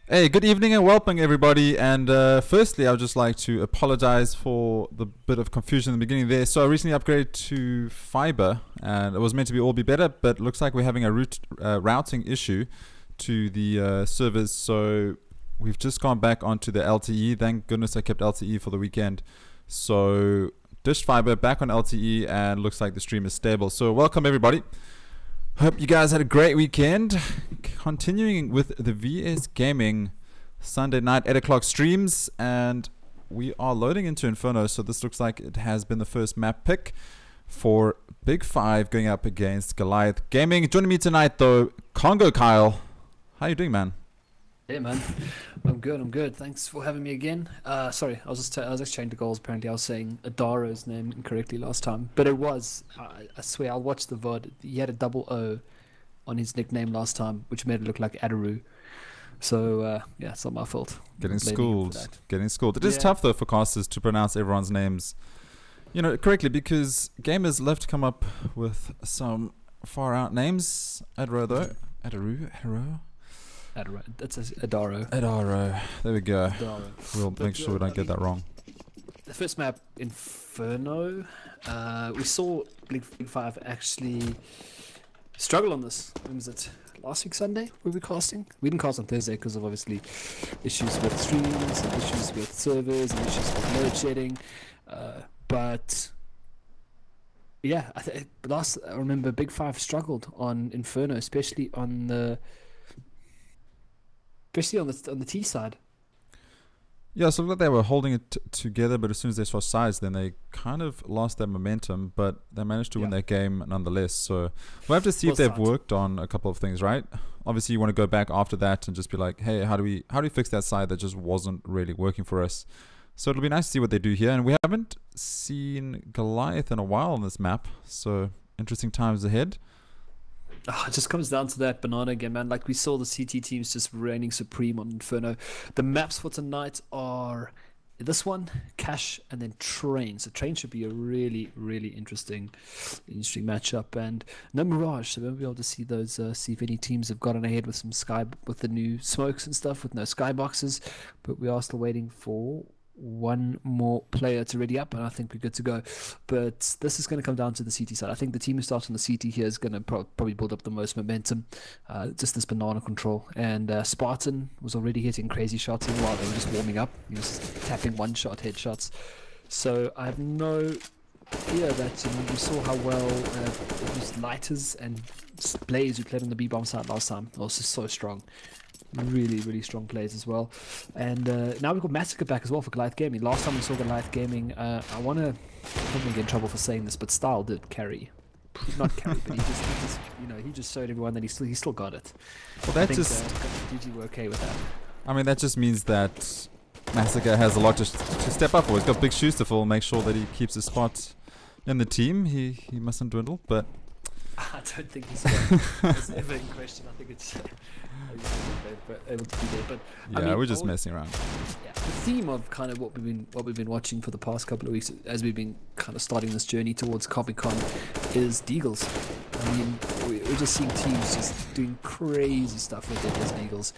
Hey, good evening and welcome everybody. And firstly, I would just like to apologize for the bit of confusion in the beginning there. So I recently upgraded to fiber, and it was meant to all be better, but looks like we're having a routing issue to the servers. So we've just gone back onto the LTE. Thank goodness I kept LTE for the weekend. So dish fiber back on LTE, and looks like the stream is stable. So welcome everybody. Hope you guys had a great weekend. Continuing with the VS Gaming Sunday night 8 o'clock streams, and we are loading into Inferno. So this looks like it has been the first map pick for BIG5 going up against Goliath Gaming. Joining me tonight though, CONGOKYLE. How you doing, man? Yeah, man. I'm good. Thanks for having me again. Sorry, I was actually changing the goals. Apparently, I was saying Adaro's name incorrectly last time, but it was. I swear, I'll watch the VOD. He had a double O on his nickname last time, which made it look like ETHEREUM. So yeah, it's not my fault. Getting schooled. It is tough though for casters to pronounce everyone's names, correctly, because gamers love to come up with some far out names. ETHEREUM. That's Adaro. Adaro. There we go. Adaro. We'll make sure we don't get that wrong. The first map, Inferno, we saw BIG5 actually struggle on this. When was it? Last week Sunday were we casting? We didn't cast on Thursday because of obviously issues with streams and issues with servers and issues with load shedding. But yeah, I remember BIG5 struggled on Inferno, especially on the T side. Yeah, so look, they were holding it together, but as soon as they switched sides, then they kind of lost their momentum, but they managed to win that game nonetheless. So we'll have to see if they've worked on a couple of things, right? Obviously, you want to go back after that and just be like, hey, how do we fix that side that just wasn't really working for us? So it'll be nice to see what they do here. And we haven't seen Goliath in a while on this map, so interesting times ahead. It just comes down to that banana again, man. Like we saw the CT teams just reigning supreme on Inferno. The maps for tonight are this one, Cash, and then Train. So Train should be a really, really interesting matchup. And no Mirage, so we'll be able to see those. See if any teams have gotten ahead with some with the new smokes and stuff, with no skyboxes. But we are still waiting for one more player to ready up, and I think we're good to go. But this is going to come down to the CT side. I think the team who starts on the CT here is going to probably build up the most momentum. Just this banana control, and Spartan was already hitting crazy shots in while they were just warming up. He was tapping one-shot headshots. So I have no fear that we saw how well it was Lighters and Blaze who played on the B-bomb side last time. Also so strong. Really, really strong plays as well. And now we've got Massacre back as well for Goliath Gaming. Last time we saw Goliath Gaming, I want to probably get in trouble for saying this, but Style did carry. Not carry, but he just showed everyone that he still got it. Well, that just GG were okay with that. I mean, that just means that Massacre has a lot to step up for. He's got big shoes to fill. Make sure that he keeps his spot in the team. He mustn't dwindle, but I don't think he's ever in question. I think it's able to be there, but yeah, I mean, we're just messing around. Yeah, the theme of kind of what we've been watching for the past couple of weeks as we've been kind of starting this journey towards Comic-Con is Deagles. I mean, we're just seeing teams just doing crazy stuff with their Deagles,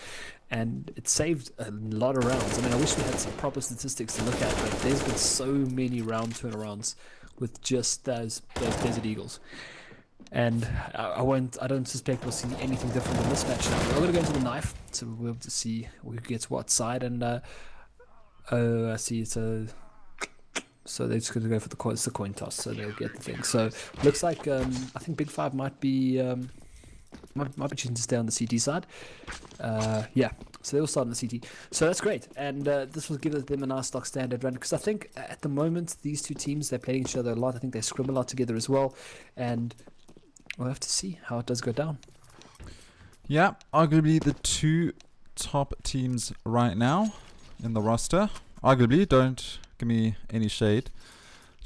and it saved a lot of rounds. I mean, I wish we had some proper statistics to look at, but there's been so many round turnarounds with just those Desert Eagles. And I don't suspect we'll see anything different in this match now. We're going to go into the knife, so we'll be able to see who gets what side. And I see so they're just going to go for the coin. It's the coin toss, so they'll get the thing. So looks like I think BIG5 might be choosing to stay on the CT side. Yeah, so they'll start on the CT. So that's great, and this will give them a nice stock standard run, because I think at the moment these two teams, they're playing each other a lot. I think they scrim a lot together as well, and we'll have to see how it does go down. Yeah, arguably the two top teams right now in the roster. Arguably, don't give me any shade.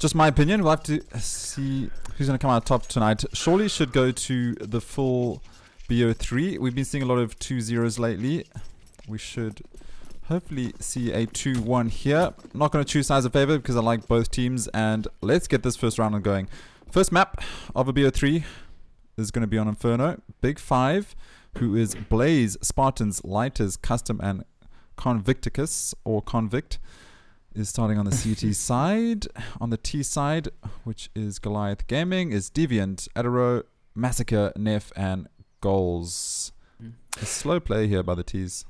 Just my opinion. We'll have to see who's going to come out top tonight. Surely should go to the full BO3. We've been seeing a lot of 2-0s lately. We should hopefully see a 2-1 here. Not going to choose sides of favor because I like both teams. And let's get this first round going. First map of a BO3 is going to be on Inferno. BIG5 who is Blaze, Spartans, Lighters, Custom, and Convicticus, or Convict, is starting on the CT side. On the T side, which is Goliath Gaming, is Deviant, ETHEREUM, Massacre, Neff, and Goals. A slow play here by the T's.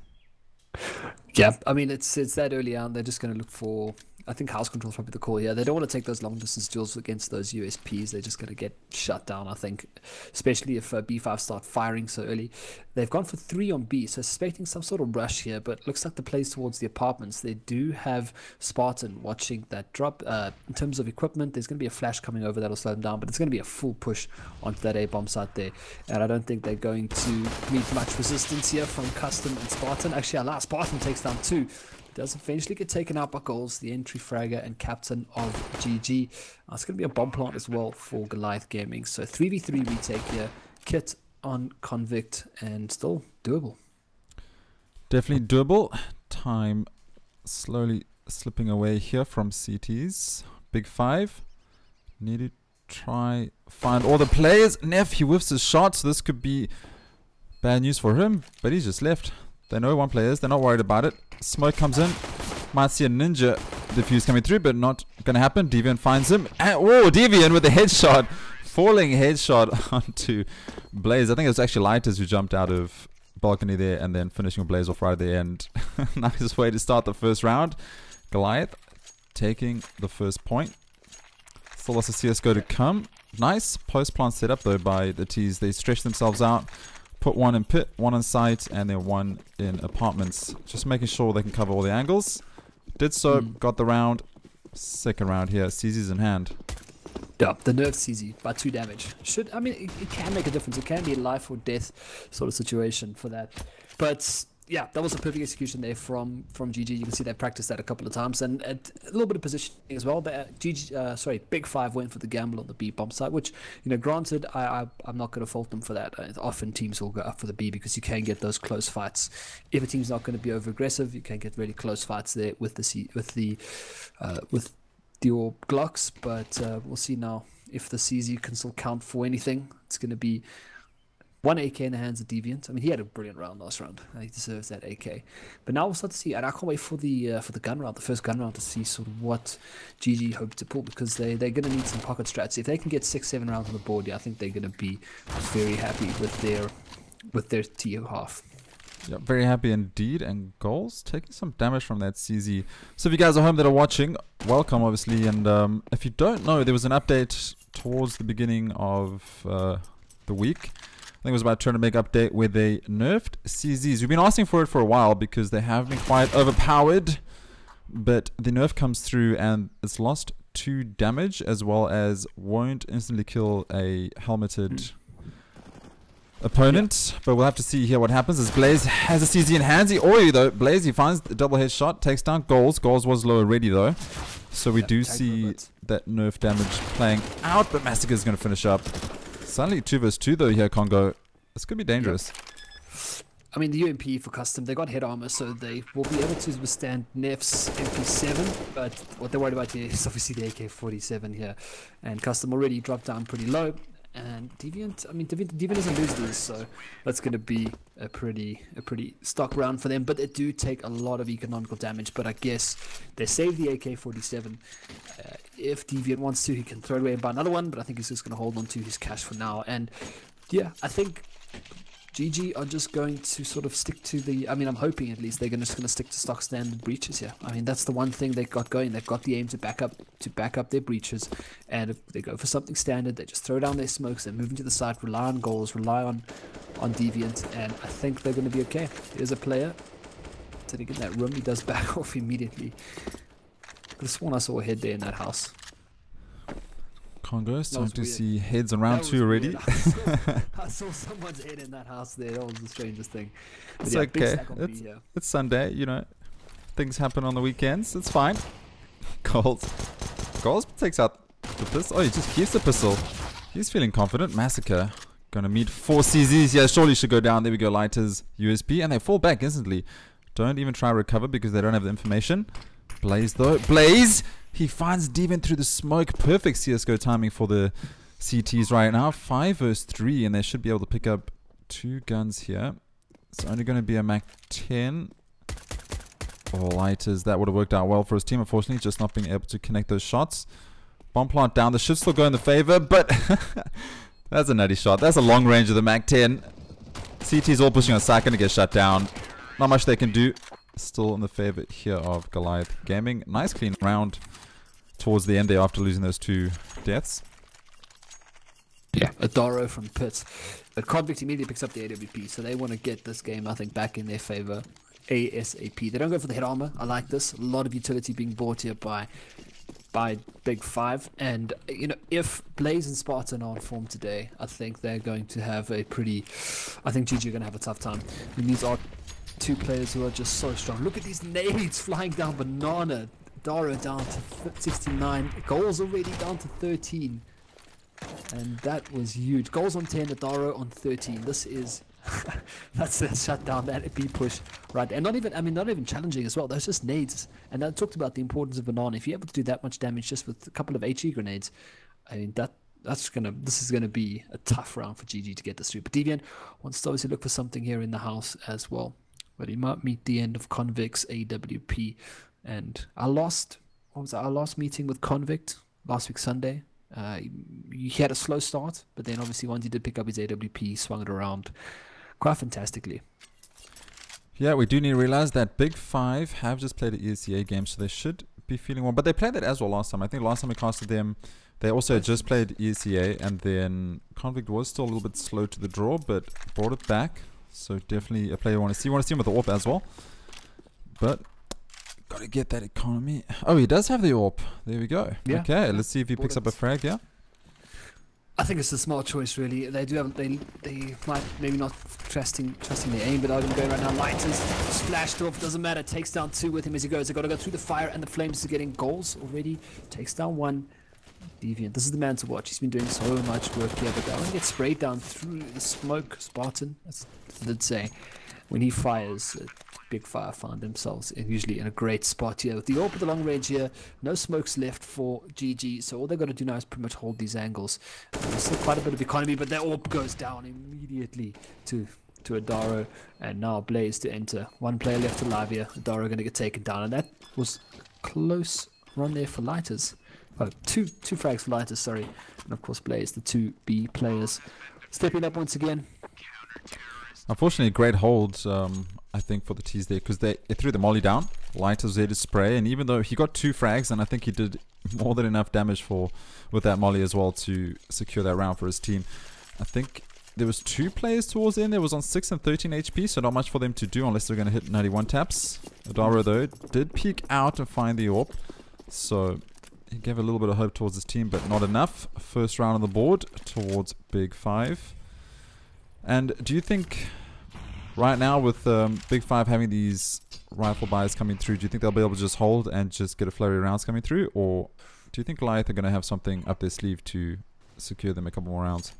Yeah, I mean, it's that early on. They're just going to look for, I think house control is probably the call here. They don't want to take those long distance duels against those USPs. They're just going to get shut down, I think, especially if B5 start firing so early. They've gone for 3 on B, so suspecting some sort of rush here, but looks like the plays towards the apartments. They do have Spartan watching that drop. In terms of equipment, there's going to be a flash coming over that'll slow them down, but it's going to be a full push onto that A-bomb site there, and I don't think they're going to meet much resistance here from Custom and Spartan. Actually, our last Spartan takes down 2. Does eventually get taken out by Goals, the entry fragger and captain of GG. It's going to be a bomb plant as well for Goliath Gaming. So 3v3 retake here. Kit on Convict, and still doable. Definitely doable. Time slowly slipping away here from CTs. BIG5. Need to try find all the players. Neff, he whiffs his shot, so this could be bad news for him, but he's just left. They know 1 player is. They're not worried about it. Smoke comes in. Might see a ninja defuse coming through, but not going to happen. Deviant finds him. And, oh, Deviant with a headshot. Falling headshot onto Blaze. I think it was actually Lighters who jumped out of balcony there and then finishing Blaze off right at the end. Nice way to start the first round. Goliath taking the first point. Still lots of CSGO to come. Nice post plant set up though by the T's. They stretch themselves out. Put 1 in pit, 1 on site, and then 1 in apartments. Just making sure they can cover all the angles. Did so, got the round. Second round here. CZ's in hand. Yeah, the nerf CZ by 2 damage. I mean, it can make a difference. It can be a life or death sort of situation for that. But yeah, that was a perfect execution there from GG. You can see they practiced that a couple of times, and a little bit of positioning as well. But BIG5 went for the gamble on the B bomb site, which, you know, granted, I'm not going to fault them for that. Often teams will go up for the B because you can get those close fights. If a team's not going to be over aggressive, you can get really close fights there with your Glocks. But we'll see now if the CZ can still count for anything. It's going to be 1 AK in the hands of Deviant. I mean, he had a brilliant round last round. He deserves that AK. But now we'll start to see, and I can't wait for the gun round, the first gun round, to see sort of what GG hope to pull, because they're going to need some pocket strats. If they can get 6-7 rounds on the board, yeah, I think they're going to be very happy with their TO half. Yeah, very happy indeed. And Goals taking some damage from that CZ. So if you guys are home that are watching, welcome obviously. And if you don't know, there was an update towards the beginning of the week. I think it was about a make update where they nerfed CZs. We've been asking for it for a while because they have been quite overpowered. But the nerf comes through and it's lost 2 damage, as well as won't instantly kill a helmeted opponent. But we'll have to see here what happens as Blaze has a CZ in hands. Blaze, he finds the double headshot, takes down Goals. Goals was low already though. So we do see that nerf damage playing out, but Massacre is going to finish up. Suddenly 2 versus 2 though here, Congo. It's going to be dangerous. I mean, the UMP for Custom, they got head armor, so they will be able to withstand Neff's MP7, but what they're worried about here is obviously the AK-47 here. And Custom already dropped down pretty low. And Deviant, I mean, Deviant doesn't lose these, so that's going to be a pretty stock round for them. But they do take a lot of economical damage. But I guess they save the AK-47. If Deviant wants to, he can throw it away and buy another one. But I think he's just going to hold on to his cash for now. And yeah, I think GG are just going to sort of stick to the, I mean, I'm hoping at least they're just going to stick to stock standard breaches here. I mean, that's the one thing they've got going. They've got the aim to back up their breaches, and if they go for something standard, they just throw down their smokes and move into the side, rely on Goals, rely on Deviant, and I think they're going to be okay. There's a player sitting in that room. He does back off immediately. I could have sworn I saw a head there in that house. Congo, starting to see heads on round 2 already. I saw someone's head in that house there. That was the strangest thing. But It's yeah, okay. It's Sunday, you know. Things happen on the weekends. It's fine. Goals takes out the pistol. Oh, he just keeps the pistol. He's feeling confident. Massacre. Gonna meet 4 CZs. Yeah, surely should go down. There we go. Lighters, USP. And they fall back instantly. Don't even try to recover because they don't have the information. Blaze though. Blaze! He finds Deviant through the smoke. Perfect CSGO timing for the CTs right now. 5 versus 3, and they should be able to pick up 2 guns here. It's only going to be a Mac 10 or lighters. That would have worked out well for his team. Unfortunately, just not being able to connect those shots. Bomb plant down. This should still go in the favor, but that's a nutty shot. That's a long range of the Mac 10. CT's all pushing on side, going to get shut down. Not much they can do. Still in the favor here of Goliath Gaming. Nice clean round towards the end there after losing those 2 deaths. Yeah, Adaro from Pits. But Convict immediately picks up the AWP, so they want to get this game, I think, back in their favor ASAP. They don't go for the head armor. I like this. A lot of utility being bought here by BIG5. And, you know, if Blaze and Spartan are on form today, I think they're going to have a pretty... I think GG are going to have a tough time. And these are 2 players who are just so strong. Look at these nades flying down Banana. Dara down to 69. Goals already down to 13. And that was huge. Goals on 10, Adaro on 13. This is that's a shutdown, that B push right there. And not even challenging as well. Those just nades. And I talked about the importance of Banana. If you're able to do that much damage just with a couple of HE grenades, I mean this is gonna be a tough round for GG to get this through. But Deviant wants to obviously look for something here in the house as well. But he might meet the end of Convict's AWP. And our last meeting with Convict last week Sunday. He had a slow start, but then obviously once he did pick up his AWP, he swung it around quite fantastically. Yeah, we do need to realize that BIG5 have just played an ESEA game, so they should be feeling well. But they played that as well last time. I think last time we casted them, they also just played ESEA, and then Convict was still a little bit slow to the draw, but brought it back. So definitely a player you want to see. You want to see him with the AWP as well. But gotta get that economy. Oh, he does have the AWP. There we go. Yeah. Okay, let's see if he picks up a frag. Yeah. I think it's a smart choice, really. They do have they might maybe not trusting their aim, but they're going to go right now. Lighters splashed off. Doesn't matter. Takes down 2 with him as he goes. They got to go through the fire and the flames to getting goals already. Takes down 1. Deviant. This is the man to watch. He's been doing so much work here, but they're going to get sprayed down through the smoke. Spartan, as I did say, when he fires. BIG5 found themselves usually in a great spot here. With the AWP at the long range here, no smokes left for GG, so all they've got to do now is pretty much hold these angles. There's still quite a bit of economy, but their AWP goes down immediately to Adaro, and now Blaze to enter. 1 player left alive here. Adaro going to get taken down, and that was close run there for Lighters. Oh, two frags for Lighters, sorry. And of course Blaze, the 2 B players. Stepping up once again. Unfortunately, great hold, I think, for the T's there, because they threw the molly down. Light was there to spray, and even though he got 2 frags, and I think he did more than enough damage with that molly as well to secure that round for his team. I think there was 2 players towards the end. There was on 6 and 13 HP, so not much for them to do unless they're going to hit 91 taps. Adaro, though, did peek out and find the AWP, so he gave a little bit of hope towards his team, but not enough. First round on the board towards BIG5. And do you think right now with BIG5 having these rifle buys coming through, do you think they'll be able to just hold and just get a flurry of rounds coming through? Or do you think Goliath are going to have something up their sleeve to secure them a couple more rounds?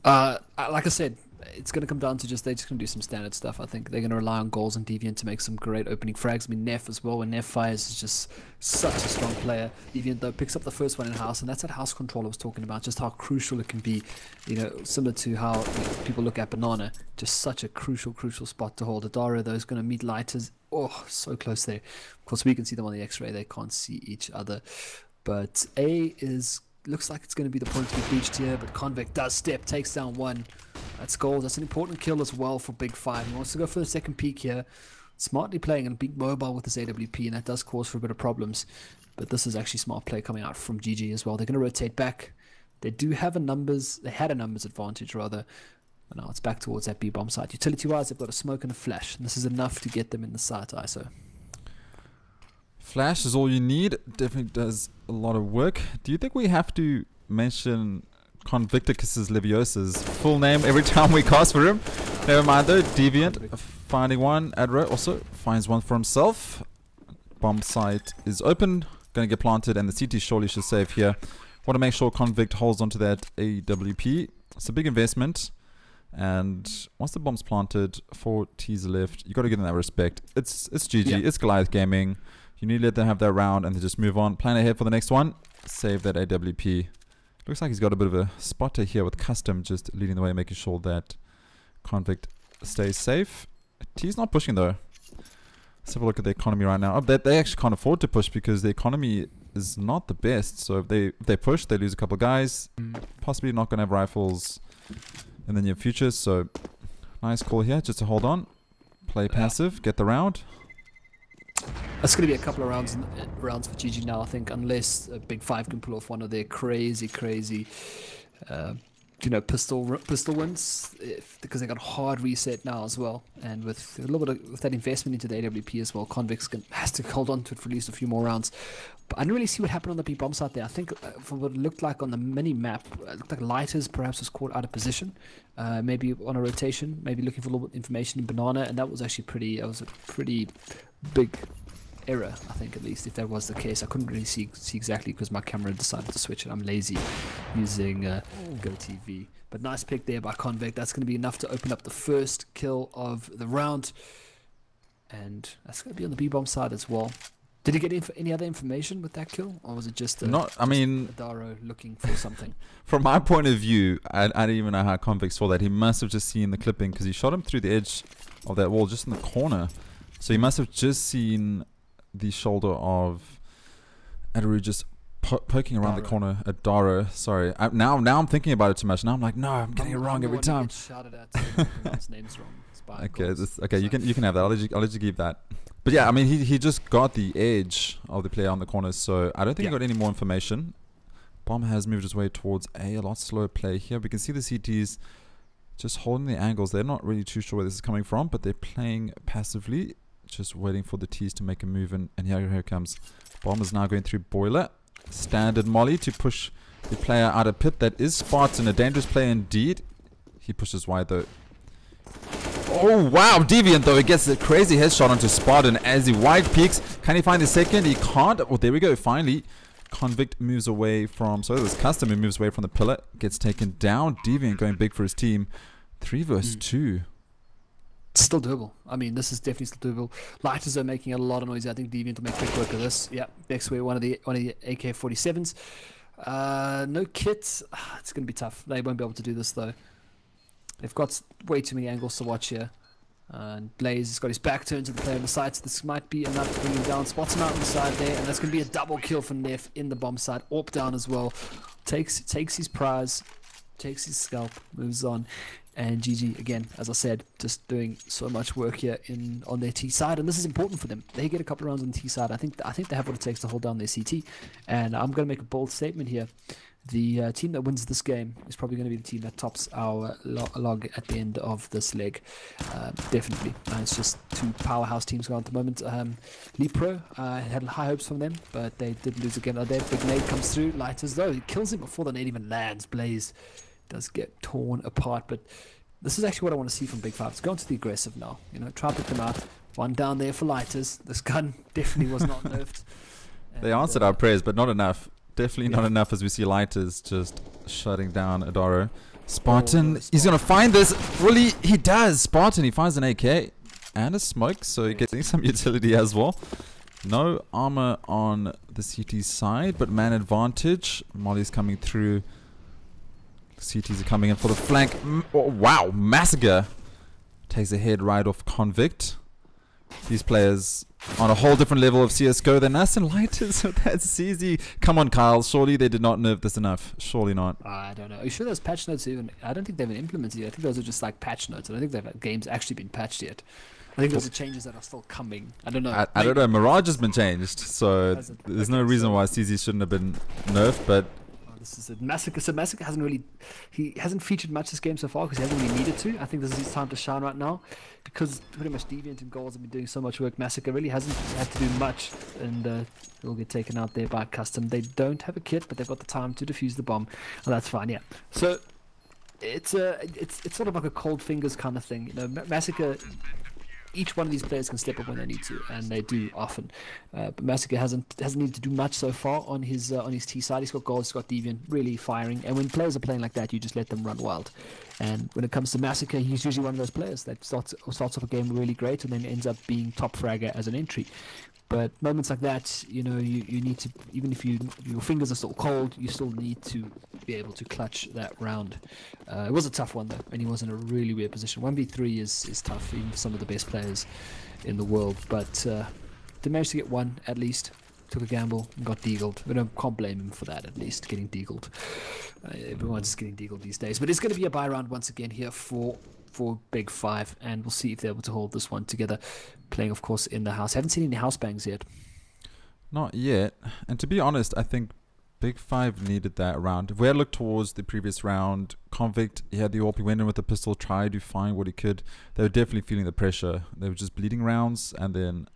Like I said, it's going to come down to they're just going to do some standard stuff. I think they're going to rely on goals and Deviant to make some great opening frags. I mean, Neff as well. When Neff fires, is just such a strong player. Deviant, though, picks up the first one in house, and that's that house control I was talking about, just how crucial it can be. You know, similar to how people look at Banana, just such a crucial spot to hold. Adaro, though, is going to meet Lighters. Oh, so close there. Of course, we can see them on the X-ray. They can't see each other. But A looks like it's going to be the point to be breached here, but Convict does step, takes down 1. That's gold. That's an important kill as well for BIG5. He wants to go for the second peak here. Smartly playing and being mobile with his AWP, and that does cause for a bit of problems. But this is actually smart play coming out from GG as well. They're going to rotate back. They do have they had a numbers advantage rather. But now it's back towards that B-bomb site. Utility-wise, they've got a smoke and a flash, and this is enough to get them in the site ISO. Flash is all you need. Definitely does a lot of work. Do you think we have to mention Convicticus's Leviosa's full name every time we cast for him? Never mind though. Deviant finding 1. Adro also finds 1 for himself. Bomb site is open. Going to get planted, and the CT surely should save here. Want to make sure Convict holds onto that AWP. It's a big investment. And once the bomb's planted, 4 T's left. You got to give them that respect. It's GG. Yeah. It's Goliath Gaming. You need to let them have that round and then just move on. Plan ahead for the next one. Save that AWP. Looks like he's got a bit of a spotter here with Custom just leading the way, making sure that Convict stays safe. T's not pushing though. Let's have a look at the economy right now. Oh, they actually can't afford to push because the economy is not the best. So if they push, they lose a couple of guys. Possibly not going to have rifles in the near future. So nice call here just to hold on. Play passive, get the round. It's going to be a couple of rounds for GG now, I think, unless BIG5 can pull off one of their crazy, pistol wins, because they got hard reset now as well, and with a little bit of that investment into the AWP as well, Convicts has to hold on to it for at least a few more rounds. But I didn't really see what happened on the B bomb side there. I think from what it looked like on the mini map, it looked like Lighters perhaps was caught out of position, maybe on a rotation, maybe looking for a little bit of information in Banana, and that was actually a pretty big error, I think, at least, if that was the case. I couldn't really see exactly because my camera decided to switch and I'm lazy using GoTV. But nice pick there by Convict. That's going to be enough to open up the first kill of the round, and that's going to be on the B bomb side as well. Did he get any other information with that kill, or was it just Daro looking for something? From my point of view, I don't even know how Convict saw that. He must have just seen the clipping because he shot him through the edge of that wall, just in the corner. So he must have just seen the shoulder of ETHEREUM just poking around the corner at Daro. Sorry, now I'm thinking about it too much. Now I'm like, no, I'm getting it wrong every time. Shouted at, name's wrong. Okay, you can have that. I'll let you keep that. But yeah, I mean, he just got the edge of the player on the corner, so I don't think he got any more information. Bomb has moved his way towards A lot slower play here. We can see the CTs just holding the angles. They're not really too sure where this is coming from, but they're playing passively, just waiting for the T's to make a move, and here comes. Bomb is now going through Boiler. Standard molly to push the player out of pit. That is Spartan, a dangerous player indeed. He pushes wide though. Oh wow, Deviant though, he gets a crazy headshot onto Spartan as he wide peaks. Can he find the second? He can't. Oh, there we go, finally. Convict moves away from, so this Custom, he moves away from the pillar, gets taken down. Deviant going big for his team. 3 versus 2. Still doable. I mean, this is definitely still doable. Lighters are making a lot of noise. I think Deviant will make quick work of this. Yeah, next way one of the AK-47s. No kit. It's going to be tough. They won't be able to do this though. They've got way too many angles to watch here. And Blaze has got his back turned to the player on the side, so this might be enough to bring him down. Spots him out on the side there, and that's going to be a double kill for Neff in the bomb side. Orp down as well. Takes his prize, takes his scalp, moves on. And GG, again, as I said, just doing so much work here on their T side, and this is important for them. They get a couple of rounds on the T side. I think they have what it takes to hold down their CT. And I'm going to make a bold statement here. The team that wins this game is probably going to be the team that tops our log at the end of this leg. Definitely. It's just 2 powerhouse teams going at the moment. Lepro, had high hopes from them, but they did lose again. Their big nade comes through. Lighters though, he kills him before the nade even lands. Blaze does get torn apart, but this is actually what I want to see from BIG5. It's going to the aggressive now. Try to pick them out. One down there for Lighters. This gun definitely was not nerfed. They answered our prayers, but not enough. Definitely not enough, as we see Lighters just shutting down Adaro. Spartan, he's going to find this. Really, he does. Spartan, he finds an AK and a smoke, so he gets some utility as well. No armor on the CT side, but man advantage. Molly's coming through. CTs are coming in for the flank. Oh, wow, Massacre takes a head right off Convict. These players on a whole different level of CSGO than us, and Lighters, that's easy. Come on, Kyle, surely they did not nerf this enough. Surely not. I don't know. Are you sure those patch notes even? I don't think they've been implemented yet. I think those are just like patch notes. I don't think the game's actually been patched yet. I think those are changes that are still coming. I don't know. I don't know. Mirage has been changed, so there's no reason why CZ shouldn't have been nerfed, but this is a Massacre. So Massacre hasn't featured much this game so far because he hasn't really needed to. I think this is his time to shine right now because pretty much Deviant and Goals have been doing so much work. Massacre really hasn't had to do much, and he'll get taken out there by Custom. They don't have a kit, but they've got the time to defuse the bomb. Well, that's fine, yeah. So it's sort of like a cold fingers kind of thing. Massacre. Each one of these players can step up when they need to, and they do often. But Massacre hasn't needed to do much so far on his T side. He's got Goals, he's got Deviant, really firing. And when players are playing like that, you just let them run wild. And when it comes to Massacre, he's usually one of those players that starts off a game really great and then ends up being top fragger as an entry. But moments like that, you know, you need to, even if your fingers are still cold, you still need to be able to clutch that round. It was a tough one though, and he was in a really weird position. 1v3 is tough, even for some of the best players in the world. But they managed to get one at least. Took a gamble and got deagled. We can't blame him for that, at least, getting deagled. Everyone's getting deagled these days. But it's going to be a buy round once again here for BIG5, and we'll see if they're able to hold this one together. Playing, of course, in the house. Haven't seen any house bangs yet. Not yet. And to be honest, I think BIG5 needed that round. If we had looked towards the previous round, Convict, he had the AWP, he went in with the pistol, tried to find what he could. They were definitely feeling the pressure. They were just bleeding rounds, and then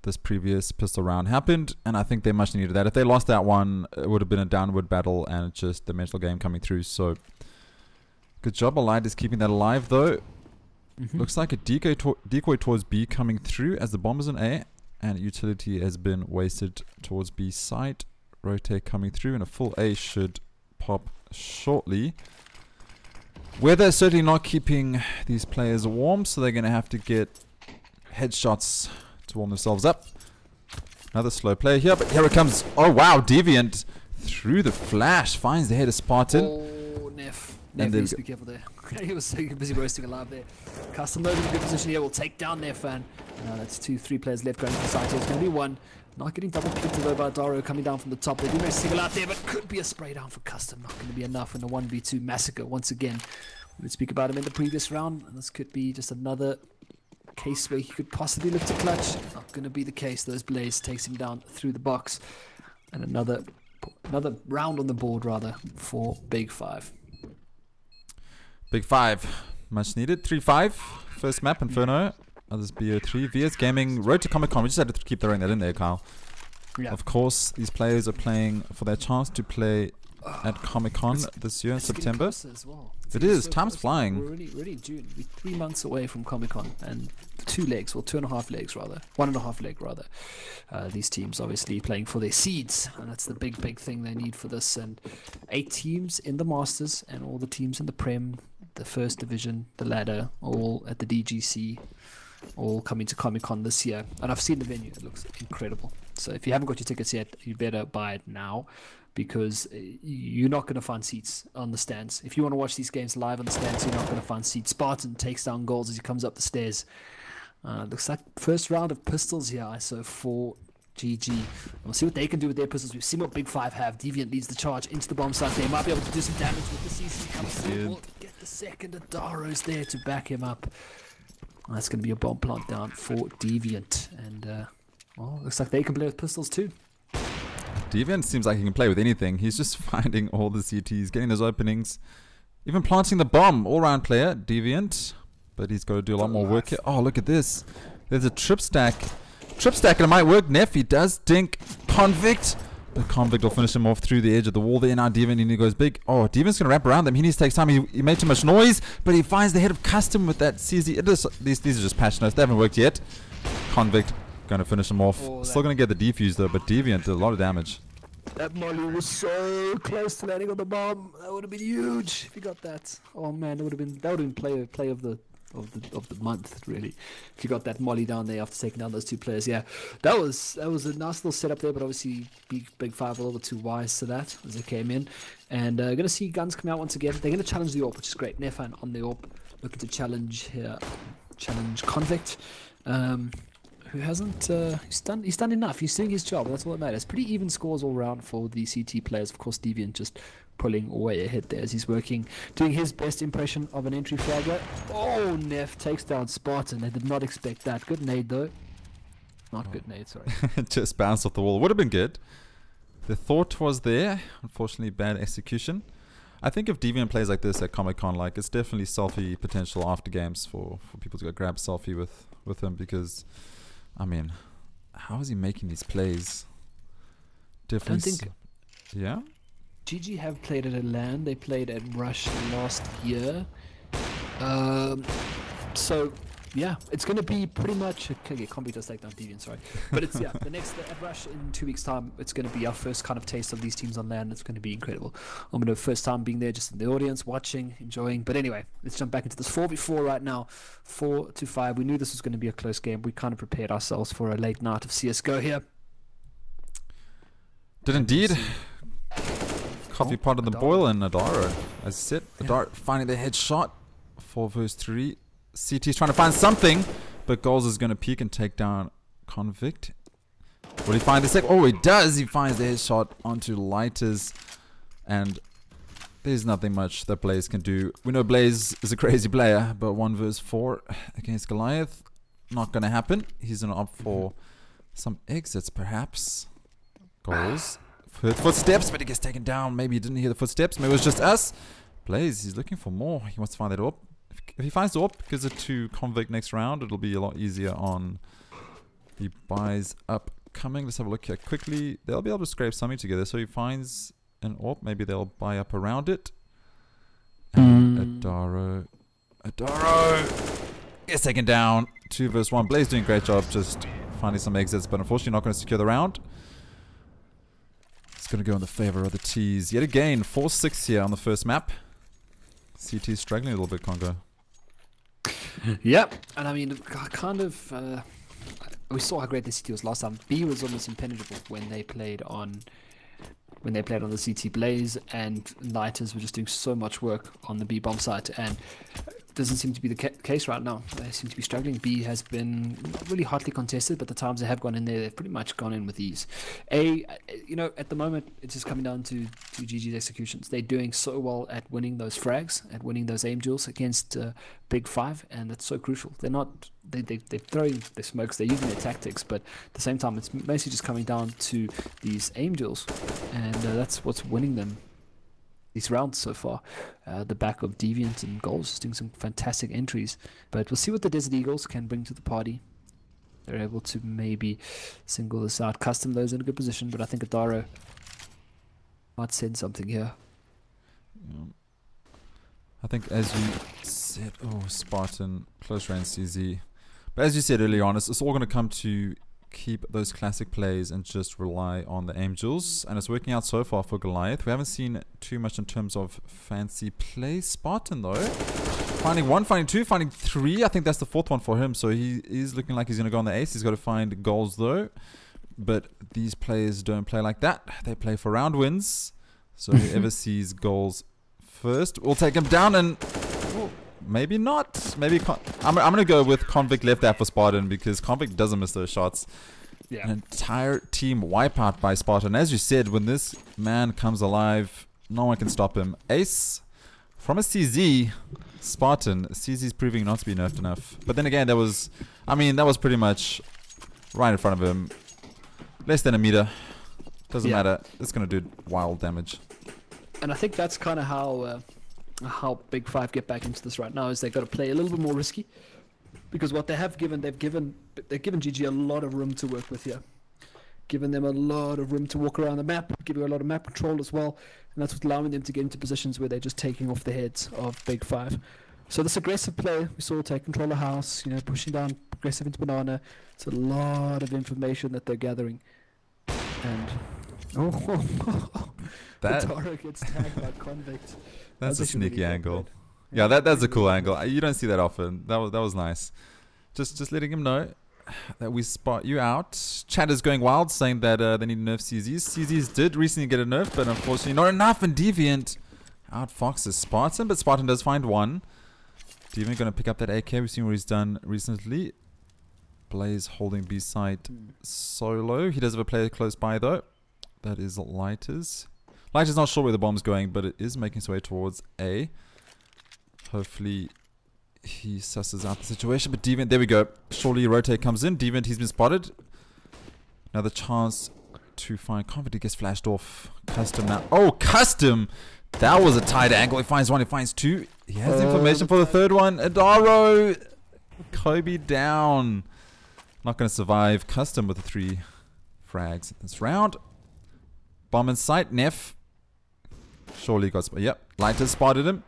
this previous pistol round happened, and I think they much needed that. If they lost that one, it would have been a downward battle and just the mental game coming through. So good job, Goliath is keeping that alive though. Looks like a decoy towards B coming through as the bomb is in A, and utility has been wasted towards B site. Rotate coming through, and a full A should pop shortly. Weather is certainly not keeping these players warm, so they're going to have to get headshots to warm themselves up. Another slow play here, but here it comes. Oh wow, Deviant through the flash finds the head of Spartan. Oh, Neff needs to be careful there. He was so busy roasting alive there. Custom loading in a good position here. Will take down their fan. That's 2-3 players left going to the side. So it's going to be one. Not getting double picked though by Daro coming down from the top. They do manage to single out there, but could be a spray down for Custom. Not going to be enough in the 1v2 massacre once again. We did speak about him in the previous round, and this could be just another case where he could possibly look to clutch. Not going to be the case. Those blades takes him down through the box, and another round on the board rather for BIG5. BIG5, much needed. 3-5, first map Inferno. Others BO3. VS Gaming, Road to Comic-Con. We just had to keep throwing that in there, Kyle. Yeah. Of course, these players are playing for their chance to play at Comic-Con this year in September. As well. It is. So Time's flying. We're already in June. We're 3 months away from Comic-Con, and 2 legs, or 2.5 legs rather, 1.5 leg rather. These teams obviously playing for their seeds, and that's the big thing they need for this. And 8 teams in the Masters, and all the teams in the Prem, the First Division, the ladder, all at the DGC, all coming to Comic-Con this year. And I've seen the venue. It looks incredible. So if you haven't got your tickets yet, you better buy it now, because you're not going to find seats on the stands. If you want to watch these games live on the stands, you're not going to find seats. Spartan takes down goals as he comes up the stairs. Looks like first round of pistols here, ISO for GG. We'll see what they can do with their pistols. We've seen what BIG5 have. Deviant leads the charge into the bomb site. They might be able to do some damage with the CC comes through. We'll get the second. Adaro's there to back him up. That's going to be a bomb plant down for Deviant. And, well, looks like they can play with pistols too. Deviant seems like he can play with anything. He's just finding all the CTs, getting those openings, even planting the bomb. All-round player, Deviant. But he's got to do a lot more work here. Oh, look at this. There's a trip stack. Trip stack, and it might work. Neff, he does dink Convict. But Convict will finish him off through the edge of the wall there. Now Deviant, and he goes big. Oh, Deviant's going to wrap around them. He needs to take time. He made too much noise, but he finds the head of Custom with that CZ. These are just patch notes. They haven't worked yet. Convict going to finish him off. Still going to get the defuse though, but Deviant did a lot of damage. That molly was so close to landing on the bomb. That would have been huge if he got that. Oh man, that would have been play of the month, really, if you got that molly down there after taking down those 2 players. Yeah, that was a nice little setup there, but obviously BIG5 a little bit too wise to that as they came in. And gonna see guns come out once again. They're gonna challenge the AWP, which is great. Nefan on the AWP, looking to challenge Convict, who hasn't he's done enough. He's doing his job. That's all that matters. Pretty even scores all round for the CT players. Of course, Deviant just pulling way ahead there as he's working, doing his best impression of an entry fragger. Oh, Neff takes down Spartan. They did not expect that. Good nade though. Not good nade, sorry. Just bounced off the wall. Would have been good. The thought was there. Unfortunately, bad execution. I think if Deviant plays like this at Comic-Con, like, it's definitely selfie potential after games for people to go grab selfie with him, because, I mean, how is he making these plays? Definitely. Yeah? GG have played at a LAN. They played at Rush last year. So Yeah, it's going to be pretty much... Okay, Combi does take down Deviant, sorry. But it's, yeah, the at Rush in 2 weeks' time, it's going to be our first kind of taste of these teams on land. It's going to be incredible. I'm going to first time being there just in the audience, watching, enjoying. But anyway, let's jump back into this 4v4 right now. 4-5. We knew this was going to be a close game. We kind of prepared ourselves for a late night of CSGO here. Did indeed. Coffee pot in the boil and Adara. As I said, Adara finding the headshot. 4 versus 3. CT's trying to find something, but Goals is going to peek and take down Convict. Will he find the sec? Oh, he does. He finds the headshot onto Lighters, and there's nothing much that Blaze can do. We know Blaze is a crazy player, but 1 versus 4 against Goliath, not going to happen. He's going to opt for some exits, perhaps. Goals. Heard footsteps, but he gets taken down. Maybe he didn't hear the footsteps. Maybe it was just us. Blaze, he's looking for more. He wants to find that AWP. If he finds the AWP, gives it to Convict next round, it'll be a lot easier on the buys upcoming. Let's have a look here quickly. They'll be able to scrape something together. So he finds an AWP. Maybe they'll buy up around it. And Adaro gets taken down. 2 versus 1. Blaze doing a great job just finding some exits, but unfortunately not going to secure the round. It's going to go in the favor of the T's. Yet again, 4-6 here on the first map. CT struggling a little bit, Congo. Yep, and I mean, kind of, we saw how great the CT was last time. B was almost impenetrable when they played on the CT Blaze, and Lighters were just doing so much work on the B bomb site, and doesn't seem to be the case right now. They seem to be struggling. B has been not really hotly contested, but the times they have gone in there, they've pretty much gone in with ease. You know, at the moment, it's just coming down to GG's executions. They're doing so well at winning those frags, at winning those aim duels against BIG5, and that's so crucial. They're throwing their smokes, they're using their tactics, but at the same time, it's mostly just coming down to these aim duels, and that's what's winning them these rounds so far. The back of Deviant and Goals is doing some fantastic entries, but we'll see what the Desert Eagles can bring to the party. They're able to maybe single this out. Custom those in a good position, but I think Adaro might send something here. Yeah. I think as you said, Spartan, close range CZ. But as you said earlier on, it's all going to come to keep those classic plays and just rely on the angels, and it's working out so far for Goliath. We haven't seen too much in terms of fancy play. Spartan though, finding 1, finding 2, finding 3. I think that's the 4th one for him, so he is looking like he's going to go on the ace. He's got to find goals though, but these players don't play like that. They play for round wins, so whoever sees goals first will take him down, and maybe not. Maybe I'm going to go with Convict left there for Spartan, because Convict doesn't miss those shots. Yeah. An entire team wipeout by Spartan. As you said, when this man comes alive, no one can stop him. Ace from a CZ. Spartan. CZ's proving not to be nerfed enough. But then again, that was pretty much right in front of him. Less than a meter. Doesn't matter. It's going to do wild damage. And I think that's kind of how BIG5 get back into this right now, is they've got to play a little bit more risky, because what they have given, they've given GG a lot of room to work with here, given them a lot of room to walk around the map, giving a lot of map control as well, and that's what's allowing them to get into positions where they're just taking off the heads of BIG5. So this aggressive play, we saw take control of house, you know, pushing down aggressive into banana. It's a lot of information that they're gathering, and that Tara gets tagged by Convict. That's a sneaky angle. Yeah, that's a cool angle. You don't see that often. That was nice. Just letting him know that we spot you out. Chat is going wild, saying that they need to nerf CZs. CZs did recently get a nerf, but unfortunately not enough. And Deviant outfoxes Spartan, but Spartan does find 1. Deviant going to pick up that AK. We've seen what he's done recently. Blaze holding B side solo. He does have a player close by though. That is Lighters. Lighters not sure where the bomb's going, but it is making its way towards A. Hopefully he susses out the situation. But Deviant, there we go. Surely rotate comes in. Deviant, he's been spotted. Another chance to find Convict. He gets flashed off. Custom now. Oh, Custom! That was a tight angle. He finds 1, he finds 2. He has information for the 3rd one. Adaro! Kobe down. Not going to survive. Custom with the 3 frags this round. Bomb in sight. Neff. Surely got... Yep. Lighter spotted him.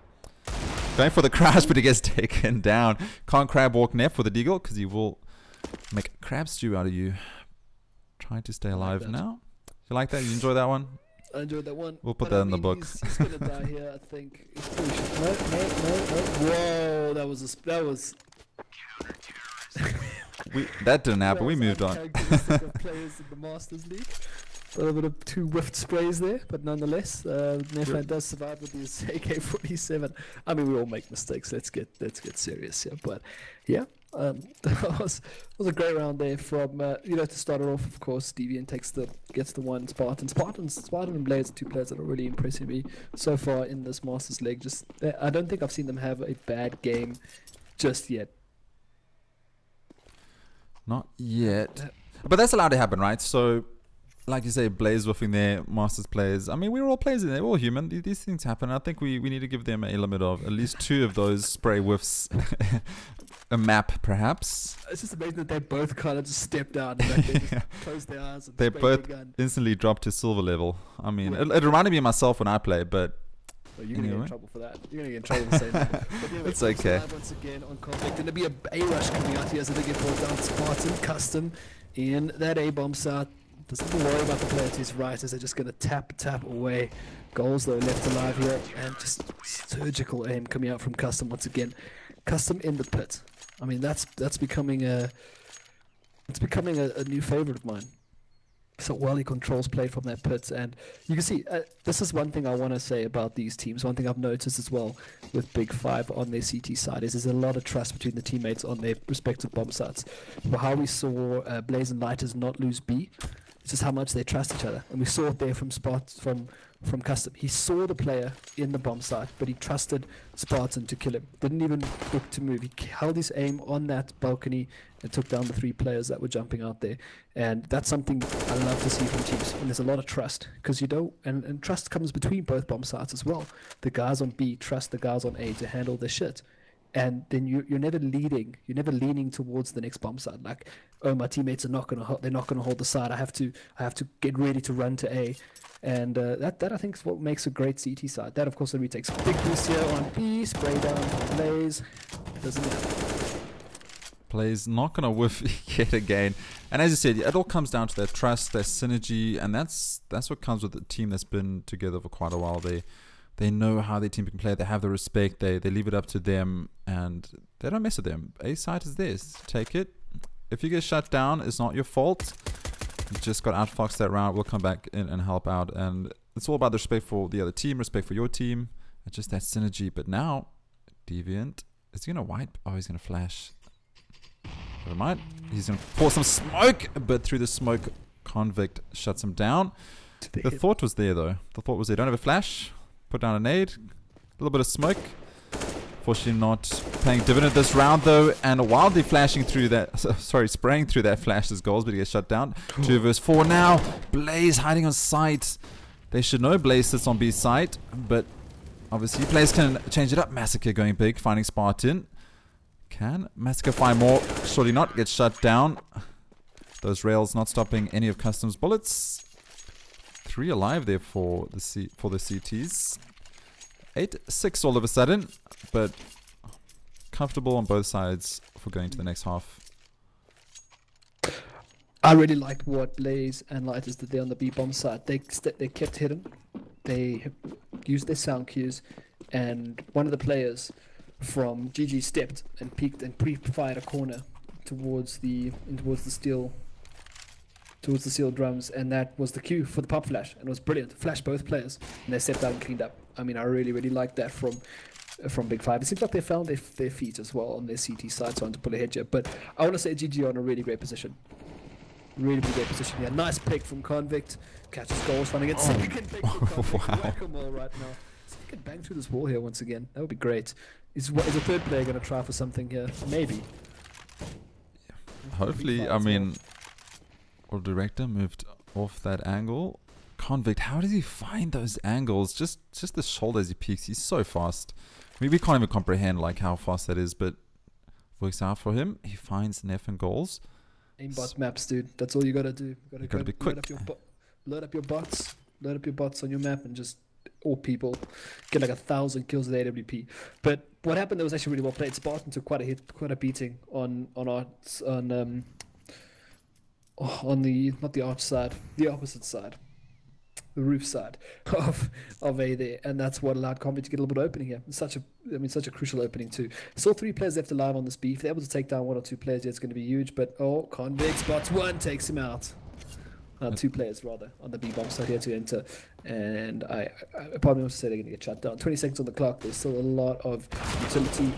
Going for the crash, but he gets taken down. Can't crab walk Neff with a deagle because he will make crab stew out of you. Trying to stay alive now. You like that? You enjoy that one? I enjoyed that one. We'll put that in the book. He's gonna die here, I think. No. Whoa, that was that didn't happen. We moved on. Players in the Masters League. A little bit of 2 whiffed sprays there, but nonetheless, Nefan does survive with his AK-47. I mean, we all make mistakes. Let's get serious here. But yeah, that was a great round there. From to start it off, of course, Deviant gets the one Spartan. Spartan and Blaze are 2 players that are really impressing me so far in this Masters League. I don't think I've seen them have a bad game just yet. Not yet, but that's allowed to happen, right? So. Like you say, Blaze woofing their Masters players. I mean, we're all players in there. We're all human. These things happen. I think we need to give them a limit of at least 2 of those spray whiffs. A map, perhaps. It's just amazing that they both kind of just stepped out and they just closed their eyes. And they both instantly dropped to silver level. I mean, it reminded me of myself when I play, but... Well, you're going to get in trouble for that. You're going to get in trouble for saying that. But anyway, it's okay. Once again on Convict. Going to be a rush coming out here. So they get brought down Spartan, Custom, in that A-bomb side. Doesn't have to worry about the player to his right as they're just going to tap away. Goals though left alive here, and just surgical aim coming out from Custom once again. Custom in the pit. I mean that's becoming a new favorite of mine. So well he controls play from that pit, and you can see this is one thing I want to say about these teams. One thing I've noticed as well with BIG5 on their CT side is there's a lot of trust between the teammates on their respective bomb sites. For how we saw Blaze and Lighters not lose B. It's just how much they trust each other, and we saw it there from Custom. He saw the player in the bomb site, but he trusted Spartan to kill him. Didn't even look to move. He held his aim on that balcony and took down the 3 players that were jumping out there. And that's something I love to see from teams. And there's a lot of trust, because you don't, and trust comes between both bomb sites as well. The guys on B trust the guys on A to handle their shit. And then you're never leaning towards the next bomb site. Like, oh, my teammates are not gonna hold the side. I have to get ready to run to A, and that I think is what makes a great CT side. That of course the retakes. Big boost here on B, spray down Blaze. Doesn't matter. Blaze not gonna whiff yet again. And as you said, it all comes down to that trust, that synergy, and that's what comes with a team that's been together for quite a while. They know how their team can play. They have the respect. They leave it up to them, and they don't mess with them. A side is theirs. Take it. If you get shut down, it's not your fault. You just got outfoxed that round. We'll come back in and help out. And it's all about the respect for the other team, respect for your team, and just that synergy. But now, Deviant, is he going to wipe? Oh, he's going to flash. Never mind. He's going to pour some smoke, but through the smoke, Convict shuts him down. The thought was there, though. The thought was there. Don't have a flash. Put down a nade, a little bit of smoke. Fortunately not paying dividend this round though, and wildly flashing through that, spraying through that flash as goals, but he gets shut down. 2 versus 4 now. Blaze hiding on site. They should know Blaze sits on B site, but obviously Blaze can change it up. Massacre going big, finding Spartan. Can Massacre find more? Surely not. Gets shut down. Those rails not stopping any of Custom's bullets. 3 alive there for the CTs. 8-6 all of a sudden, but comfortable on both sides for going to the next half. I really liked what Blaze and Lighters did there on the B bomb side. They kept hidden. They used their sound cues, and one of the players from GG stepped and peeked and pre-fired a corner towards the steel drums, and that was the cue for the pop flash, and it was brilliant. Flashed both players, and they stepped out and cleaned up. I mean, I really liked that from BIG5. It seems like they found their feet as well on their CT side, so on to pull ahead here. But I want to say GG are in a really great position. Really great position here. Nice pick from Convict. Catches goals, trying to get second pick from Convict. Wow. Whack-a-mole right now. So he can bang through this wall here once again. That would be great. Is a third player going to try for something here? Maybe. Hopefully, I mean... Or director moved off that angle. Convict, how does he find those angles? Just the shoulder as he peeks. He's so fast. I mean, we can't even comprehend like how fast that is, but works out for him. He finds Neff and goals. Aimbot maps, dude. That's all you gotta do. You gotta be quick. Load up your bots on your map and just or people get like 1,000 kills with AWP. But what happened there was actually really well played. Spartan took quite a hit, quite a beating on the not the arch side, the opposite side, the roof side of A there, and that's what allowed Convict to get a little bit of opening here. Such a crucial opening too. Still 3 players left alive on this B. If they're able to take down 1 or 2 players, it's going to be huge. But Convict spots 1, takes him out. 2 players rather on the B bomb side here to enter, and I probably want to say they're going to get shut down. 20 seconds on the clock. There's still a lot of utility.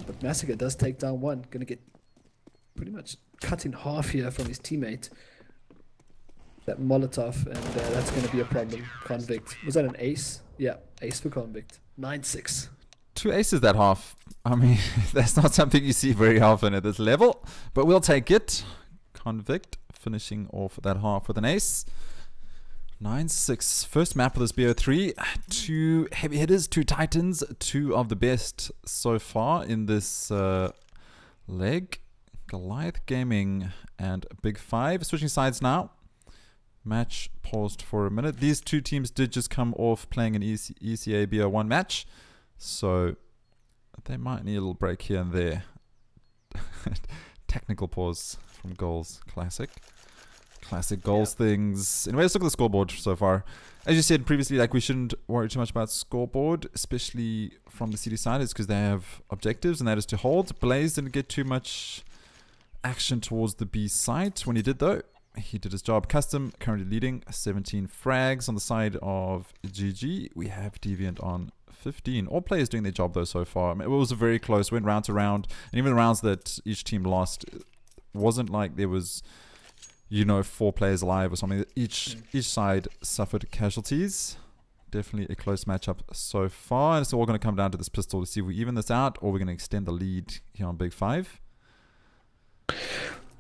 But Massacre does take down 1. Going to get pretty much cut in half here from his teammate. That Molotov, and that's going to be a problem. Convict. Was that an ace? Yeah, ace for Convict. 9-6. 2 aces that half. I mean, that's not something you see very often at this level, but we'll take it. Convict finishing off that half with an ace. 9-6. First map of this BO3. 2 heavy hitters, 2 titans, 2 of the best so far in this leg. Goliath Gaming and BIG5 switching sides now. Match paused for a minute. These 2 teams did just come off playing an ECA BO1 match, so they might need a little break here and there. Technical pause from goals. Classic goals things. Anyway, let's look at the scoreboard so far. As you said previously, like, we shouldn't worry too much about scoreboard, especially from the CD side, is because they have objectives, and that is to hold. Blaze didn't get too much action towards the B site. When he did, though, he did his job. Custom currently leading 17 frags on the side of GG. We have Deviant on 15. All players doing their job though so far. I mean, it was a very close, went round to round, and even the rounds that each team lost, it wasn't like there was, you know, 4 players alive or something. Each side suffered casualties. Definitely a close matchup so far, and it's all going to come down to this pistol to see if we even this out or we're going to extend the lead here on BIG5.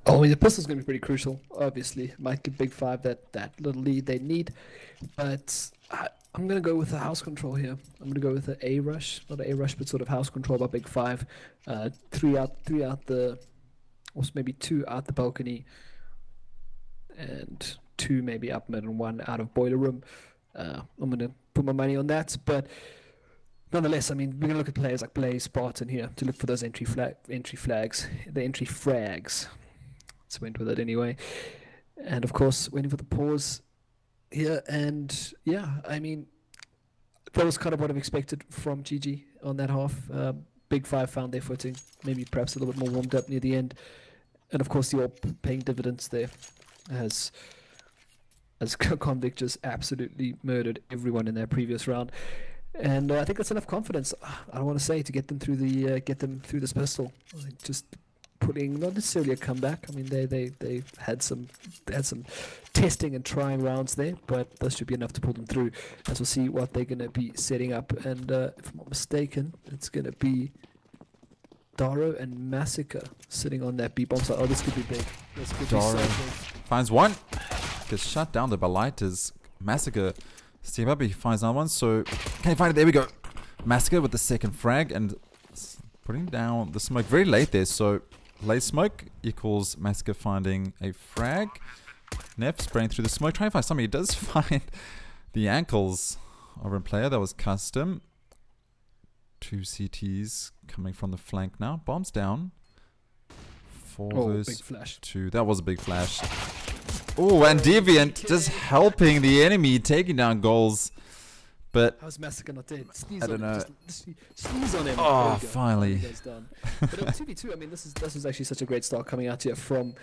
Oh, I mean, the pistol's going to be pretty crucial, obviously. Might give BIG5 that little lead they need. But I'm going to go with a house control here. I'm going to go with an A rush. Not an A rush, but sort of house control by BIG5. 3 out the... or maybe 2 out the balcony. And 2 maybe up mid and 1 out of boiler room. I'm going to put my money on that. But nonetheless, I mean, we're going to look at players like Blaze, Spartan here to look for those entry frags. Went with it anyway, and of course waiting for the pause here. And yeah, I mean, that was kind of what I've expected from GG on that half. BIG5 found their footing, maybe perhaps a little bit more warmed up near the end, and of course the all paying dividends there as Convict just absolutely murdered everyone in their previous round. And I think that's enough confidence, I don't want to say, to get them through this pistol. I think just putting not necessarily a comeback. I mean, they had some testing and trying rounds there, but this should be enough to pull them through. As we'll see what they're going to be setting up, and if I'm not mistaken, it's going to be Daro and Massacre sitting on that B bomb side. Oh, this could be big. This could Daro be so big. finds 1, gets shut down by Lighters. Massacre step up, he finds another one. So can he find it? There we go. Massacre with the second frag and putting down the smoke very late there. So late smoke equals Massacre finding a frag. Neff spraying through the smoke, trying to find something. He does find the ankles of a player that was custom. 2 CTs coming from the flank now. Bombs down. 4 versus big flash. 2. That was a big flash. Oh, and Deviant just helping the enemy, taking down goals. But how's Massacre not dead? I don't know. Just sneeze on him. Oh, finally. But on 2v2, I mean, this is actually such a great start coming out here from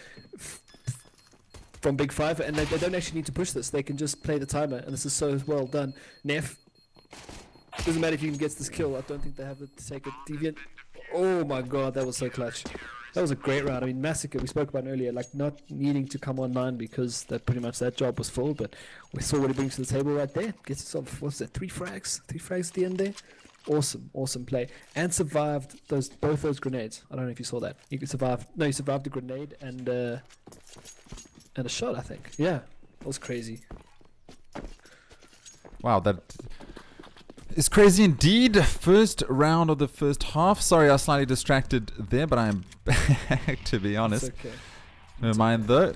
BIG5, and they don't actually need to push this. They can just play the timer, and this is so well done. Neff, doesn't matter if he even gets this kill. I don't think they have it to take it. Deviant. Oh my god, that was so clutch. That was a great round. I mean, Massacre, we spoke about earlier, like not needing to come online because that job was full, but we saw what he brings to the table right there. Gets himself, what's that, 3 frags? 3 frags at the end there. Awesome play. And survived both those grenades. I don't know if you saw that. He survived the grenade and a shot, I think. Yeah, that was crazy. Wow, that is crazy indeed. First round of the first half. Sorry, I was slightly distracted there, but I am back, to be honest. It's okay. Never mind though.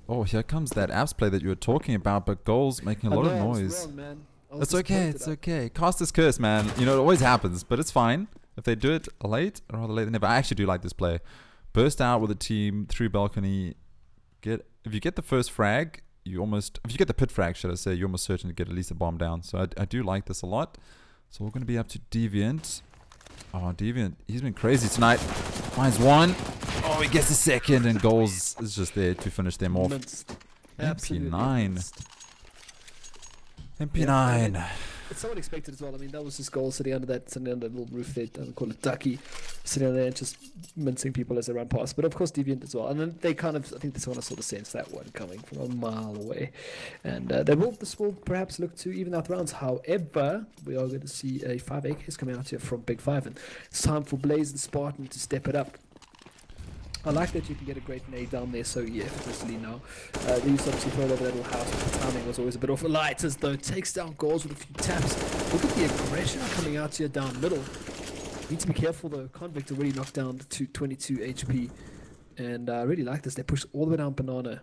Oh, here comes that apps play that you were talking about, but goals making a lot of noise. Wrong, man. It's okay, it's okay. Caster's curse, man. You know, it always happens, but it's fine. If they do it late, or rather late than never. I actually do like this play. Burst out with a team through balcony. If you get the first frag, if you get the pit frag, should I say, you're almost certain to get at least a bomb down. So I do like this a lot. So we're going to be up to Deviant. Oh, Deviant, he's been crazy tonight. Finds one. Oh, he gets a second, and goals is just there to finish them off. MP9. MP9. Yeah, it's so unexpected as well. I mean, that was his goal, sitting under that little roof there. I call it ducky, sitting there and just mincing people as they run past. But of course, Deviant as well. And then they I think they sort of sense that one coming from a mile away. And this will perhaps look to even out the rounds. However, we are going to see a 5 AKs coming out here from BIG5, and it's time for Blaze and Spartan to step it up. I like that you can get a great nade down there so effortlessly now. They used to obviously throw it over that little house, but the timing was always a bit off. Lighters, though, takes down goals with a few taps. Look at the aggression coming out here down middle. Need to be careful, though. Convict already knocked down to 22 HP. And I really like this. They push all the way down Banana.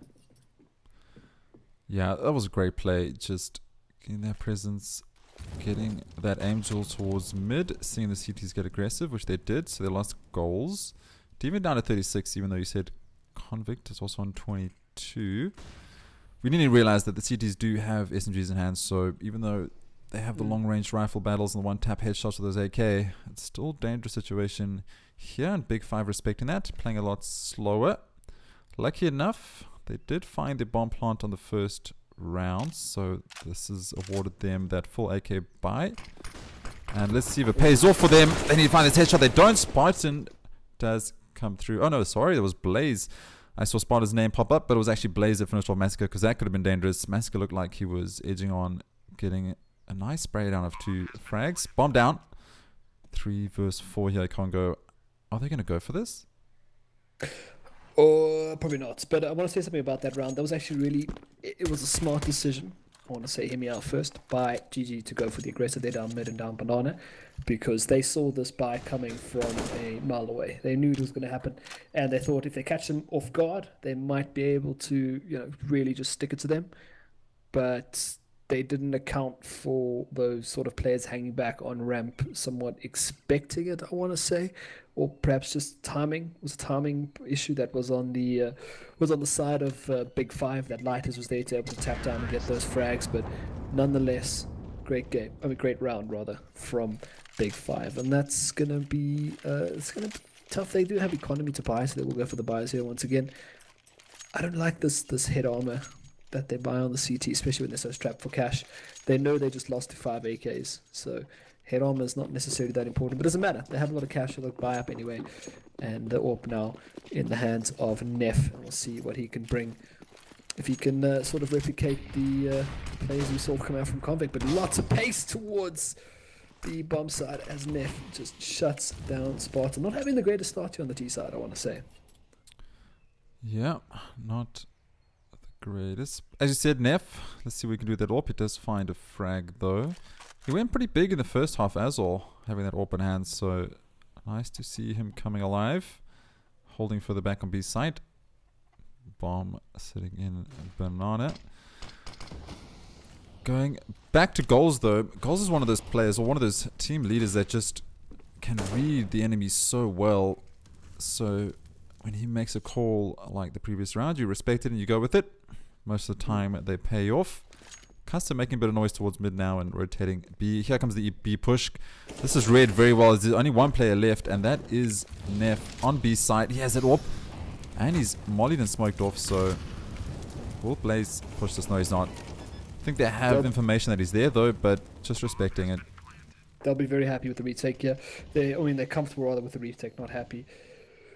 Yeah, that was a great play. Just getting that presence, getting that Angel towards mid, seeing the CTs get aggressive, which they did, so they lost goals. Even down to 36, even though you said Convict is also on 22. We need to realize that the CTs do have SMGs in hand, so even though they have the long-range rifle battles and the one-tap headshots with those AK, it's still a dangerous situation here, and BIG5 respecting that, playing a lot slower. Lucky enough, they did find the bomb plant on the first round, so this has awarded them that full AK buy. And let's see if it pays off for them. They need to find this headshot. They don't. Spartan does come through. Oh no, sorry, there was Blaze. I saw Sparta's name pop up, but it was actually Blaze that finished off Massacre, because that could have been dangerous. Massacre looked like he was edging on getting a nice spray down of 2 frags. Bomb down. 3 versus 4 here, Congo. Are they going to go for this? Probably not. But I want to say something about that round. That was actually really, it was a smart decision. I want to say, hear me out first, by GG to go for the aggressor there down mid and down Banana, because they saw this buy coming from a mile away. They knew it was going to happen, and they thought if they catch them off guard, they might be able to, really just stick it to them. But they didn't account for those sort of players hanging back on ramp, somewhat expecting it, I want to say, or perhaps just timing. It was a timing issue that was on the side of BIG5. That Lighters was there to be able to tap down and get those frags, but nonetheless, great round rather from BIG5, and that's gonna be tough. They do have economy to buy, so they will go for the buys here once again. I don't like this head armor that they buy on the CT, especially when they're so strapped for cash. They know they just lost to 5 AKs, so head armor is not necessarily that important, but it doesn't matter. They have a lot of cash, so they'll buy up anyway. And the AWP now in the hands of Neff, and we'll see what he can bring. If he can sort of replicate the players we saw come out from Convict, but lots of pace towards the bomb side as Neff just shuts down Spartan. Not having the greatest start here on the T side, I want to say. Yeah, not the greatest. As you said, Neff, let's see what we can do with that AWP. He does find a frag though. He went pretty big in the first half as well, having that AWP in hand, so nice to see him coming alive. Holding further back on B side. Bomb sitting in Banana. Going back to Goals though. Goals is one of those players, or one of those team leaders that just can read the enemy so well. So when he makes a call like the previous round, you respect it and you go with it. Most of the time they pay off. Custom making a bit of noise towards mid now and rotating B. Here comes the B push. This is read very well. There's only one player left, and that is Neff on B side. He has it up, and he's mollied and smoked off. So will Blaze push this? No, he's not. I think they have information that he's there though, but just respecting it. They'll be very happy with the retake. Yeah, they're comfortable rather with the retake, not happy.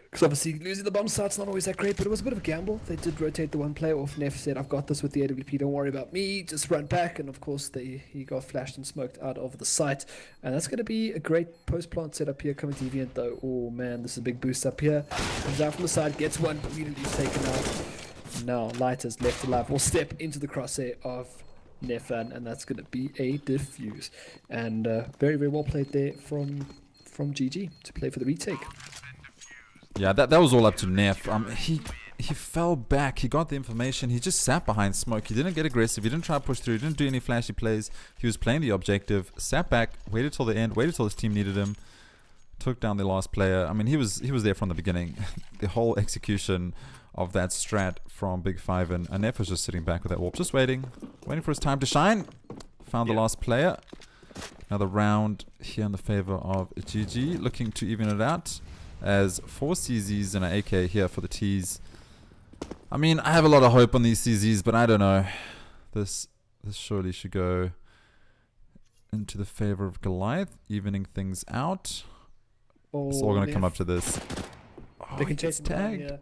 Because obviously losing the bomb site's not always that great, but it was a bit of a gamble. They did rotate the one player off. Neff said, I've got this with the AWP, don't worry about me, just run back. And of course he got flashed and smoked out of the site. And that's going to be a great post-plant setup here coming to Deviant though. Oh man, this is a big boost up here. Comes out from the side, gets one, but immediately taken out. Now Lighters left alive, will step into the crosshair of Nefan, and that's going to be a defuse. And very, very well played there from GG to play for the retake. Yeah, that was all up to Neff. he fell back. He got the information. He just sat behind smoke. He didn't get aggressive. He didn't try to push through. He didn't do any flashy plays. He was playing the objective. Sat back. Waited till the end. Waited till his team needed him. Took down the last player. I mean, he was there from the beginning. The whole execution of that strat from BIG5, and Neff was just sitting back with that warp, just waiting for his time to shine. Found the last player. Another round here in the favor of GG, looking to even it out as 4 CZs and an AK here for the T's. I mean, I have a lot of hope on these CZs, but I don't know. This surely should go into the favor of Goliath, evening things out. It's all going to come up to this. They can chase him down, yeah.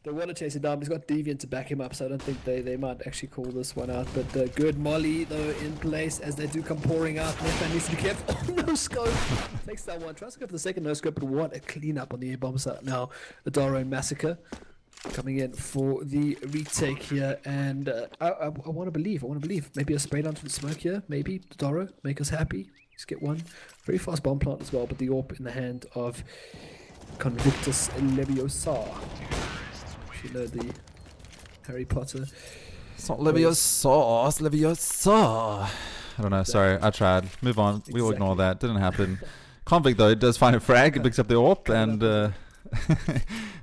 They want to chase him down, but he's got Deviant to back him up, so I don't think they might actually call this one out. But good Molly, though, in place as they do come pouring out. Neff needs to be careful. Oh, no scope. Takes that one. Tries to go for the second no scope, but what a cleanup on the A-bomb side. Now, the Daro Massacre coming in for the retake here. And I want to believe. Maybe a spray down to the smoke here. Maybe the Daro make us happy. Let's get one. Very fast bomb plant as well, but the AWP in the hand of Convictus Leviosa. You know the Harry Potter. It's not Leviosa, it's Leviosa. I don't know, sorry, I tried. Move on, we will ignore that, didn't happen. Convict though, it does find a frag, it picks up the AWP, and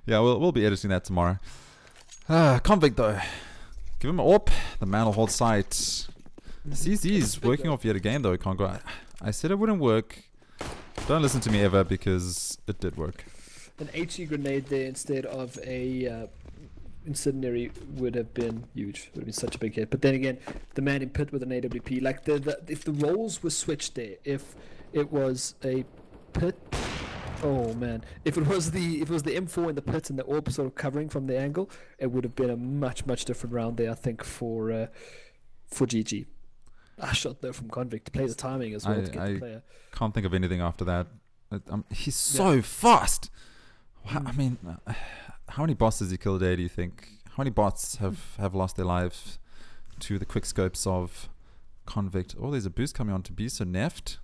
yeah, we'll be editing that tomorrow. Convict though, give him an AWP, the man will hold sight. CZ's working off yet again though, Congo. I said it wouldn't work. Don't listen to me ever, because it did work. An HE grenade there instead of a incendiary would have been huge. Would have been such a big hit. But then again, the man in pit with an AWP, like if the roles were switched there, if it was a pit, oh man, if it was the M4 in the pit and the AWP sort of covering from the angle, it would have been a much different round there, I think, for GG. A shot though from Convict to play the timing as well to get the player. Can't think of anything after that. He's so fast. I mean, how many bots does he kill a day, do you think? How many bots have lost their lives to the quick scopes of Convict? Oh, there's a boost coming on to be so Neft.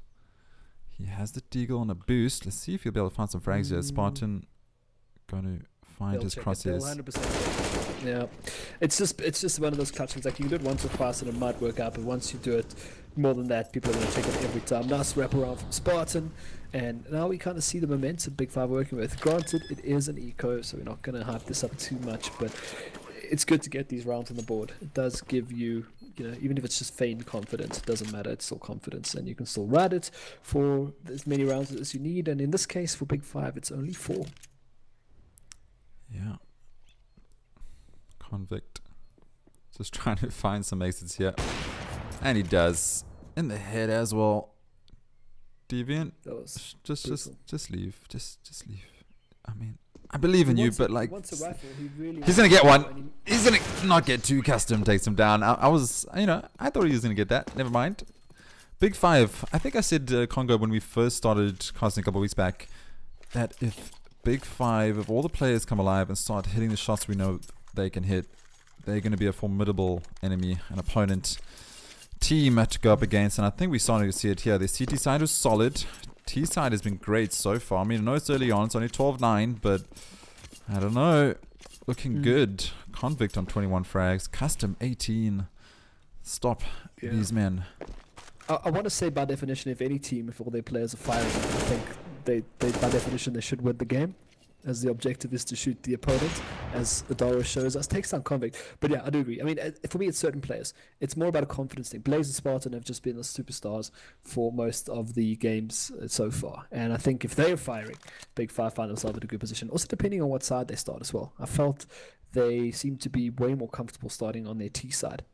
He has the deagle on a boost. Let's see if he'll be able to find some frags here. Spartan going to find his crosshairs. 100%. Yeah, it's just one of those clutch ones. Like you can do it once or twice and it might work out, but once you do it more than that, people are going to take it every time. Nice wraparound from Spartan, and now we kind of see the momentum BIG5 working with. Granted, it is an eco, so we're not going to hype this up too much, but it's good to get these rounds on the board. It does give you, even if it's just feigned confidence, it doesn't matter. It's still confidence, and you can still ride it for as many rounds as you need. And in this case, for BIG5, it's only 4. Yeah. Convict. Just trying to find some exits here. And he does. In the head as well. Deviant. Just leave. Just leave. I mean, I believe in you, but like he's gonna get one. He's gonna not get 2 custom, takes him down. I was, I thought he was gonna get that. Never mind. BIG5. I think I said Congo when we first started casting a couple of weeks back that if BIG5, if all the players come alive and start hitting the shots we know they can hit, they're going to be a formidable enemy, an opponent team to go up against. And I think we're starting to see it here. The CT side was solid. T side has been great so far. I mean, I know it's early on, it's only 12-9, but I don't know. Looking good. Convict on 21 frags. Custom 18. Stop these men. I want to say by definition, if any team, if all their players are firing, I think they by definition they should win the game, as the objective is to shoot the opponent, as Adara shows us. Takes down Convict, but yeah, I do agree. I mean, for me, it's certain players. It's more about a confidence thing. Blaze and Spartan have just been the superstars for most of the games so far, and I think if they are firing, BIG5 find themselves in a good position. Also, depending on what side they start as well. I felt they seem to be way more comfortable starting on their T side.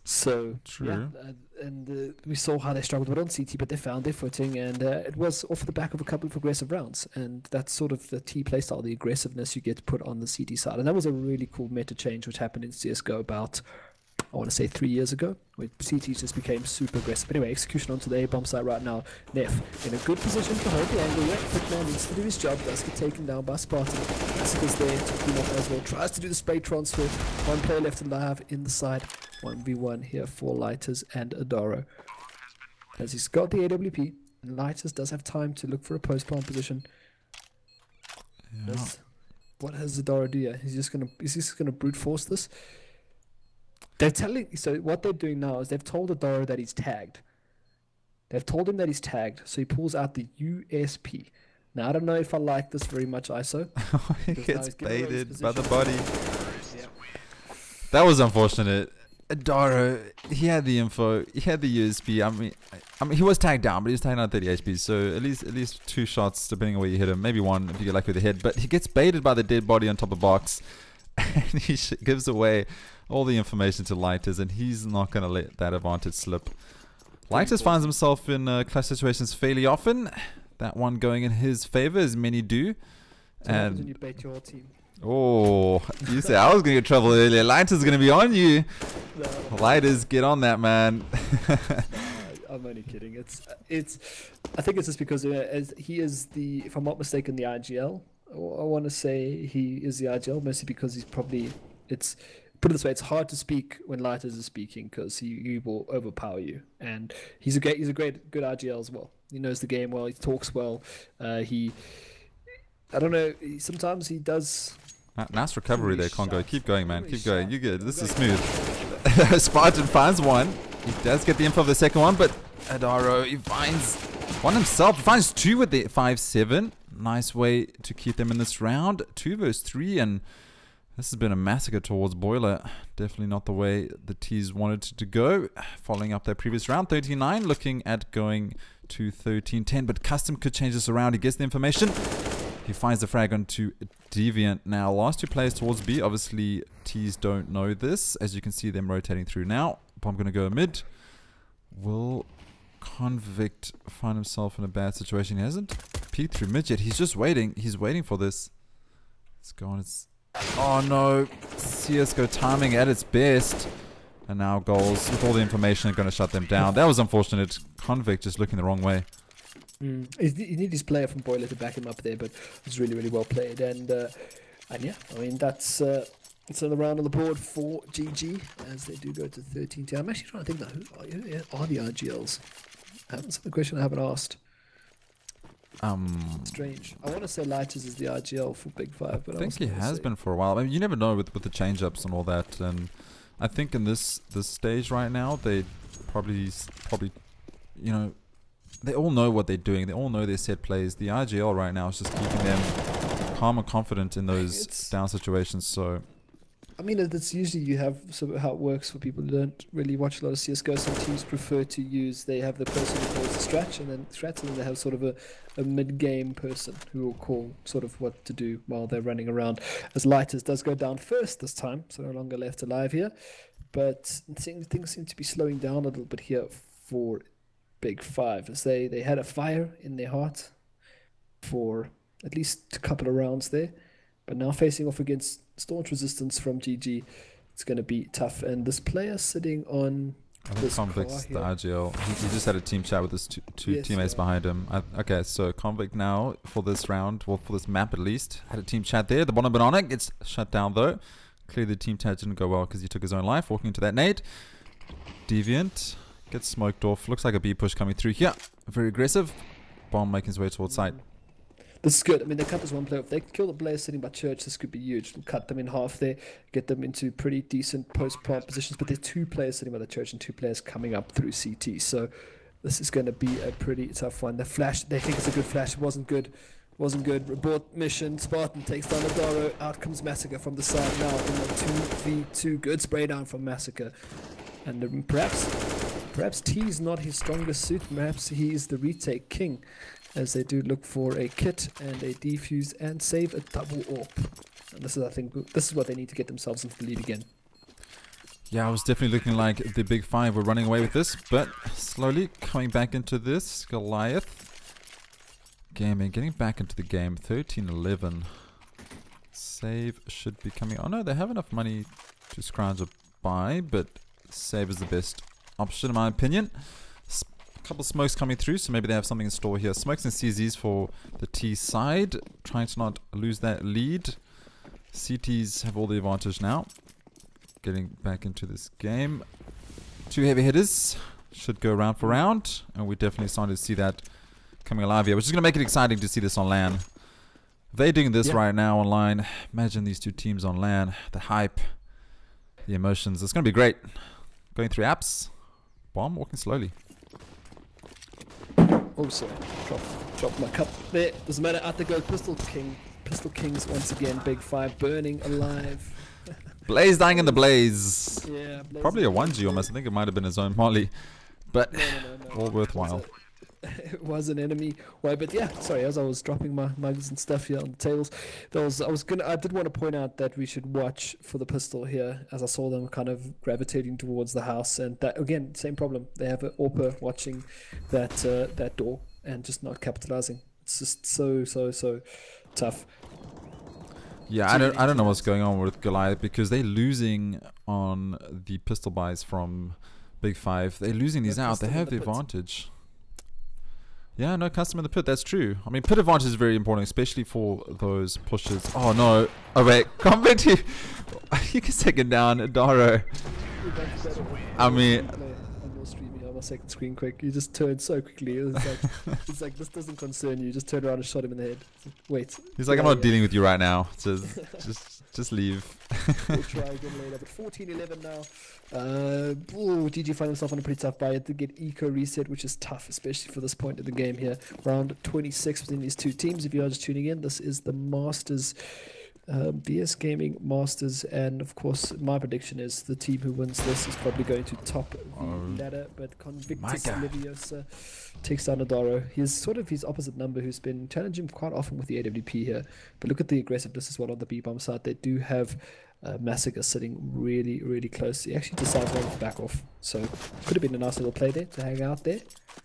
So true. Yeah, and we saw how they struggled with on CT, but they found their footing, and it was off the back of a couple of aggressive rounds, and that's sort of the T playstyle, the aggressiveness you get to put on the CT side, and that was a really cool meta change which happened in CSGO about, I want to say 3 years ago, where CT just became super aggressive. Anyway, execution onto the A-bomb site right now. Neff in a good position to hold the angle. Hitman needs to do his job. Does get taken down by Spartan. Massacre's there to clean up as well. Tries to do the spray transfer. One player left alive in the side. 1v1 here for Lighters and Adaro. As he's got the AWP, and Lighters does have time to look for a post-plant position. Yeah. what has Zadara do here? Is he just gonna brute force this? So what they're doing now is they've told Zadara that he's tagged. They've told him that he's tagged, so he pulls out the USP. Now I don't know if I like this very much, ISO. He gets baited by the body. Yeah. That was unfortunate. Adaro, he had the info, he had the USP. I mean, he was tagged down, but he was tagged down at 30 HP. So at least 2 shots, depending on where you hit him. Maybe 1 if you get lucky with the head. But he gets baited by the dead body on top of box, and he gives away all the information to Lighters, and he's not going to let that advantage slip. Lighters finds himself in clutch situations fairly often. That one going in his favor, as many do. So and when you bait your team. Oh, you say I was going to get trouble earlier. Lighters going to be on you. No. Lighters, get on that, man. No, I'm only kidding. I think it's just because as he is if I'm not mistaken, the IGL. I want to say he is the IGL, mostly because he's probably, put it this way, it's hard to speak when Lighters is speaking because he will overpower you. And he's a good IGL as well. He knows the game well. He talks well. I don't know. Sometimes he does. Nice recovery there, Congo. Keep going, man. Keep going. You good. This is smooth. Spartan finds one. He does get the info of the second one, but Adaro, he finds one himself. He finds 2 with the 5-7. Nice way to keep them in this round. 2 versus 3, and this has been a massacre towards Boiler. Definitely not the way the T's wanted to go. Following up their previous round, 13-9, looking at going to 13-10, but Custom could change this around. He gets the information. He finds the frag onto Deviant. Now, last 2 players towards B. Obviously, T's don't know this. As you can see them rotating through now. Bomb going to go mid. Will Convict find himself in a bad situation? He hasn't peeked through mid yet. He's just waiting. He's waiting for this. Let's go on. Oh no. CSGO timing at its best. And now goals with all the information are going to shut them down. That was unfortunate. Convict just looking the wrong way. You need his player from Boiler to back him up there, but it's really, really well played. And yeah, I mean, that's it's another round on the board for GG as they do go to 13-10. I'm actually trying to think now, who are the RGLs? That's the question I haven't asked. Strange. I want to say Lighters is the RGL for BIG5, but I think he has been for a while. I mean, you never know with the change-ups and all that. And I think in this stage right now, they probably you know, they all know what they're doing. They all know their set plays. The RGL right now is just keeping them calm and confident in those down situations. So, I mean, it's usually you have sort of how it works for people who don't really watch a lot of CSGO. Some teams prefer to use, they have the person who calls the stretch, and then they have sort of a mid-game person who will call sort of what to do while they're running around. As Lighters does go down first this time, so no longer left alive here. But things seem to be slowing down a little bit here for BIG5, as they had a fire in their heart for at least a couple of rounds there, but now facing off against staunch resistance from GG, it's going to be tough. And this player sitting on this Convict's the RGL. He just had a team chat with his two teammates behind him. Okay, so Convict now for this round, well for this map at least, had a team chat there. The bottom banana gets shut down though. Clearly the team chat didn't go well because he took his own life walking into that nade. Deviant gets smoked off. Looks like a B push coming through here. Very aggressive. Bomb making his way towards site. This is good. I mean, they cut this one player. If they kill the player sitting by church, this could be huge. We'll cut them in half there, get them into pretty decent post-plant positions. But there's 2 players sitting by the church and 2 players coming up through CT. So this is going to be a pretty tough one. The flash, they think it's a good flash. It wasn't good. Wasn't good. Abort mission. Spartan takes down Adaro. Out comes Massacre from the side now in the 2v2. Good spray down from Massacre. And perhaps T's not his strongest suit. Perhaps he's the retake king, as they do look for a kit and a defuse and save a double AWP. And this is, I think, this is what they need to get themselves into the lead again. Yeah, it was definitely looking like the BIG5 were running away with this, but slowly coming back into this. Goliath gaming, getting back into the game. 13-11. Save should be coming. Oh no, they have enough money to scrounge a buy, but save is the best option in my opinion. A couple smokes coming through, so maybe they have something in store here. Smokes and CZs for the T side, trying to not lose that lead. CTs have all the advantage now. Getting back into this game. 2 heavy hitters should go round for round, and we're definitely starting to see that coming alive here, which is going to make it exciting to see this on LAN. They're doing this Yeah. right now online. Imagine these two teams on LAN. The hype, the emotions. It's going to be great. Going through apps. Bomb walking slowly. Also, drop my cup there. Doesn't matter. Out there goes Pistol King. Pistol Kings once again. BIG5 burning alive. Blaze dying in the blaze. Yeah. Probably a 1G almost. I think it might have been his own molly. But No. all worthwhile. It was an enemy. Why? But yeah, sorry. As I was dropping my mugs and stuff here on the tables, I did want to point out that we should watch for the pistol here, as I saw them kind of gravitating towards the house, and that again, same problem. They have an AWPer watching that door and just not capitalizing. It's just so tough. Yeah, I don't know what's going on with Goliath because they're losing on the pistol buys from BIG5. They're losing these out. They have the advantage. Yeah, no custom in the pit. That's true. I mean, pit advantage is very important, especially for those pushes. Oh no! Oh wait, comment you. You can take it down, Daro. I mean, on your stream, you have a second screen quick. You just turned so quickly. It's like this doesn't concern you. You just turned around and shot him in the head. Wait. He's like, I'm not dealing with you right now. Just leave. We'll try again later. But 14-11 now. GG find himself on a pretty tough buy. To get eco reset, which is tough, especially for this point of the game here. Round 26 between these two teams. If you are just tuning in, this is the Masters. BS Gaming Masters, and of course my prediction is the team who wins this is probably going to top the ladder, but Convictus Leviosa takes down Adaro. He's sort of his opposite number, who's been challenging quite often with the AWP here, but look at the aggressiveness as well on the B-bomb side. They do have Massacre sitting really close. He actually decides to back off, so could have been a nice little play there to hang out there.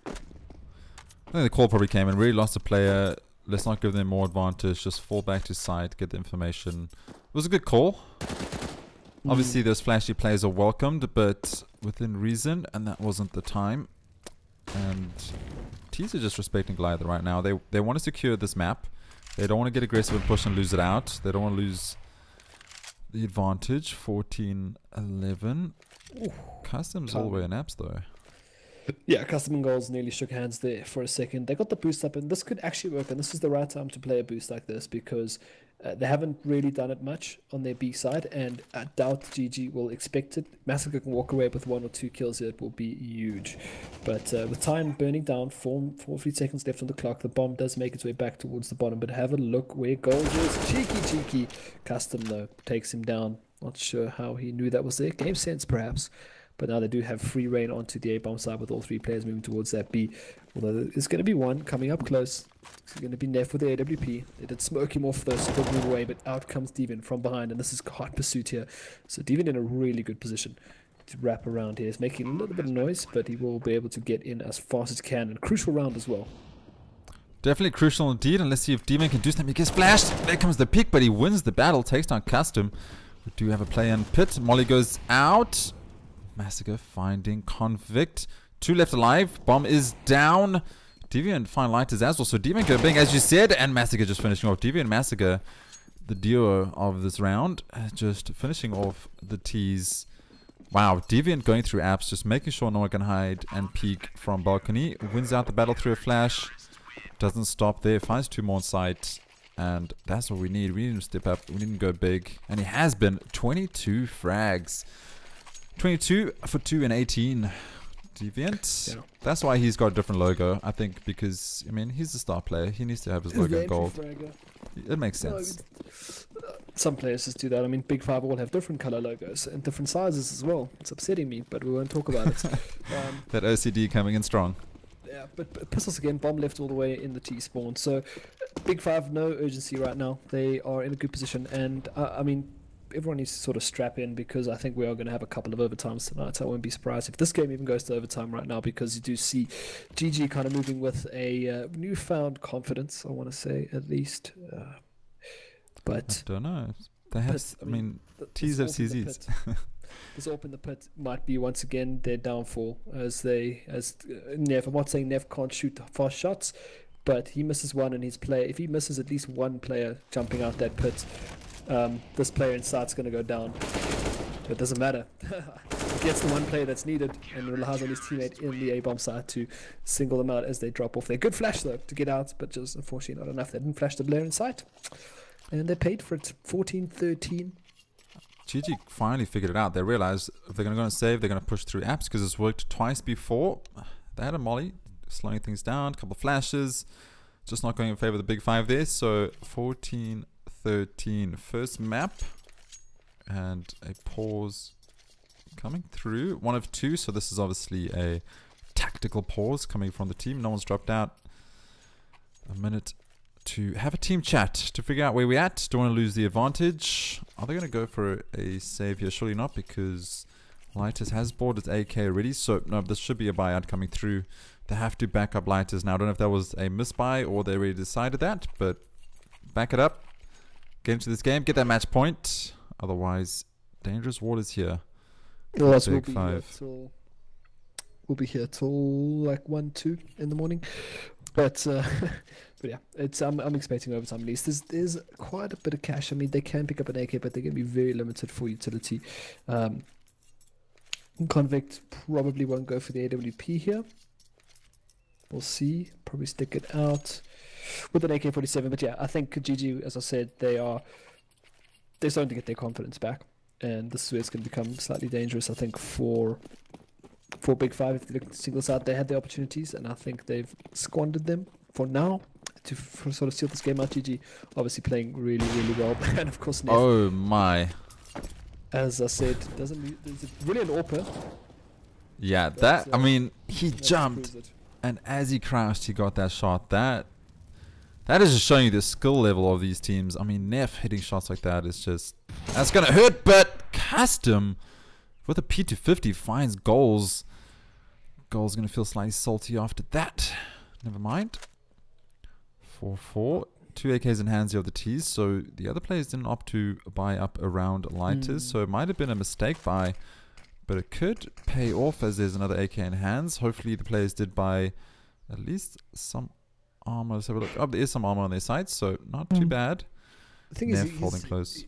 I think the call probably came and really lost a player. Let's not give them more advantage. Just fall back to site, get the information. It was a good call. Obviously, those flashy plays are welcomed, but within reason, and that wasn't the time. And T's are just respecting Goliath right now. They want to secure this map. They don't want to get aggressive and push and lose it out. They don't want to lose the advantage. 14-11. Customs all the way in apps, though. Yeah, Custom and Goals nearly shook hands there for a second. They got the boost up, and this could actually work, and this is the right time to play a boost like this because they haven't really done it much on their B side, and I doubt GG will expect it. Massacre can walk away with 1 or 2 kills here. It will be huge. But with time burning down, 4 seconds left on the clock, the bomb does make its way back towards the bottom, but have a look where Goals is. Cheeky. Custom, though, takes him down. Not sure how he knew that was there. Game sense, perhaps. But now they do have free reign onto the A-bomb side with all 3 players moving towards that B. Although there's going to be one coming up close. It's going to be Neff with the AWP. They did smoke him off though, so could move away. But out comes Deviant from behind, and this is hot pursuit here. So Deviant in a really good position to wrap around here. He's making a little bit of noise, but he will be able to get in as fast as he can. And crucial round as well. Definitely crucial indeed, and let's see if Deviant can do something. He gets flashed. There comes the pick, but he wins the battle. Takes down Custom. We do have a play in pit. Molly goes out. Massacre finding Convict. 2 left alive. Bomb is down. Deviant find lighters as well. So Deviant go big, as you said, and Massacre just finishing off. Deviant and Massacre, the duo of this round, just finishing off the T's. Wow, Deviant going through apps, just making sure no one can hide and peek from balcony. Wins out the battle through a flash. Doesn't stop there. Finds 2 more on site. And that's what we need. We need to step up. We need to go big. And he has been 22 frags. 22 for 2 and 18. Deviant. Yeah. That's why he's got a different logo, I think, because, I mean, he's a star player. He needs to have his logo in gold. It makes sense. No, some players just do that. I mean, BIG5 all have different color logos and different sizes as well. It's upsetting me, but we won't talk about it. That OCD coming in strong. Yeah, but Pistols again, bomb left all the way in the T spawn. So, BIG5, no urgency right now. They are in a good position, and I mean, everyone needs to sort of strap in because I think we are going to have a couple of overtimes tonight. So I won't be surprised if this game even goes to overtime right now, because you do see GG kind of moving with a newfound confidence, I want to say, at least. But I don't know. They have, I mean, T's have CZs. This AWP in the pit might be once again their downfall, as Neff. I'm not saying Neff can't shoot fast shots, but he misses one, and his player, if he misses at least one player jumping out that pit, this player inside's going to go down. But it doesn't matter. gets the one play that's needed and relies on his teammate in the A-bomb side to single them out as they drop off. They're good flash though to get out, but just unfortunately not enough. They didn't flash the Blair in sight, and they paid for it. 14-13. GG finally figured it out. They realized if they're going to go and save, they're going to push through apps because it's worked twice before. They had a molly, slowing things down, a couple of flashes, just not going in favor of the BIG5 there. So 14-13, first map, and a pause coming through. 1 of 2, so this is obviously a tactical pause coming from the team. No one's dropped out. A minute to have a team chat to figure out where we're at. Don't want to lose the advantage. Are they going to go for a save here? Surely not, because Lighters has boarded its AK already. So no, this should be a buyout coming through. They have to back up Lighters now. I don't know if that was a misbuy or they already decided that, but back it up. Get into this game. Get that match point. Otherwise, dangerous waters here. Well, we'll be here till like 1-2 in the morning. But yeah, it's I'm expecting overtime at least. There's quite a bit of cash. I mean, they can pick up an AK, but they're going to be very limited for utility. Convict probably won't go for the AWP here. We'll see. Probably stick it out with an AK-47. But yeah, I think GG, as I said, they're starting to get their confidence back, and this is where it's going to become slightly dangerous. I think for BIG5, if they look at the single side, they had the opportunities, and I think they've squandered them for now to sort of seal this game out. GG obviously playing really, really well, and of course, Neff, oh my! As I said, there's a brilliant AWP. Yeah, that I mean, he jumped, and as he crouched, he got that shot. That is just showing you the skill level of these teams. I mean, Neff hitting shots like that is just, that's gonna hurt. But Custom with a P250 finds goals. Goal's gonna feel slightly salty after that. Never mind. 4-4. 2 AKs in hands here of the T's, so the other players didn't opt to buy up around Lighters, so it might have been a mistake buy, but it could pay off as there's another AK in hands. Hopefully the players did buy at least some armor. Let's have a look. Oh, there is some armor on their side, so not too bad. The thing Neff is, holding close.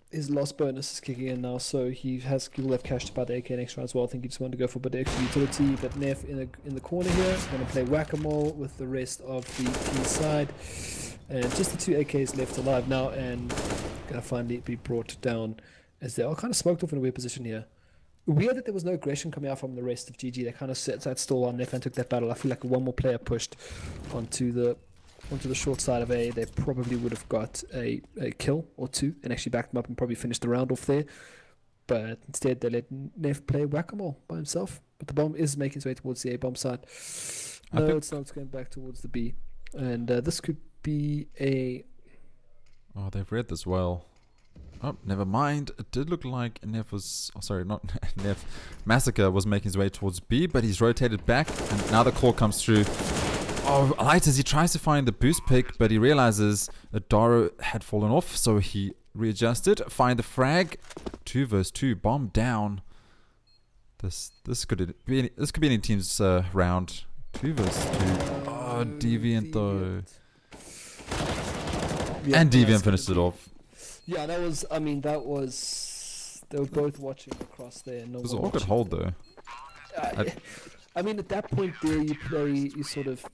His loss bonus is kicking in now, so he will have cash to buy the AK next round as well. I think he just wanted to go for a bit of extra utility. But Neff in the corner here is going to play whack-a-mole with the rest of the team side. And just the 2 AKs left alive now, and going to finally be brought down as they are kind of smoked off in a weird position here. Weird that there was no aggression coming out from the rest of GG. They kind of sat still on Neff and took that battle. I feel like one more player pushed onto the short side of A, they probably would have got a kill or 2 and actually backed them up and probably finished the round off there. But instead, they let Neff play whack-a-mole by himself. But the bomb is making its way towards the A-bomb side. No, it's not. It's going back towards the B. And this could be a... Oh, they've read this well. Oh, never mind. It did look like Neff was... Oh, sorry, not Neff. Massacre was making his way towards B, but he's rotated back, and now the call comes through. Oh, Lighters, he tries to find the boost pick, but he realizes Adaro had fallen off, so he readjusted. Find the frag. 2 versus 2. Bomb down. This could be any team's round. 2 versus 2. Oh, Deviant though. Yeah, and Deviant finished it off. Yeah, that was. I mean, that was. They were both watching across there. No, it was an awkward hold though. I mean, at that point there, you play, you sort of,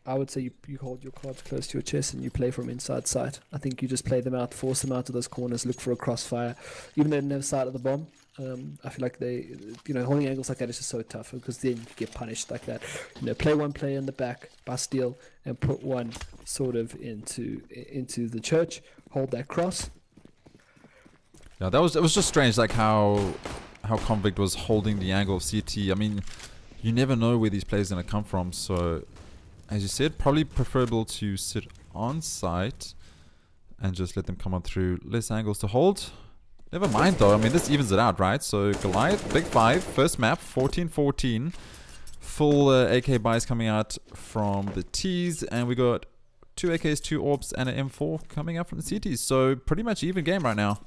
I would say you hold your cards close to your chest and you play from inside sight. I think you just play them out, force them out to those corners, look for a crossfire. Even though they didn't have sight of the bomb, I feel like they, holding angles like that is just so tough because then you get punished like that. Play one player in the back, bust steal, and put one sort of into the church, hold that cross. Yeah, it was just strange, like how Convict was holding the angle of CT. I mean, you never know where these players are going to come from, so as you said, probably preferable to sit on site and just let them come on through. Less angles to hold. Never mind though, I mean this evens it out, right? So Goliath, BIG5, first map, 14-14. Full AK buys coming out from the T's, and we got 2 AKs, 2 AWPs, and an M4 coming out from the CTs. So pretty much even game right now.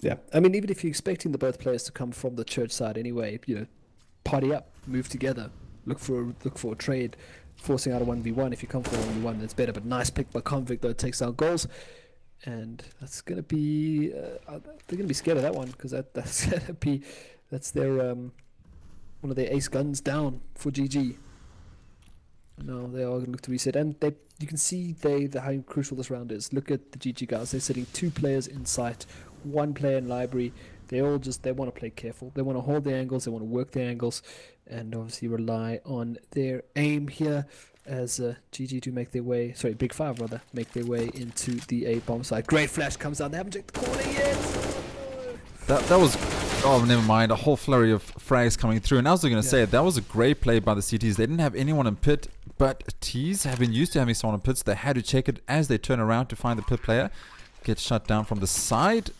Yeah, I mean, even if you're expecting the both players to come from the church side anyway, party up, move together, look for a trade, forcing out a 1v1. If you come for a 1v1, that's better. But nice pick by Convict though, it takes out goals, and that's gonna be they're gonna be scared of that one because that's gonna be That's their one of their ace guns down for GG. No, they are going to look to reset, and you can see how crucial this round is. Look at the GG guys; they're sitting 2 players in sight, 1 player in library. They all they want to play careful. They want to hold their angles. They want to work their angles, and obviously rely on their aim here. As GG do make their way, sorry, BIG5 rather, make their way into the A bomb side. Great flash comes down. They haven't checked the corner yet. That was, oh, never mind. A whole flurry of frags coming through. And I was going to say, that was a great play by the CTs. They didn't have anyone in pit, but T's have been used to having someone in pits. They had to check it as they turn around to find the pit player. Get shut down from the side.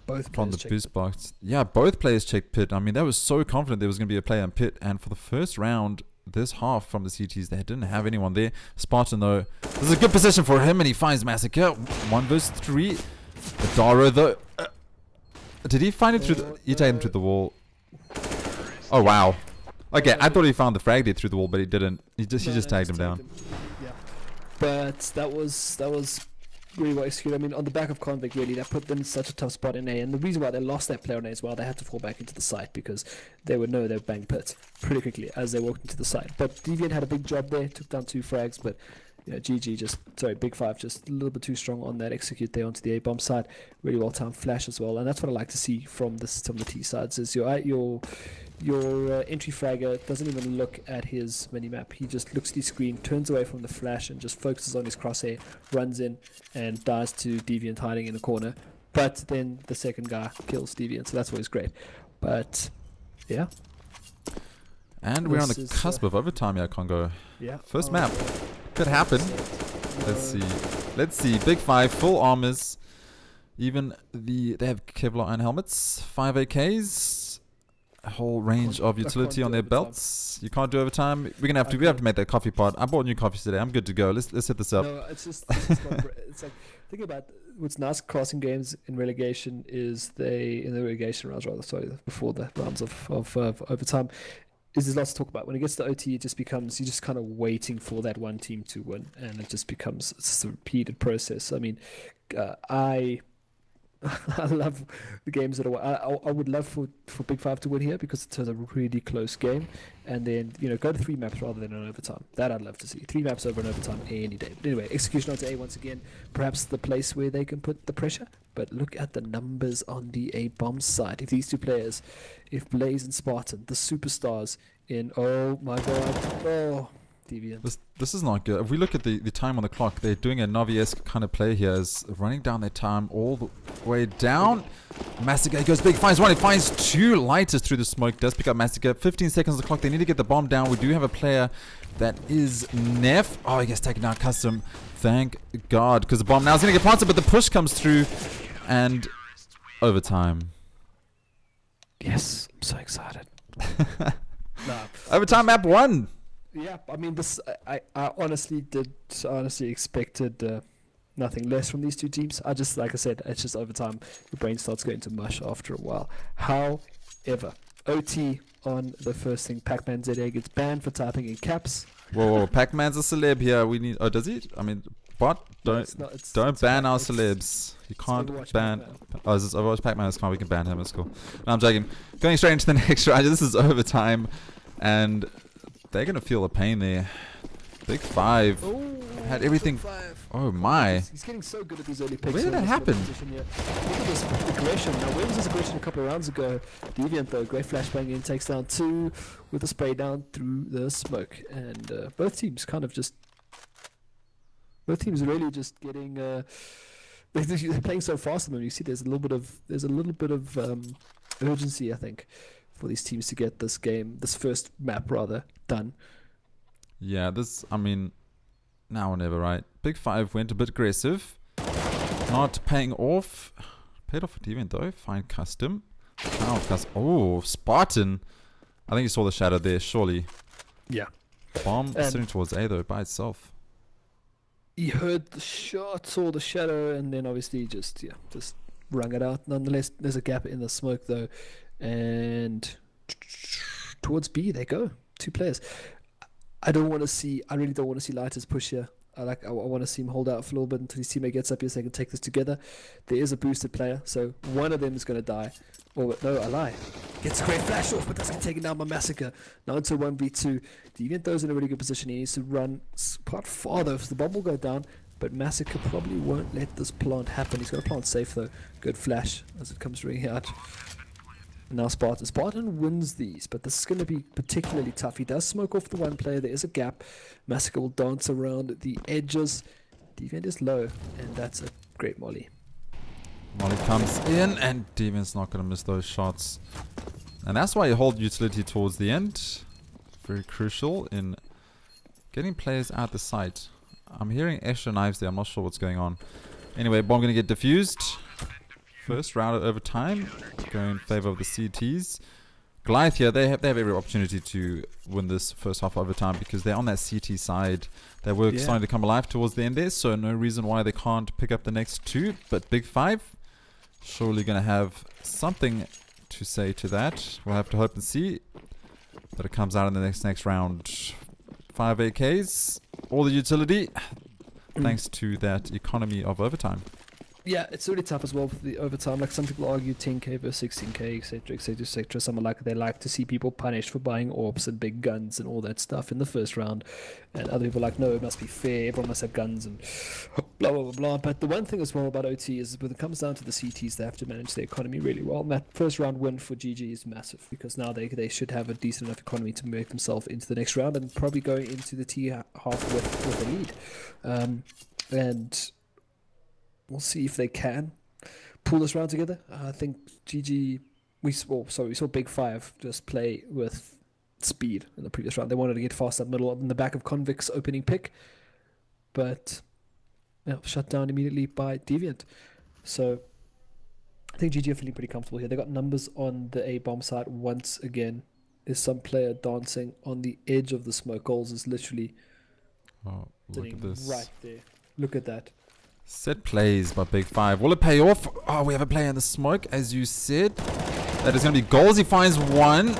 Both from the boost box. Yeah, both players checked pit. I mean, they were so confident there was going to be a player in pit. And for the first round, this half from the CTs, they didn't have anyone there. Spartan, though, this is a good position for him, and he finds Massacre. 1 versus 3. Adaro, though. Did he find it through the... He tagged him through the wall. Oh, wow. Okay, I thought he found the frag there through the wall, but he didn't. He just tagged him down. Yeah. But that was really well executed. I mean, on the back of Convict, really, that put them in such a tough spot in A. And the reason why they lost that player on A as well, they had to fall back into the site because they would know they would bang pit pretty quickly as they walked into the site. But Deviant had a big job there, took down 2 frags, but you know, BIG5 just a little bit too strong on that execute there onto the A bomb side. Really well timed flash as well, and that's what I like to see from the T sides. Is your entry fragger doesn't even look at his mini map. He just looks at his screen, turns away from the flash, and just focuses on his crosshair, runs in, and dies to Deviant hiding in the corner. But then the second guy kills Deviant, so that's always great. But yeah. And we're on the cusp of overtime here, Congo. Yeah. First map. Could happen. Let's see. BIG5 full armors. Even they have Kevlar iron helmets. 5 AKs. A whole range of utility on their belts. You can't do overtime. We have to make that coffee pot. I bought new coffees today. I'm good to go. Let's hit this up. No, it's just it's like think about what's nice crossing games in relegation is in the relegation rounds before the rounds of overtime. There's lots to talk about. When it gets to OT, it just becomes, you're just kind of waiting for that one team to win, and it just becomes, it's a repeated process. I mean, I love the games that I would love for BIG5 to win here because it's a really close game, and then, you know, go to 3 maps rather than an overtime. That I'd love to see. 3 maps over an overtime any day. But anyway, execution onto A once again. Perhaps the place where they can put the pressure. But look at the numbers on the A bomb side. If these 2 players, if Blaze and Spartan, the superstars in, oh my god, oh, Deviant. This is not good. If we look at the time on the clock, they're doing a Navi-esque kind of play here, is running down their time all the way down. Massacre goes big, finds one, he finds 2 lighters through the smoke, does pick up Massacre. 15 seconds on the clock, they need to get the bomb down. We do have a player that is Neff. Oh, he gets taken down custom. Thank God, because the bomb now is going to get planted, but the push comes through, and overtime. Yes, I'm so excited. Overtime map 1. Yeah, I mean, this I honestly expected nothing less from these 2 teams. Like I said, it's just overtime. Your brain starts going to mush after a while. However, OT on the first thing, Pac-Man ZA gets banned for typing in caps. Whoa, Pac-Man's a celeb here. We need. Oh, does he? I mean, bot, don't ban our celebs. You can't ban. Oh, is this Overwatch? Pac-Man is fine. We can ban him. It's cool. No, I'm joking. Going straight into the next round. This is overtime, and they're gonna feel the pain there. BIG5 had everything. Oh my! He's getting so good at these early picks. Where did that happen? Look at this aggression. Now, where was this aggression a couple of rounds ago? Deviant though, great flashbang in, takes down 2 with a spray down through the smoke, and both teams really just getting. They're playing so fast, and you see there's a little bit of urgency, I think, for these teams to get this first map rather done. Yeah, I mean, now or never, right? BIG5 went a bit aggressive, not paying off. Paid off for Deviant though. Fine custom. Oh, Spartan. I think you saw the shadow there, surely. Yeah. Bomb sitting towards A though by itself. He heard the shot, saw the shadow, and then obviously just wrung it out. Nonetheless, there's a gap in the smoke though, and towards B they go. 2 players. I really don't want to see lighters push here. I want to see him hold out for a little bit until his teammate gets up here so they can take this together. There is a boosted player, so one of them is going to die. Oh, no, I lie. Gets a great flash off, but doesn't get taken down by Massacre. Now into 1v2. Deviant, though, is in a really good position. He needs to run quite far, though, so the bomb will go down. But Massacre probably won't let this plant happen. He's got to plant safe, though. Good flash as it comes ringing out. Now Spartan wins these, but this is going to be particularly tough. He does smoke off the one player. There is a gap. Massacre will dance around the edges. Deviant is low, and that's a great molly. Molly comes in, and Deviant's not going to miss those shots. And that's why you hold utility towards the end. Very crucial in getting players out the site. I'm hearing extra knives there. I'm not sure what's going on. Anyway, bomb going to get diffused. First round of overtime, going in favor of the CTs. Goliath here, they have every opportunity to win this first half of overtime because they're on that CT side. They were starting to come alive towards the end there, so no reason why they can't pick up the next two. But BIG5, surely going to have something to say to that. We'll have to hope and see that it comes out in the next round. 5 AKs, all the utility, thanks to that economy of overtime. Yeah, it's really tough as well for the overtime. Like some people argue 10k versus 16k, etc., etc., etc. Some they like to see people punished for buying orbs and big guns and all that stuff in the first round. And other people are like, no, it must be fair. Everyone must have guns and blah, blah, blah, blah. But the one thing as well about OT is when it comes down to the CTs, they have to manage their economy really well. And that first round win for GG is massive because now they should have a decent enough economy to make themselves into the next round and probably going into the T half with a lead. And we'll see if they can pull this round together. I think GG, we saw BIG5 just play with speed in the previous round. They wanted to get fast up middle in the back of Convict's opening pick, but shut down immediately by Deviant. So I think GG are feeling pretty comfortable here. They got numbers on the A bomb site once again. There's some player dancing on the edge of the smoke. Goals is literally sitting right there. Look at that. Set plays by BIG5. Will it pay off? Oh, we have a player in the smoke, as you said. That is going to be goals. He finds one.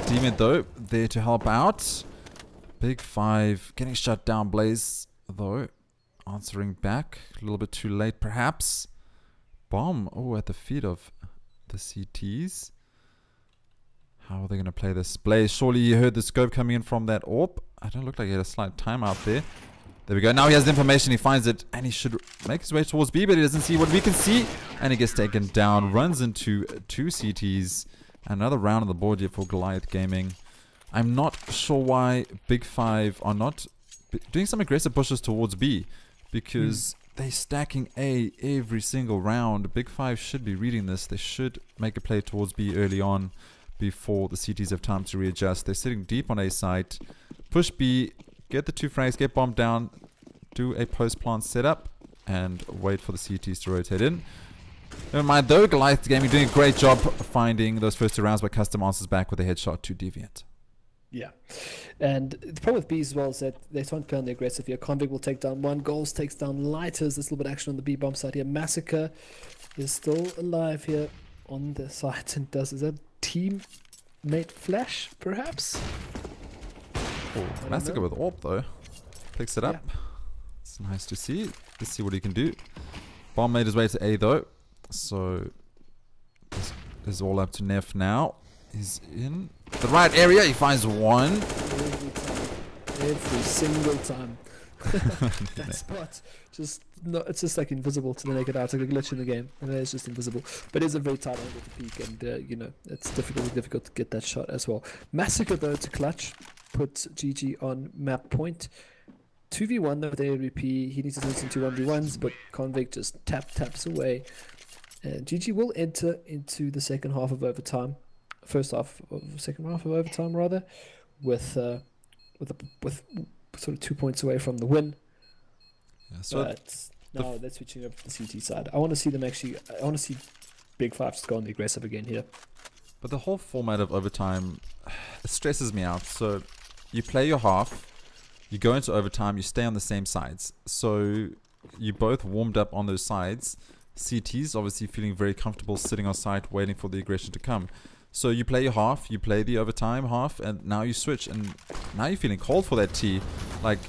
Deviant, though, there to help out. BIG5 getting shut down. Blaze, though, answering back. A little bit too late, perhaps. Bomb. Oh, at the feet of the CTs. How are they going to play this? Blaze, surely you heard the scope coming in from that AWP. I don't look like he had a slight timeout there. There we go. Now he has the information. He finds it. And he should make his way towards B. But he doesn't see what we can see. And he gets taken down. Runs into two CTs. Another round on the board here for Goliath Gaming. I'm not sure why BIG5 are not doing some aggressive pushes towards B. Because they're stacking A every single round. BIG5 should be reading this. They should make a play towards B early on. Before the CTs have time to readjust. They're sitting deep on A site. Push B. Get the two frags, get bombed down, do a post-plant setup, and wait for the CTs to rotate in. Never mind though, Goliath Gaming doing a great job finding those first two rounds, but Custom answers back with a headshot to Deviant. Yeah, and the problem with B as well is that they don't play on the aggressive here. Convict will take down one, Goals takes down Lighters. There's a little bit of action on the B bomb side here. Massacre is still alive here on the site and is that teammate flash, perhaps? Oh, Massacre with AWP though. Picks it up. Yeah. It's nice to see. Let's see what he can do. Bomb made his way to A though. So this is all up to Neff now. He's in the right area. He finds one. Every single time. That spot it's just like invisible to the naked eye. It's like a glitch in the game, and it's just invisible. But it's a very tight angle to peek, and you know it's difficult to get that shot as well. Massacre though to clutch, puts GG on map point. 2v1 though with AWP. He needs to turn into 1v1s, but Convict just taps away. And GG will enter into the second half of overtime, second half of overtime rather, with sort of 2 points away from the win. Yeah, so but now they're switching up to the CT side. I want to see them actually. I want to see BIG5 just go on the aggressive again here. But the whole format of overtime, it stresses me out. So you play your half, you go into overtime, you stay on the same sides. So you both warmed up on those sides. CTs obviously feeling very comfortable sitting on site waiting for the aggression to come. So you play your half, you play the overtime half, and now you switch, and now you're feeling cold for that T. Like,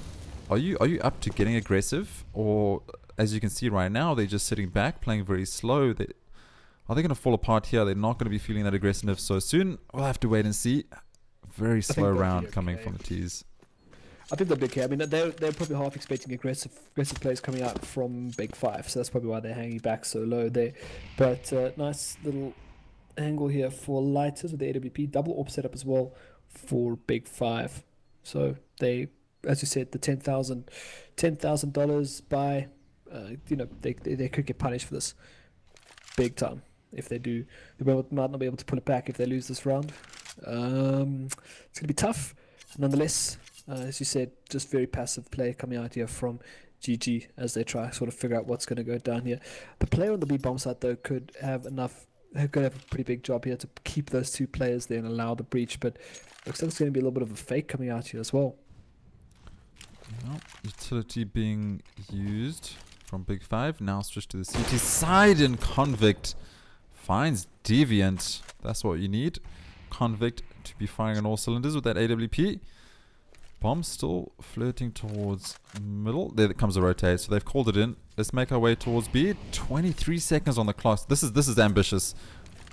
are you up to getting aggressive, or as you can see right now, they're just sitting back, playing very slow? Are they going to fall apart here? They're not going to be feeling that aggressiveness so soon. We'll have to wait and see. Very slow round coming from the T's. I think they'll be okay. I mean, they're probably half expecting aggressive players coming out from BIG5, so that's probably why they're hanging back so low there. But nice little angle here for Lighters with the AWP. Double AWP setup as well for BIG5. So they, as you said, the $10,000 by, they could get punished for this big time. If they do, they might not be able to pull it back if they lose this round. It's going to be tough. Nonetheless, as you said, just very passive play coming out here from GG as they try sort of figure out what's going to go down here. The player on the B bomb side, though, could have a pretty big job here to keep those two players there and allow the breach, but looks like it's going to be a little bit of a fake coming out here as well. Well, utility being used from BIG5. Now switch to the CT side, and Convict finds Deviant. That's what you need. Convict to be firing on all cylinders with that AWP. Bomb still flirting towards middle. There comes the rotate, so they've called it in. Let's make our way towards B. 23 seconds on the clock. This is ambitious.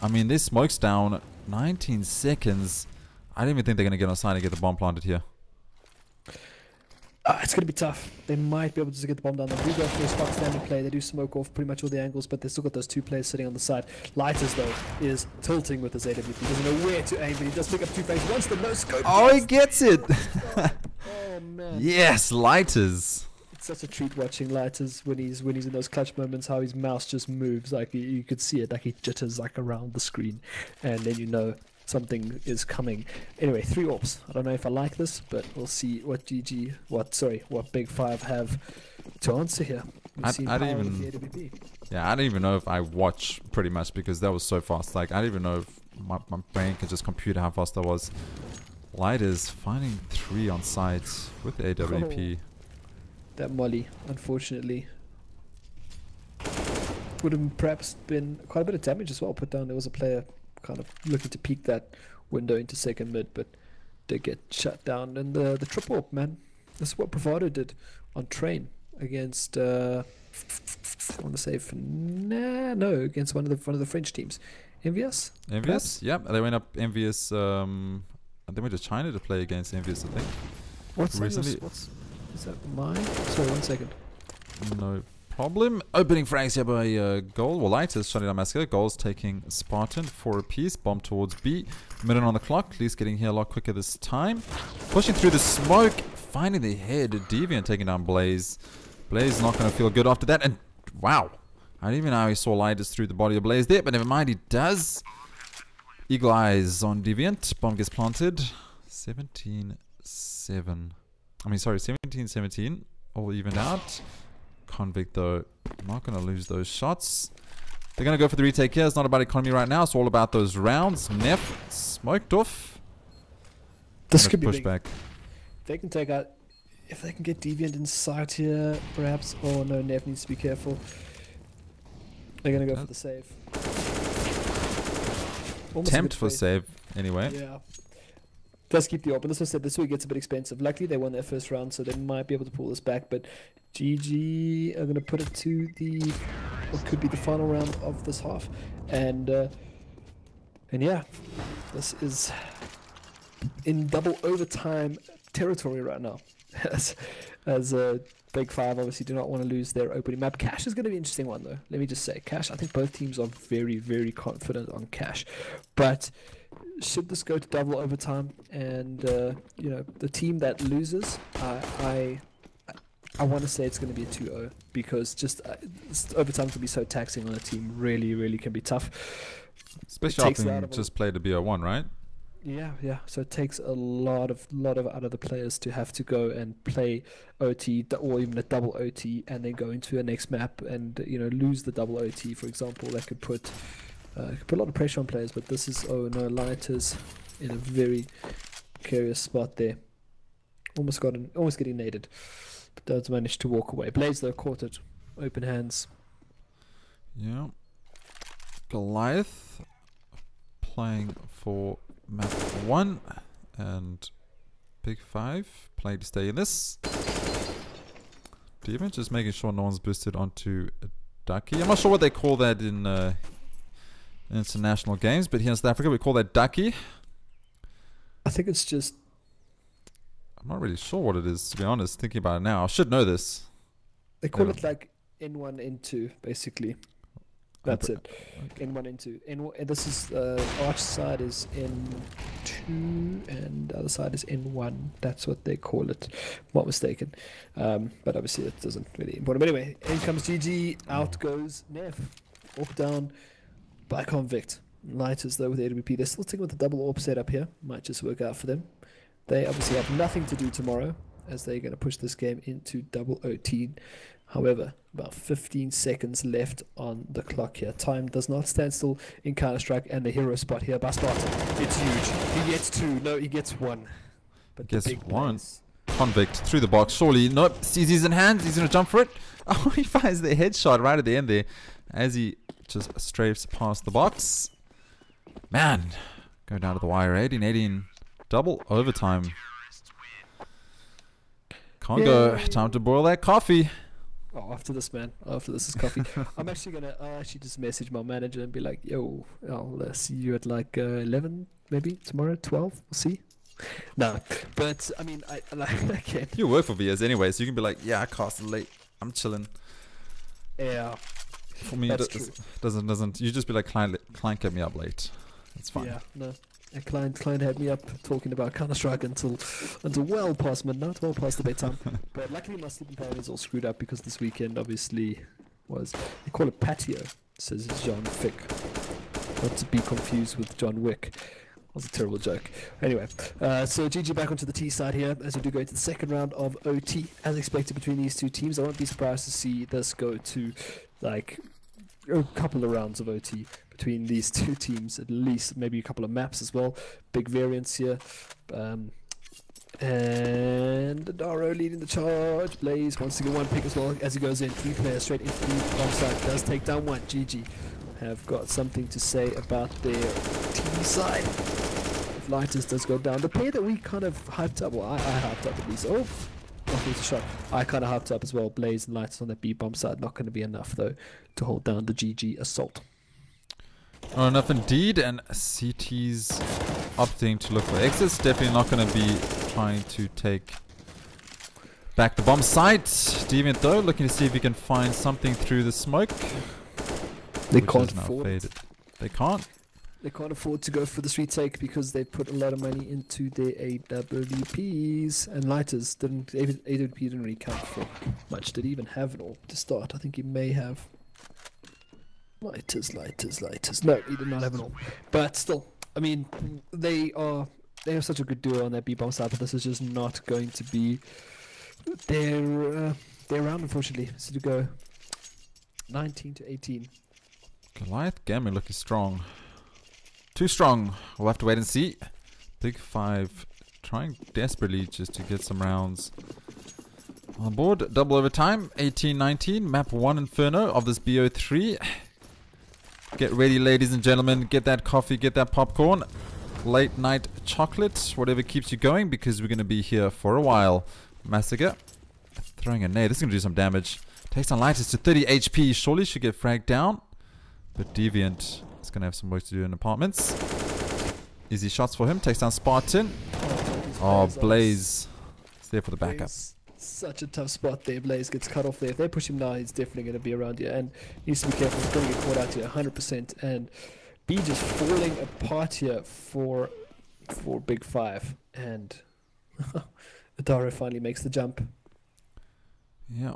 I mean, their smoke's down. 19 seconds. I don't even think they're going to get on side and get the bomb planted here. It's going to be tough. They might be able to get the bomb down. They do go for a spot standing play. They do smoke off pretty much all the angles, but they've still got those two players sitting on the side. Lighters, though, is tilting with his AWP. He doesn't know where to aim, but he does pick up two frames. Once the no scope. Oh, he gets it! Oh, man. Yes, Lighters. It's such a treat watching Lighters when he's in those clutch moments, how his mouse just moves. Like, you could see it, like he jitters like around the screen. And then you know something is coming. Anyway, 3 AWPs. I don't know if I like this, but we'll see what BIG5 have to answer here. I don't even know if I watch pretty much, because that was so fast. Like, I don't even know if my brain can just compute how fast that was. Lighters finding 3 on site with the AWP. Oh, that molly, unfortunately, would have perhaps been quite a bit of damage as well put down. There was a player kind of looking to peek that window into second mid, but did get shut down. And the triple AWP, man, this is what Bravado did on Train against I want to say against one of the French teams. Envious? Yeah, they went up Envious. They went to China to play against Envious, I think. Is that mine? Sorry, 1 second. No problem. Opening frags here by Goal. Well, Lighters shutting down Massacre. Goal's taking Spartan for a piece. Bomb towards B. Minute on the clock. Least getting here a lot quicker this time. Pushing through the smoke. Finding the head. Deviant taking down Blaze. Blaze not going to feel good after that. And wow. I don't even know how he saw Lighters through the body of Blaze there, but never mind, he does. Eagle eyes on Deviant. Bomb gets planted. 17-7. 17-17. All evened out. Convict, though, not going to lose those shots. They're going to go for the retake here. It's not about economy right now. It's all about those rounds. Neff smoked off. This could be big. Back. They can take out... If they can get Deviant inside here, perhaps. Oh, no, Neff needs to be careful. They're going to go for the save. Attempt for save, anyway. Yeah. Does keep the AWP, but as I said, this week gets a bit expensive. Luckily, they won their first round, so they might be able to pull this back. But GG are going to put it to what could be the final round of this half, and yeah, this is in double overtime territory right now. as BIG5 obviously do not want to lose their opening map. Cash is going to be an interesting one, though. Let me just say, Cash. I think both teams are very, very confident on Cash, but should this go to double overtime and the team that loses, I want to say it's going to be a 2-0, because just overtime can be so taxing on a team. Really, really can be tough. Especially after you just played the BO1, right? Yeah. So it takes a lot of out of the players to have to go and play OT or even a double OT, and then go into a next map and lose the double OT, for example. That could put a lot of pressure on players. But this is Lighters in a very precarious spot there. Almost getting naded, but does manage to walk away. Blaze, though, caught it. Open hands. Yeah. Goliath playing for map 1, and BIG5 playing to stay in this. Even just making sure no one's boosted onto a ducky. I'm not sure what they call that in international games, but here in South Africa we call that ducky. I think it's just... I'm not really sure what it is, to be honest, thinking about it now. I should know this. They call it like N1, N2, basically. That's it. Okay. N1, N2. This is arch side is N2 and the other side is N1. That's what they call it. I'm not mistaken. But obviously it doesn't really important. But anyway, in comes GG, out goes Neff. Orc down by Convict. Lighters though with AWP. They're still sticking with the double AWP setup here. Might just work out for them. They obviously have nothing to do tomorrow as they're going to push this game into double OT. However, about 15 seconds left on the clock here. Time does not stand still in Counter-Strike, and the hero spot here by Spartan. It's huge. He gets 2. No, he gets 1. But gets 1. Convict through the box. Surely, nope. Sees his in hands. He's going to jump for it. Oh, he finds the headshot right at the end there as he just strafes past the box. Man, go down to the wire. 18-18. Double overtime. Congo, time to boil that coffee. Oh, after this, man. After this is coffee. I'm actually gonna just message my manager and be like, "Yo, I'll see you at like 11, maybe tomorrow, 12. We'll see." No, but I mean, I can't. You work for VS anyway, so you can be like, "Yeah, I casted late. I'm chilling." Yeah. For me, it doesn't. You just be like, "Client kept me up late." It's fine. Yeah. No. A client had me up talking about Counter-Strike until well past midnight, well past the bedtime. But luckily my sleeping pattern is all screwed up because this weekend obviously was, they call it patio, says John Fick. Not to be confused with John Wick. That was a terrible joke. Anyway, so GG back onto the T side here as we do go into the second round of OT. As expected between these two teams, I won't be surprised to see this go to like a couple of rounds of OT between these two teams, at least maybe a couple of maps as well. Big variance here. And Daro leading the charge. Blaze wants to get one pick as well as he goes in. 3 players straight into the bomb side. Does take down 1. GG have got something to say about their T side. If Lighters does go down, the player that we kind of hyped up, well I hyped up at least. Oh, there's a shot. I kind of hyped up as well. Blaze and Lighters on that B bomb side. Not going to be enough though to hold down the GG assault. Not enough indeed, and CT's opting to look for exits. Definitely not going to be trying to take back the bomb site. Deviant though, looking to see if he can find something through the smoke. They can't afford it. They can't. They can't afford to go for the retake because they put a lot of money into their AWPs, and Lighters didn't. AWP didn't really count for much. Did he even have it all to start? I think he may have. Lighters. No, he did not have it all. But still, I mean, they have such a good duo on their B-bomb side, but this is just not going to be their round, unfortunately. So to go 19-18. Goliath Gaming looking strong. Too strong. We'll have to wait and see. BIG5 trying desperately just to get some rounds on board. Double overtime. 18-19. Map 1 Inferno of this BO3. Get ready, ladies and gentlemen. Get that coffee, get that popcorn. Late night chocolate, whatever keeps you going, because we're going to be here for a while. Massacre. Throwing a nade. This is going to do some damage. Takes on Lighters to 30 HP. Surely should get fragged down. But Deviant is going to have some work to do in apartments. Easy shots for him. Takes down Spartan. Oh, Blaze. It's there for the backup. Such a tough spot there. Blaze gets cut off there. If they push him now, he's definitely going to be around here and needs to be careful. He's going to get caught out here 100%. And B just falling apart here for BIG5. And Adaro finally makes the jump. Yeah.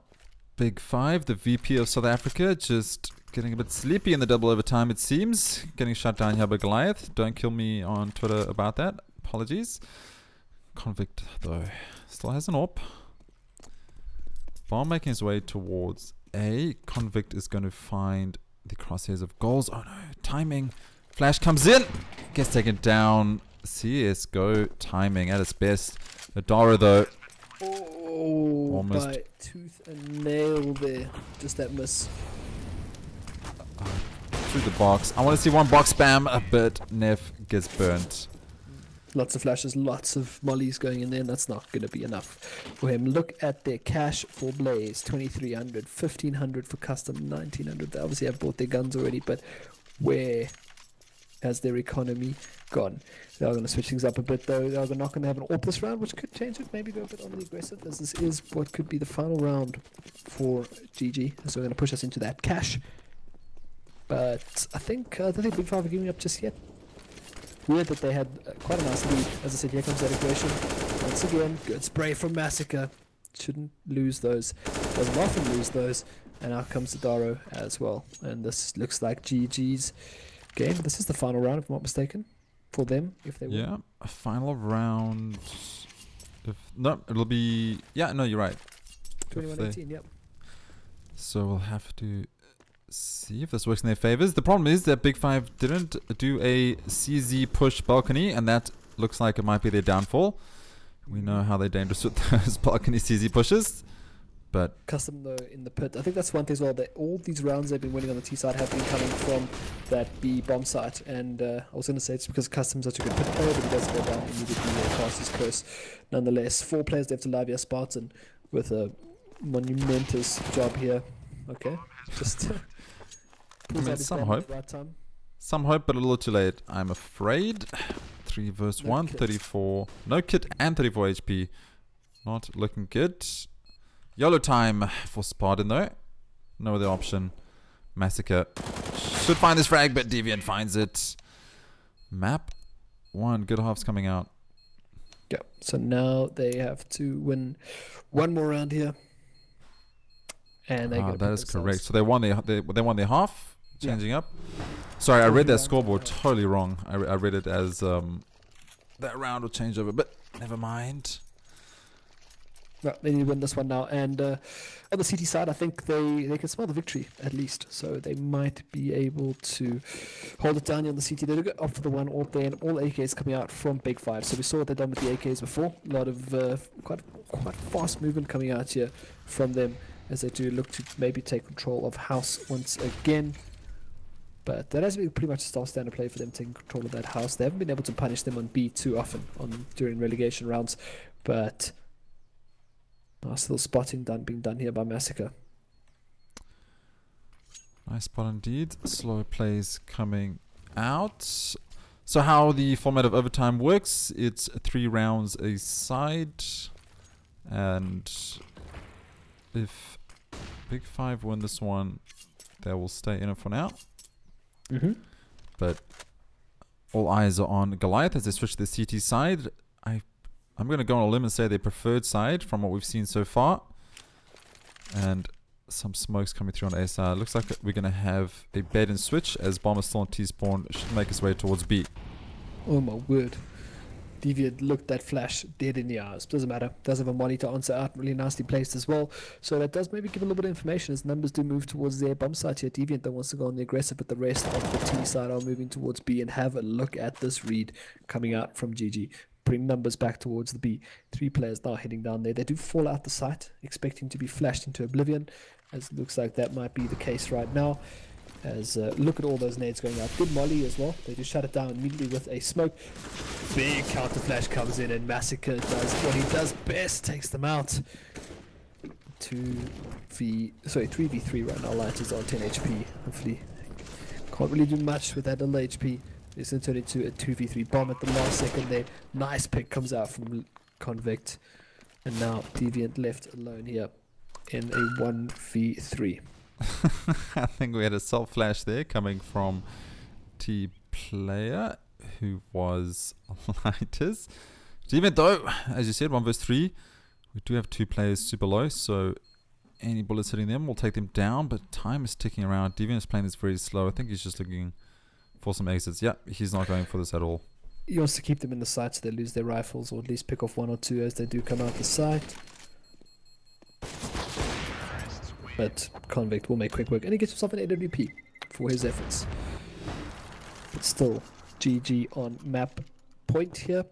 BIG5, the VP of South Africa, just getting a bit sleepy in the double overtime, it seems. Getting shut down here by Goliath. Don't kill me on Twitter about that. Apologies. Convict, though, still has an AWP. Bomb making his way towards A. Convict is going to find the crosshairs of goals. Oh no, timing. Flash comes in. Gets taken down. CSGO timing at its best. Adaro though. Oh, almost by tooth and nail there. Just that miss. Through the box. I want to see one box spam, but Neff gets burnt. Lots of flashes, lots of mollies going in there, and that's not going to be enough for him. Look at their cash for Blaze, 2,300, 1,500 for custom, 1,900. They obviously have bought their guns already, but where has their economy gone? They are going to switch things up a bit, though. They are not going to have an AWP this round, which could change it, maybe go a bit on the aggressive, as this is what could be the final round for GG. So we're going to push us into that cash. But I don't think BIG5 are giving up just yet. Weird that they had quite a nice lead. As I said, here comes that aggression. Once again, good spray from Massacre. Shouldn't lose those. Doesn't often lose those. And out comes Daro as well. And this looks like GG's game. This is the final round, if I'm not mistaken, for them, if they win. Yeah, a final round. No, it'll be... Yeah, no, you're right. 21-18, yep. So we'll have to see if this works in their favors. The problem is that BIG5 didn't do a CZ push balcony, and that looks like it might be their downfall. We know how they're dangerous with those balcony CZ pushes, but Custom though in the pit. I think that's one thing as well, that all these rounds they've been winning on the T side have been coming from that B bomb site, and I was going to say it's because Custom's such a good pit player, but he does go down immediately past his curse. Nonetheless, 4 players left alive here. Spartan with a monumentous job here. Okay, just some hope. Some hope, but a little too late, I'm afraid. 3 versus 1, 34. No kit and 34 HP. Not looking good. YOLO time for Spartan though. No other option. Massacre should find this frag, but Deviant finds it. Map 1. Good halves coming out. Yeah, so now they have to win one more round here. And they that is correct. So they won their half. Changing up. Sorry, I read that scoreboard totally wrong. I read it as that round will change over, but never mind. Well, they need to win this one now. And on the CT side, I think they can smell the victory at least. So they might be able to hold it down here on the CT. They do get off for the one AWP there, and all AKs coming out from BIG5. So we saw what they've done with the AKs before. A lot of quite fast movement coming out here from them, as they do look to maybe take control of house once again. But that has been pretty much a star standard play for them, taking control of that house. They haven't been able to punish them on B too often during relegation rounds, but still spotting being done here by Massacre. Nice spot indeed. Slow plays coming out. So how the format of overtime works, it's 3 rounds a side, and if BIG5 win this one, they will stay in it for now. But all eyes are on Goliath as they switch to the CT side. I'm going to go on a limb and say their preferred side from what we've seen so far. And some smokes coming through on A side. Looks like we're going to have a bed and switch as Bomber still on T-spawn should make his way towards B. Oh my word. Deviant looked that flash dead in the eyes. Doesn't matter. Does have a money to answer out. Really nicely placed as well. So that does maybe give a little bit of information as numbers do move towards their bomb site here. Deviant that wants to go on the aggressive, but the rest of the T side are moving towards B. And have a look at this read coming out from GG. Bring numbers back towards the B. 3 players now heading down there. They do fall out the site, expecting to be flashed into oblivion, as it looks like that might be the case right now. As look at all those nades going out. Good molly as well. They just shut it down immediately with a smoke. Big counter flash comes in, and Massacre does what he does best, takes them out. 3v3 right now. Light is on 10 HP. Hopefully can't really do much with that little HP. It's going to turn into a 2v3 bomb at the last second there. Nice pick comes out from Convict. And now Deviant left alone here in a 1v3. I think we had a self flash there coming from T player who was Lighters. Deviant though, as you said, 1 versus 3. We do have 2 players super low, so any bullets hitting them will take them down, but time is ticking around. Deviant is playing this very slow. I think he's just looking for some exits. Yeah, he's not going for this at all. He wants to keep them in the site so they lose their rifles, or at least pick off 1 or 2 as they do come out the site. But Convict will make quick work, and he gets himself an AWP for his efforts. But still, GG on map point here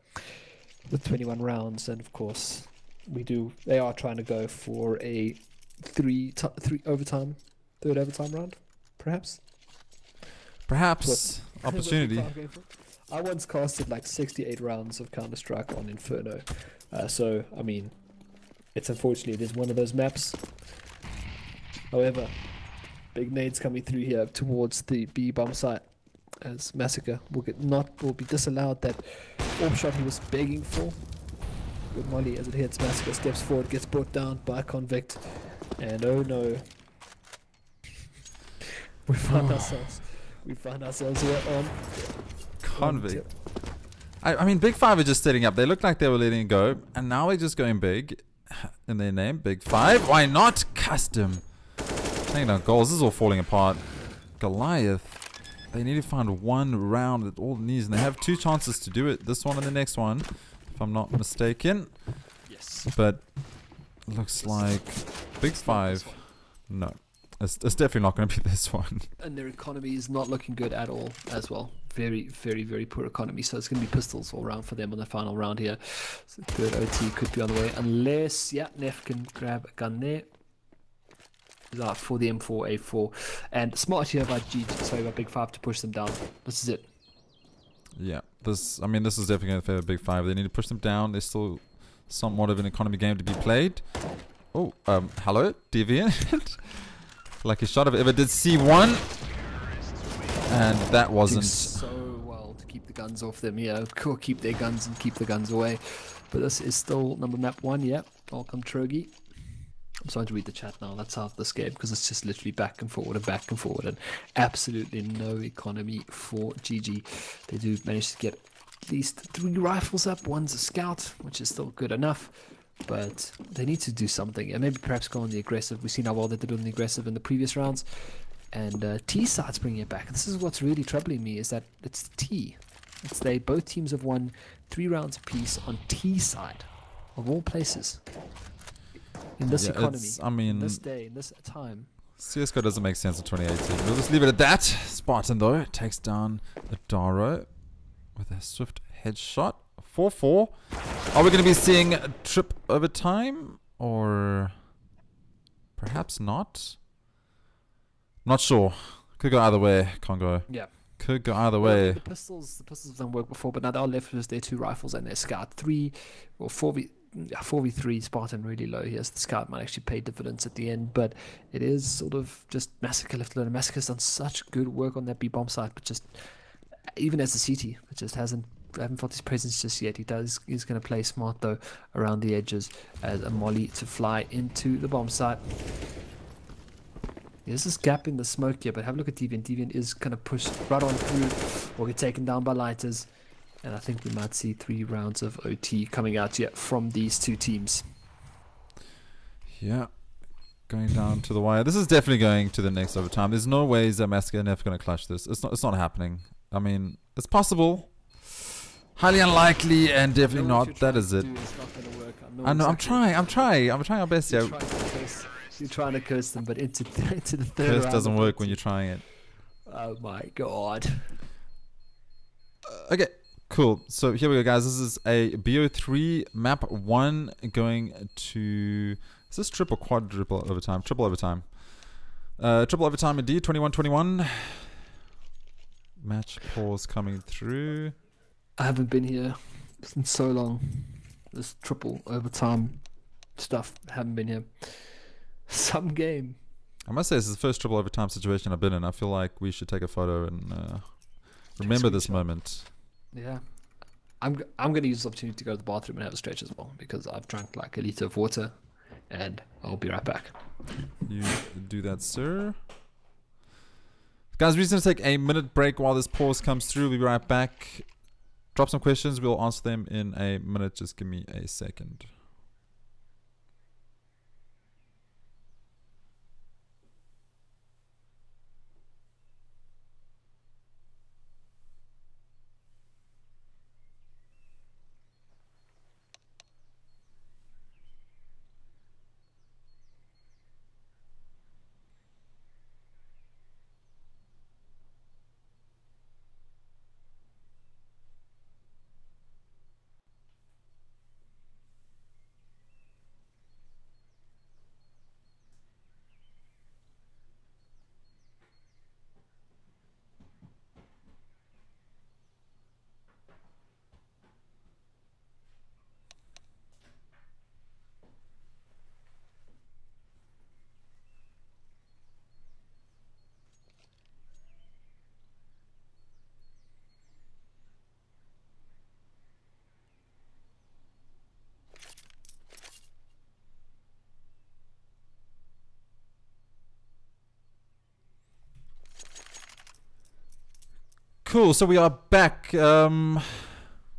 with 21 rounds, and of course they are trying to go for a third overtime round, perhaps. Opportunity. I once casted like 68 rounds of Counter-Strike on Inferno. So, I mean, it's unfortunately, it is one of those maps. However, big nades coming through here towards the B bomb site as Massacre will be disallowed that orb shot he was begging for. Good molly as it hits. Massacre steps forward, gets brought down by Convict, and oh no, we found ourselves here on Convict. I mean, BIG5 are just setting up. They look like they were letting it go, and now they're just going big in their name. BIG5. Why not custom? Taking down goals. This is all falling apart. Goliath. They need to find one round at all it needs, and they have 2 chances to do it. This one and the next one, if I'm not mistaken. Yes. But looks like BIG5. No. It's definitely not going to be this one. And their economy is not looking good at all as well. Very, very, very poor economy. So it's going to be pistols all round for them on the final round here. So third OT could be on the way. Unless, yeah, Neff can grab a gun there. For the M4A4. And smart here by BIG5 to push them down. This is it. Yeah. This is definitely going to favor BIG5. They need to push them down. There's still somewhat of an economy game to be played. Oh, hello, Deviant. Lucky shot if I ever did see one. And that wasn't so well to keep the guns off them. Yeah, cool, keep their guns and keep the guns away. But this is still number map 1. Yeah, welcome Trogi. I'm starting to read the chat now. That's how this game, because it's just literally back and forward and absolutely no economy for GG. They do manage to get at least 3 rifles up. One's a scout, which is still good enough. But they need to do something, and maybe perhaps go on the aggressive. We've seen how well they did on the aggressive in the previous rounds, and T side's bringing it back. This is what's really troubling me, is that it's T. Both teams have won 3 rounds apiece on T side, of all places. In this economy, in this day, in this time. CSGO doesn't make sense in 2018. We'll just leave it at that. Spartan though takes down Adaro with a swift headshot. 4-4. Are we going to be seeing a trip overtime? Or perhaps not? Not sure. Could go either way, Congo. Yeah. Could go either way. The pistols haven't worked before, but now they're left with their 2 rifles and their scout. 3 or 4v3 Spartan really low here. So the scout might actually pay dividends at the end, but it is sort of just Massacre left alone. Massacre's done such good work on that B bomb site, but just even as a CT, it just I haven't felt his presence just yet. He's going to play smart though around the edges as a molly to fly into the bomb site. There's this gap in the smoke here, but have a look at Deviant. Deviant is going to push right on through or get taken down by lighters. And I think we might see 3 rounds of OT coming out yet from these 2 teams. Yeah. Going down to the wire. This is definitely going to the next overtime. There's no ways that Massacre are never going to clutch this. It's not happening. I mean, it's possible. Highly unlikely, and definitely not. That is it. I know. I'm trying our best. Yeah. You're trying to curse them, but into the third curse round doesn't work when you're trying it. Oh my god. Okay, cool. So here we go, guys. This is a BO3 map 1 going to. Is this triple, quadruple overtime? Triple overtime. Triple overtime indeed. 21-21. Match pause coming through. I haven't been here in so long. This triple overtime stuff, haven't been here. Some game. I must say, this is the first triple overtime situation I've been in. I feel like we should take a photo and remember this moment. Yeah. I'm going to use this opportunity to go to the bathroom and have a stretch as well, because I've drank like a liter of water, and I'll be right back. You do that, sir. Guys, we're just going to take a minute break while this pause comes through. We'll be right back. Drop some questions. We'll answer them in a minute. Just give me a second. Cool. So we are back. We're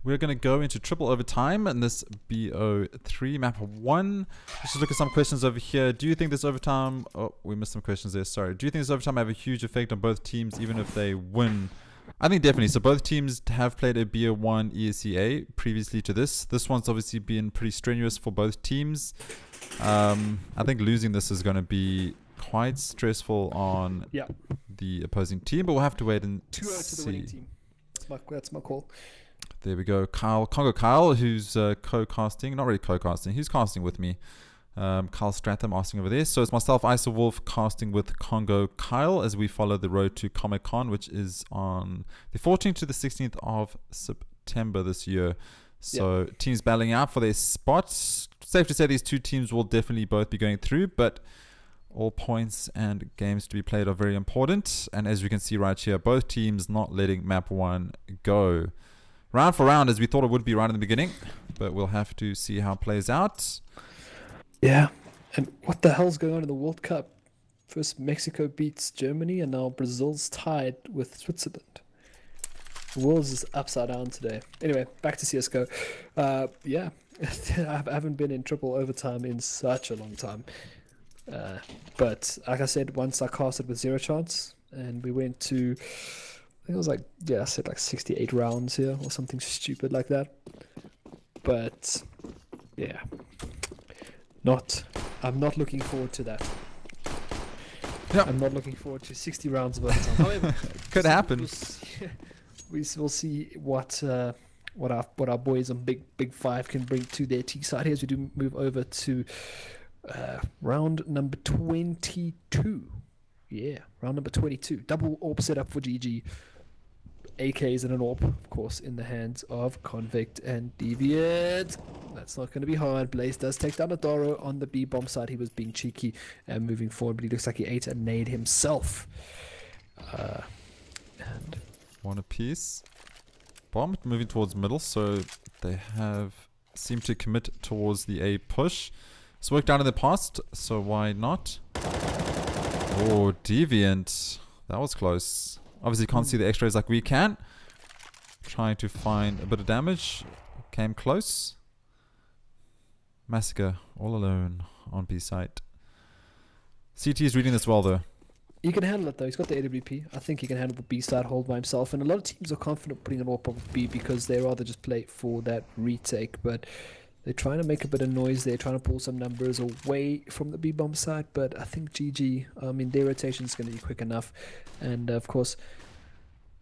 going to go into triple overtime in this BO3 map 1. Let's just look at some questions over here. Do you think this overtime... Oh, we missed some questions there. Sorry. Do you think this overtime have a huge effect on both teams, even if they win? I think definitely. So both teams have played a BO1 ESEA previously to this. This one's obviously been pretty strenuous for both teams. I think losing this is going to be quite stressful on the opposing team, but we'll have to wait and 2-0 to the winning team. That's my call. There we go. CONGOKYLE, who's co-casting. Not really co-casting. Who's casting with me? Kyle Stratham asking over there. So it's myself, Wolf, casting with CONGOKYLE as we follow the road to Comic-Con, which is on the 14th to the 16th of September this year. So teams battling out for their spots. Safe to say these two teams will definitely both be going through, but all points and games to be played are very important. And as you can see right here, both teams not letting map 1 go. Round for round, as we thought it would be right in the beginning, but we'll have to see how it plays out. Yeah, and what the hell's going on in the World Cup? First Mexico beats Germany, and now Brazil's tied with Switzerland. The world is upside down today. Anyway, back to CSGO. Yeah, I haven't been in triple overtime in such a long time. But like I said, once I casted with 0 chance, and we went to... I think it was like, I said like 68 rounds here or something stupid like that. But yeah, I'm not looking forward to that. Yep. I'm not looking forward to 60 rounds of overtime. However, could happen. We'll see what our boys on BIG5 can bring to their T side here as we do move over to round number 22. Yeah, round number 22. Double AWP setup for GG. AKs and an AWP, of course, in the hands of Convict and Deviant. That's not going to be hard. Blaze does take down Adoro on the B-bomb side. He was being cheeky and moving forward, but he looks like he ate a nade himself. And one apiece. Bomb moving towards middle, so they seem to commit towards the A push. It's worked out in the past, so why not? Oh, Deviant. That was close. Obviously can't see the x-rays like we can. Trying to find a bit of damage. Came close. Massacre all alone on B site. CT is reading this well though. He can handle it though. He's got the AWP. I think he can handle the B side hold by himself. And a lot of teams are confident putting an AWP on B because they rather just play for that retake. But they're trying to make a bit of noise there, trying to pull some numbers away from the B-bomb side, but I think GG, their rotation is going to be quick enough. And of course,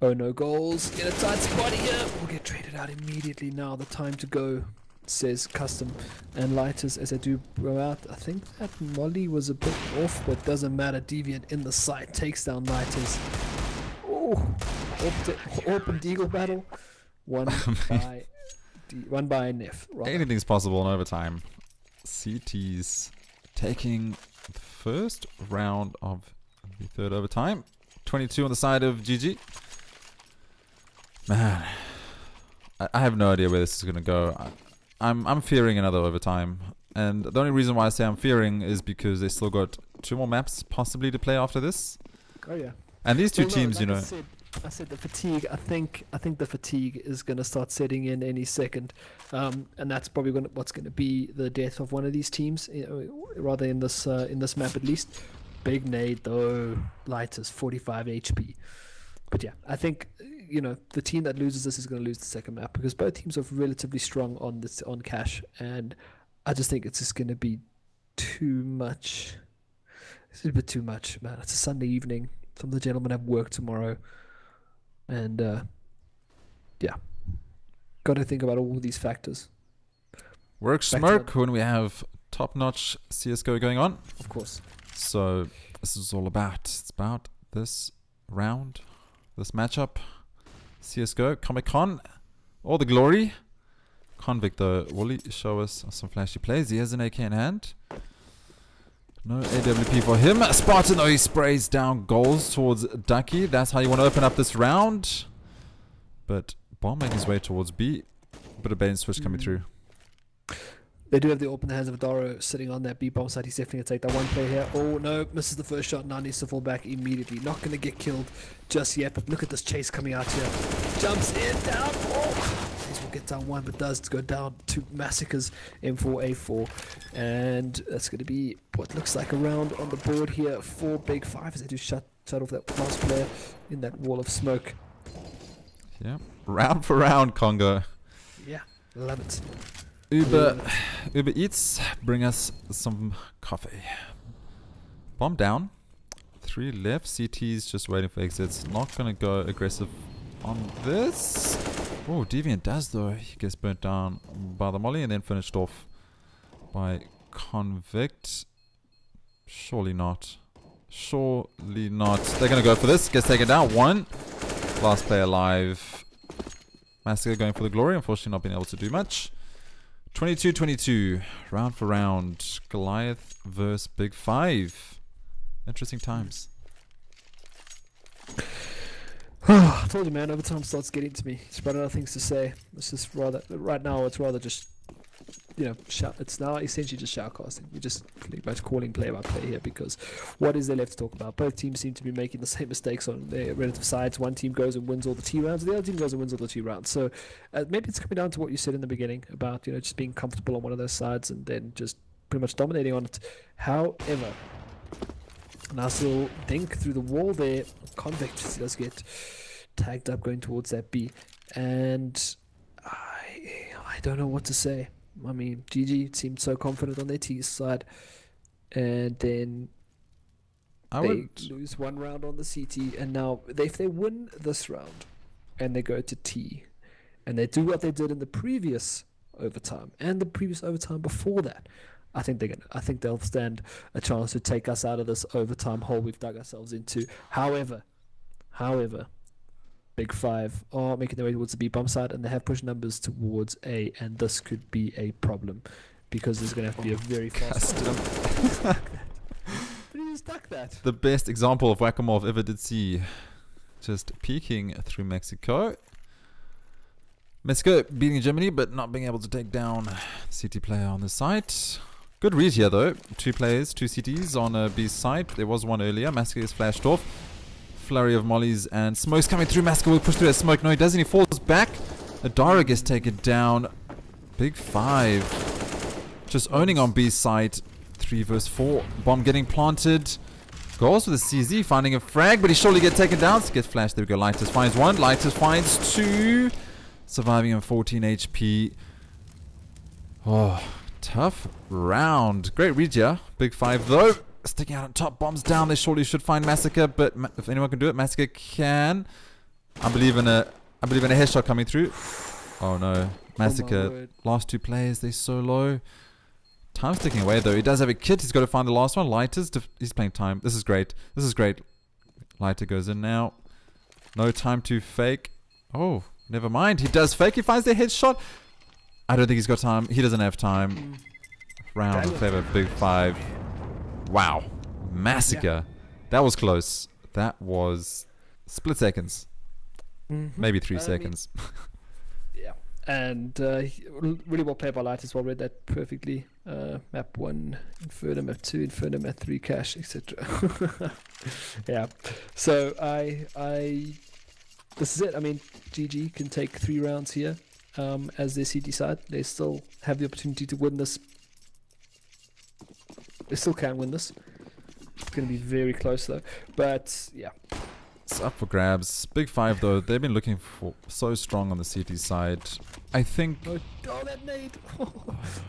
oh no, goals in a tight spot here. We'll get traded out immediately now. The time to go, says Custom. And Lighters, as they do go out, I think that Molly was a bit off, but doesn't matter. Deviant in the site takes down Lighters. Oh, open Deagle battle. One by Nef. Anything's possible in overtime. CT's taking the first round of the third overtime. 22 on the side of GG. Man, I have no idea where this is going to go. I'm fearing another overtime. And the only reason why I say I'm fearing is because they still got 2 more maps possibly to play after this. Oh yeah. And these two teams, like I said the fatigue. I think the fatigue is going to start setting in any second, and that's probably what's going to be the death of one of these teams, rather in this map at least. Big nade though, Lighters 45 HP. But yeah, I think the team that loses this is going to lose the second map because both teams are relatively strong on cash, and I just think it's just going to be too much. It's a bit too much, man. It's a Sunday evening. Some of the gentlemen have work tomorrow. And, yeah. Got to think about all of these factors. Work smirk when we have top-notch CSGO going on. Of course. So, this is all about. It's about this round, this matchup. CSGO, Comic-Con, all the glory. Convict, though, will he show us some flashy plays? He has an AK in hand. No AWP for him. Spartan, though, he sprays down goals towards Ducky. That's how you want to open up this round. But Bomb making his way towards B. Bit of bait and switch coming through. They do have the open hands of Adaro sitting on that B bomb side. He's definitely going to take that one play here. Oh no, misses the first shot. Now needs to fall back immediately. Not going to get killed just yet, but look at this chase coming out here. Jumps in, down. Oh, will get down one, but does go down to Massacres M4A4. And that's going to be what looks like a round on the board here for BIG5 as they do shut off that last player in that wall of smoke. Yeah, round for round, Congo. Yeah, love it. Uber Eats, bring us some coffee. Bomb down. 3 left. CT's just waiting for exits. Not going to go aggressive on this. Oh, Deviant does though. He gets burnt down by the molly and then finished off by Convict. Surely not. Surely not. They're going to go for this. Gets taken down. 1. Last player alive. Massacre going for the glory. Unfortunately not being able to do much. 22-22, round for round. Goliath versus BIG5. Interesting times. I told you, man, overtime starts getting to me. It's running out of things to say. It's just rather, right now, it's rather just, you know, it's now essentially just shoutcasting. We're just pretty much calling play by play here because what is there left to talk about? Both teams seem to be making the same mistakes on their relative sides. One team goes and wins all the T rounds, the other team goes and wins all the T rounds. So maybe it's coming down to what you said in the beginning about, you know, just being comfortable on one of those sides and then just pretty much dominating on it. However, now still Dink through the wall there. Convict does get tagged up going towards that B, and I don't know what to say. I mean, GG seemed so confident on their T side, and then they lose one round on the CT, and now if they win this round, and they go to T, and they do what they did in the previous overtime and the previous overtime before that, I think they'll stand a chance to take us out of this overtime hole we've dug ourselves into. However, BIG5 are making their way towards the B bomb side, and they have pushed numbers towards A, and this could be a problem because there's going to have to be a very fast custom. But he just stuck that. The best example of whack-a-mole I've ever did see. Just peeking through Mexico. Mexico beating Germany, but not being able to take down CT player on the site. Good read here though. 2 players, 2 CTs on B's side. There was one earlier. Massacre is flashed off. Flurry of mollies and smokes coming through. Massacre will push through that smoke. No, he doesn't. He falls back. Adara gets taken down. BIG5 just owning on B's side. 3 versus 4. Bomb getting planted. Goes with a CZ, finding a frag, but he surely gets taken down. So gets flashed. There we go. Lighters finds 1. Lighters finds 2. Surviving on 14 HP. Oh, tough round. Great read here. BIG5 though. Sticking out on top. Bombs down. They surely should find Massacre, but if anyone can do it, Massacre can. I believe in a headshot coming through. Oh no. Massacre. Last 2 players. They're so low. Time's ticking away though. He does have a kit. He's got to find the last one. Lighters. He's playing time. This is great. This is great. Lighter goes in now. No time to fake. Oh, never mind. He does fake. He finds the headshot. I don't think he's got time. He doesn't have time. Round in favor of BIG5. Wow. Massacre. Yeah. That was close. That was split seconds. Maybe 3 seconds. Yeah. And really well played by Light as well. Read that perfectly. Map 1, Inferno, map 2, Inferno, map 3, Cash, etc. Yeah. So this is it. I mean, GG can take 3 rounds here as their CT side. They still have the opportunity to win this. They still can win this. It's going to be very close though. But yeah. It's up for grabs. BIG5 though, they've been looking for so strong on the CT side. I think... Oh, that nade!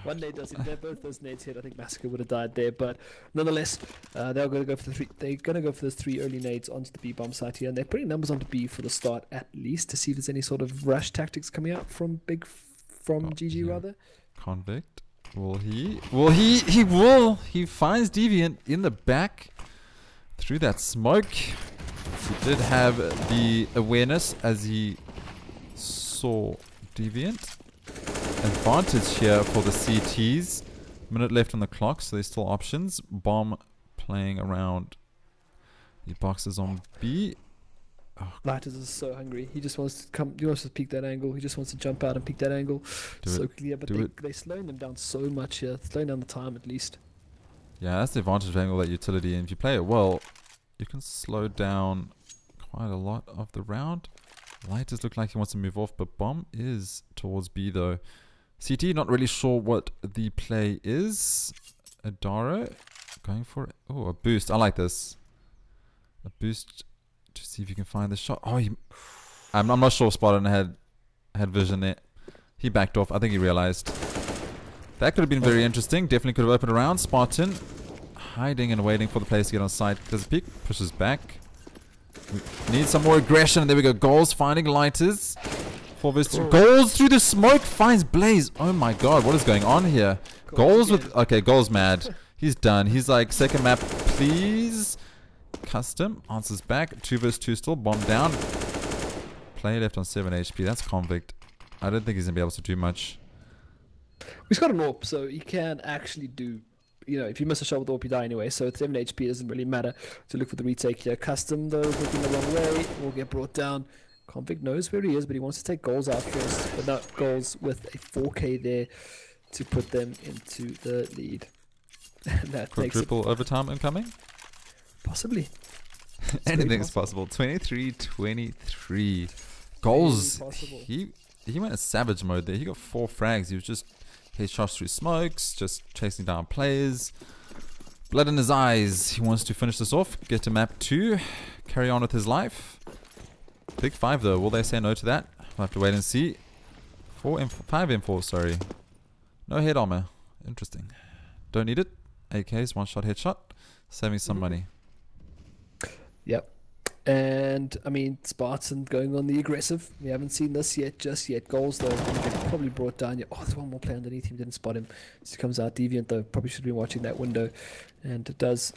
One nade does it. Both those nades hit. I think Massacre would have died there. But nonetheless, they're going to go for the 3. They're going to go for those 3 early nades onto the B bomb site here. And they're putting numbers onto B for the start at least to see if there's any sort of rush tactics coming out from GG rather. Convict. Will he? Will he? He will. He finds Deviant in the back through that smoke. He did have the awareness as he saw Deviant. Advantage here for the CTs. Minute left on the clock, so there's still options. Bomb playing around the boxes on B. Lighters is so hungry. He just wants to come. He wants to peek that angle. He just wants to jump out and peek that angle. So clear, but they're slowing them down so much here. Slowing down the time at least. Yeah, that's the advantage of having all that utility. And if you play it well, you can slow down quite a lot of the round. Lighters look like he wants to move off, but Bomb is towards B though. CT, not really sure what the play is. Adaro going for it. Oh, a boost. I like this. A boost to see if you can find the shot. Oh, I'm not sure Spartan had vision there. He backed off. I think he realized. That could have been very interesting. Definitely could have opened around. Spartan hiding and waiting for the players to get on site. Does the peek? Pushes back. We need some more aggression. And there we go. Goals finding Lighters. 4 vs 2. Goals through the smoke. Finds Blaze. Oh my god. What is going on here? Goals with... Okay, Goals mad. He's done. He's like, second map, please. Custom. Answers back. 2 vs 2 still. Bomb down. Player left on 7 HP. That's Convict. I don't think he's going to be able to do much. He's got an AWP, so he can actually do, you know, if you miss a shot with AWP, you die anyway. So 7 HP doesn't really matter to look for the retake here. Custom, though, looking the wrong way, will get brought down. Convict knows where he is, but he wants to take Goals out first. But not Goals with a 4K there to put them into the lead. That Quadruple overtime incoming? Possibly. Anything's possible. 23-23. Goals. He went a savage mode there. He got 4 frags. He was just headshots through smokes, just chasing down players. Blood in his eyes. He wants to finish this off, get to map 2, carry on with his life. BIG5 though, will they say no to that? We'll have to wait and see. 5 M4, sorry. No head armor. Interesting. Don't need it. AKs, 1-shot headshot. Saving some money. Yep. And I mean, Spartan going on the aggressive. We haven't seen this yet, just yet. Goals though, going to get probably brought down. Oh, there's one more player underneath him. Didn't spot him. So he comes out deviant though. Probably should have been watching that window. And it does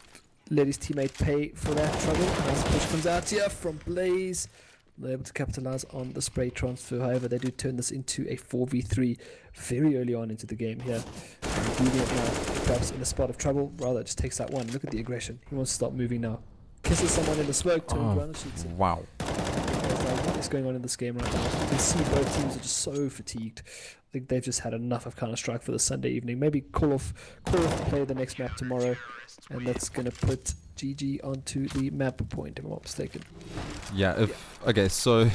let his teammate pay for that trouble. Nice push comes out here from Blaze. They're able to capitalize on the spray transfer. However, they do turn this into a 4v3 very early on into the game here. Deviant now, perhaps in a spot of trouble. Rather, just takes that one. Look at the aggression. He wants to start moving now. Kisses someone in the smoke, turns around and shoots it. Wow. What is going on in this game right now? You can see both teams are just so fatigued. I think they've just had enough of Counter-Strike for the Sunday evening. Maybe call off play the next map tomorrow, and that's going to put GG onto the map point, if I'm not mistaken. Yeah, okay, so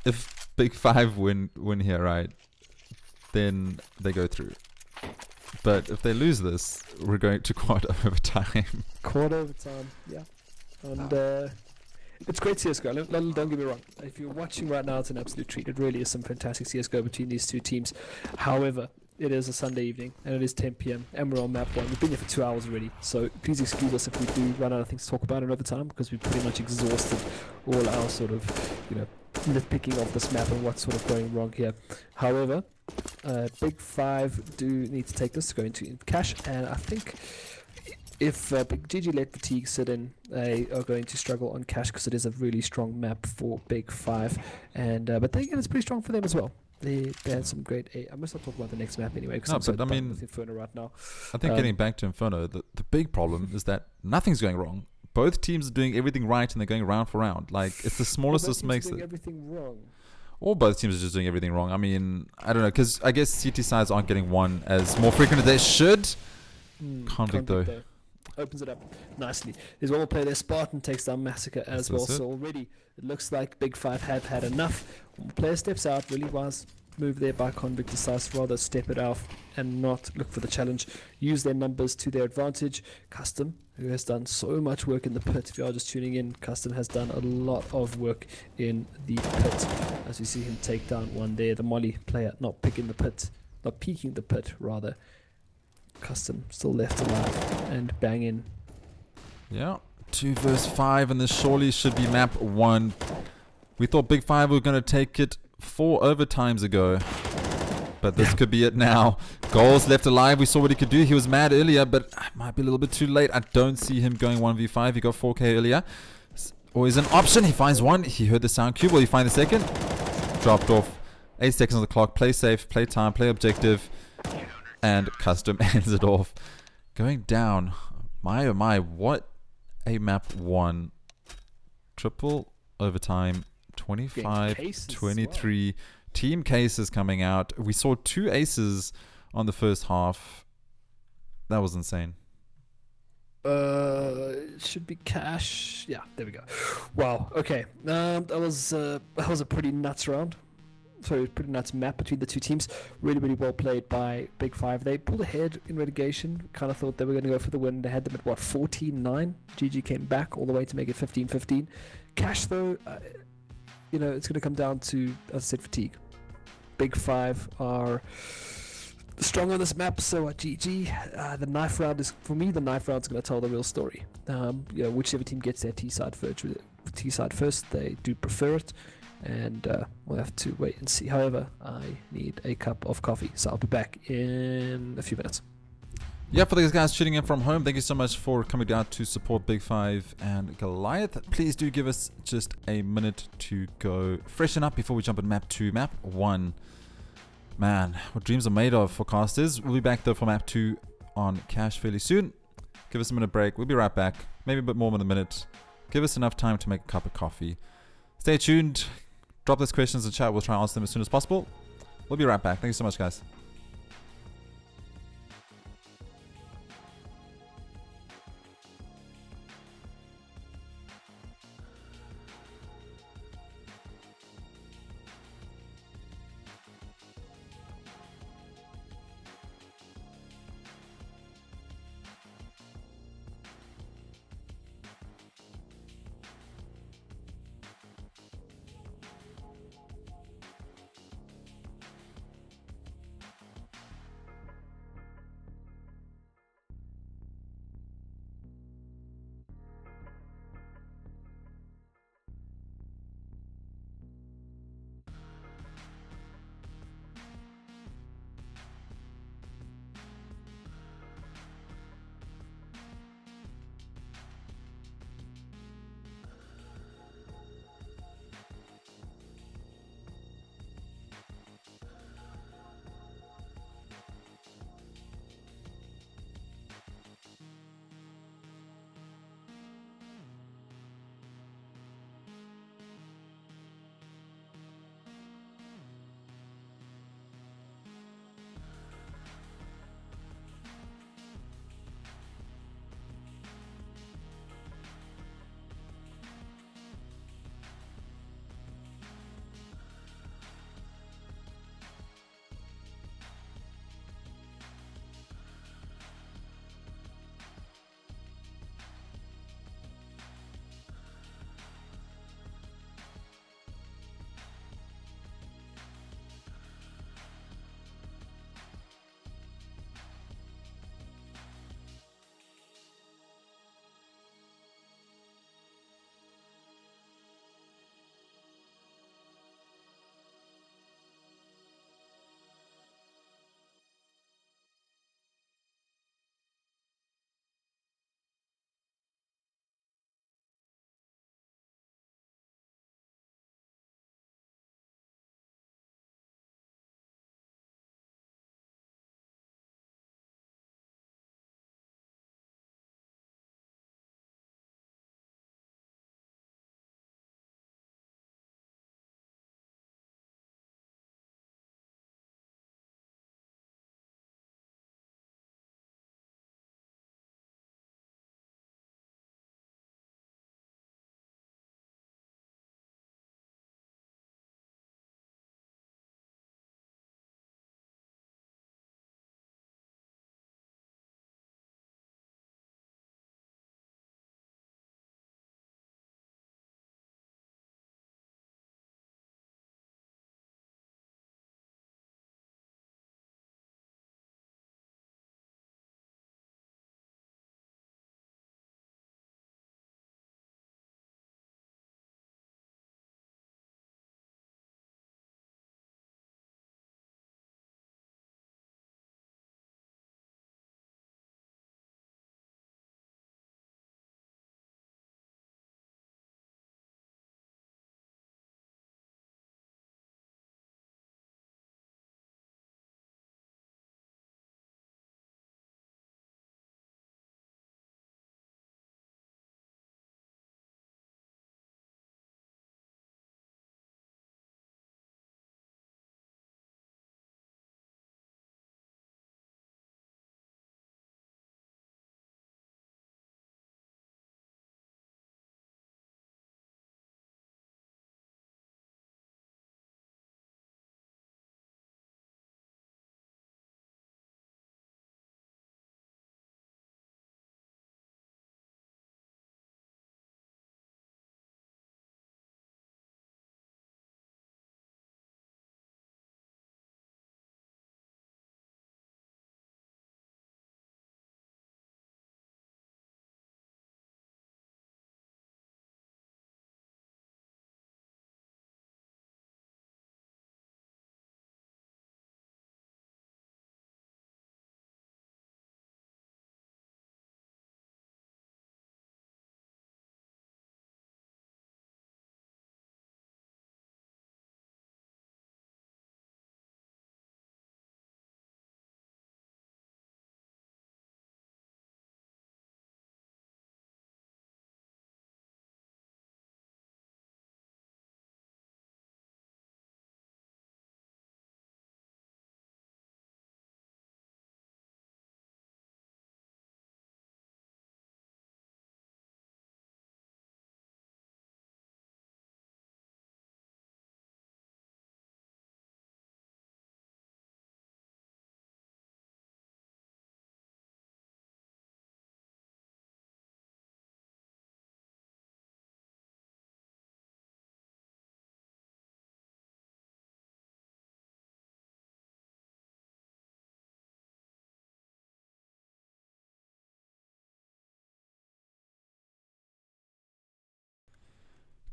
if BIG5 win here, right, then they go through. But if they lose this, we're going to quarter overtime. Quarter overtime, yeah. And it's great CSGO. Don't get me wrong. If you're watching right now, it's an absolute treat. It really is some fantastic CSGO between these two teams. However, it is a Sunday evening, and it is 10 PM, and we're on map 1. We've been here for 2 hours already, so please excuse us if we do run out of things to talk about in overtime, because we've pretty much exhausted all our sort of, you know, nitpicking of this map and what's sort of going wrong here. However, BIG5 do need to take this to go into cash, and I think if GG let Fatigue sit in, they are going to struggle on cash because it is a really strong map for BIG5, and but then again, it's pretty strong for them as well. They had some great. I must not talk about the next map anyway because I'm so done with Inferno right now. I think getting back to Inferno, the big problem is that nothing's going wrong. Both teams are doing everything right and they're going round for round. Like, it's the smallest that makes it. Everything wrong. Or both teams are just doing everything wrong. I mean, I don't know, because I guess CT sides aren't getting one as more frequent as they should. Convict though. Opens it up nicely. There's one more player there. Spartan takes down Massacre as well. So already it looks like BIG5 have had enough. One more player steps out. Really wise move there by Convict. Decides to rather step it out and not look for the challenge. Use their numbers to their advantage. Custom, who has done so much work in the pit. If you are just tuning in, Custom has done a lot of work in the pit. As we see him take down one there. The Molly player not peeking the pit rather. Custom still left alive and bang in. Yeah, 2 vs 5, and this surely should be map 1. We thought BIG5 were going to take it 4 overtimes ago, but this could be it now. Goals left alive. We saw what he could do. He was mad earlier, but it might be a little bit too late. I don't see him going 1v5. He got 4k earlier. Always an option. He finds one. He heard the sound cue. Will he find the second? Dropped off. 8 seconds on the clock. Play safe, play time, play objective. And Custom ends it off. Going down. My oh my, what a map 1. Triple overtime. 25, cases as 23. Team cases coming out. We saw 2 aces on the first half. That was insane. It should be cash. Yeah, there we go. Wow. Okay. That was a pretty nuts round. Sorry, pretty nuts map between the two teams. Really, really well played by BIG5. They pulled ahead in relegation. Kind of thought they were going to go for the win. They had them at what, 14-9. GG came back all the way to make it 15-15. Cash though, you know, it's going to come down to, as I said, fatigue. BIG5 are strong on this map, so GG. The knife round is, for me, the knife round is going to tell the real story. You know, whichever team gets their T side first, they do prefer it. And we'll have to wait and see. However, I need a cup of coffee, so I'll be back in a few minutes. Yeah, for these guys tuning in from home, thank you so much for coming down to support BIG5 and Goliath. Please do give us just a minute to go freshen up before we jump in map 2. Map 1. Man, what dreams are made of for casters. We'll be back though for map 2 on cash fairly soon. Give us a minute break. We'll be right back. Maybe a bit more than a minute. Give us enough time to make a cup of coffee. Stay tuned. Drop those questions in chat. We'll try and answer them as soon as possible. We'll be right back. Thank you so much, guys.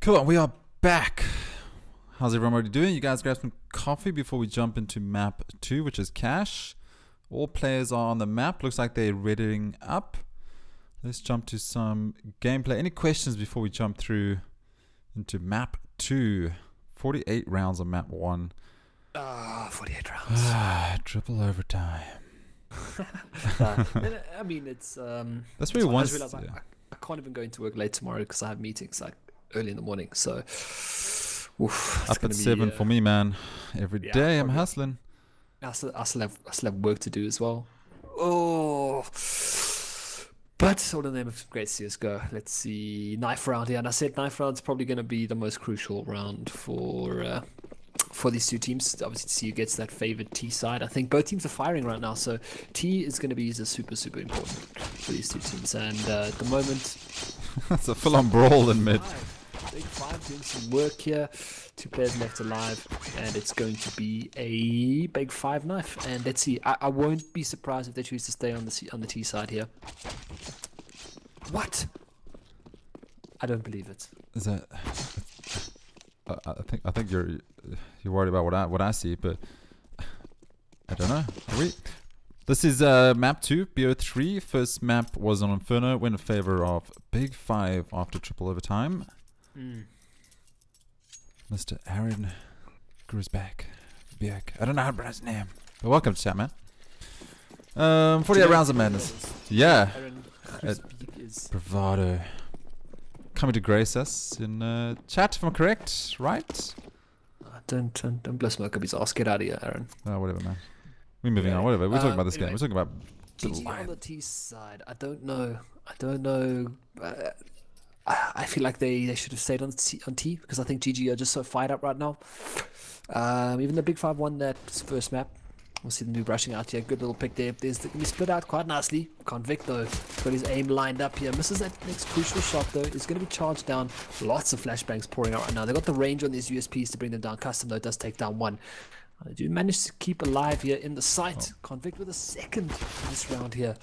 Cool, we are back. How's everyone already doing? You guys grab some coffee before we jump into map 2, which is cash. All players are on the map. Looks like they're readying up. Let's jump to some gameplay. Any questions before we jump through into map 2? 48 rounds on map 1. 48 rounds. Triple overtime. I mean, it's that's where once. I can't even go into work late tomorrow because I have meetings like early in the morning. So oof, up at 7 for me, man. Every day I'm hustling. I still have work to do as well. Oh, but all in the name of great CSGO. Let's see, knife round here, and I said knife round's probably going to be the most crucial round for these two teams. Obviously, CU gets that favored T side. I think both teams are firing right now, so T is going to be super important for these two teams. And at the moment, it's a full-on brawl in mid. BIG5 doing some work here. 2 players left alive, and it's going to be a BIG5 knife. And let's see. I won't be surprised if they choose to stay on the T side here. What? I don't believe it. Is that? I think you're worried about what I see, but I don't know. Are we? This is map 2, BO3. First map was on Inferno, went in favor of BIG5 after triple overtime. Mr. Aaron Grusback. I don't know how to pronounce his name. But welcome to chat, man. 48 rounds of madness. Yeah. Bravado. Coming to grace us in chat, if I'm correct, right? Don't blow smoke up his ass. Get out of here, Aaron. Oh, whatever, man. We're moving on. Whatever. We're talking about this game. We're talking about GG on the T side. I don't know. I feel like they should have stayed on T because I think GG are just so fired up right now. Even the BIG5 won that first map. We'll see them do brushing out here. Good little pick there. There's the split out quite nicely. Convict though, got his aim lined up here. Misses that next crucial shot though. Is going to be charged down. Lots of flashbangs pouring out right now. They got the range on these USPs to bring them down. Custom though does take down one. They do manage to keep alive here in the site. Convict with a second in this round here.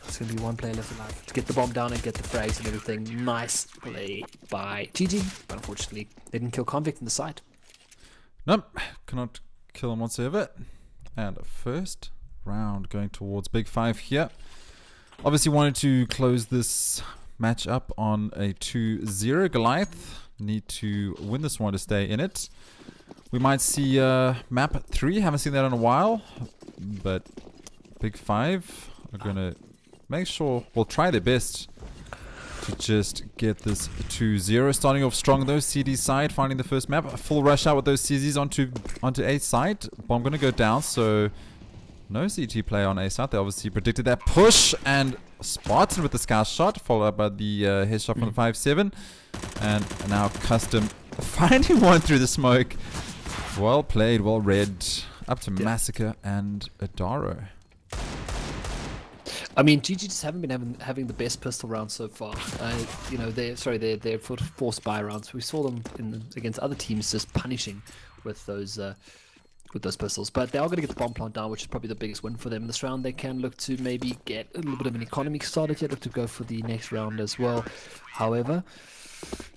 There's going to be one player left alive to get the bomb down and get the frags and everything. Nice play by GG. But unfortunately, they didn't kill Convict in the site. Nope. Cannot kill him whatsoever. And first round going towards BIG5 here. Obviously wanted to close this match up on a 2-0. Goliath need to win this one to stay in it. We might see map 3. Haven't seen that in a while. But BIG5 are going to make sure, well, try their best to just get this 2-0. Starting off strong though, CD side, finding the first map. A full rush out with those CZs onto A side. Bomb going to go down, so no CT play on A side. They obviously predicted that push, and Spartan with the scout shot, followed up by the headshot from the 5-7. And now Custom finding one through the smoke. Well played, well read. Up to Massacre and Adaro. I mean, GG just haven't been having the best pistol rounds so far. You know, they're forced buy rounds. We saw them against other teams just punishing with those pistols. But they are going to get the bomb plant down, which is probably the biggest win for them in this round. They can look to maybe get a little bit of an economy started here, look to go for the next round as well. However,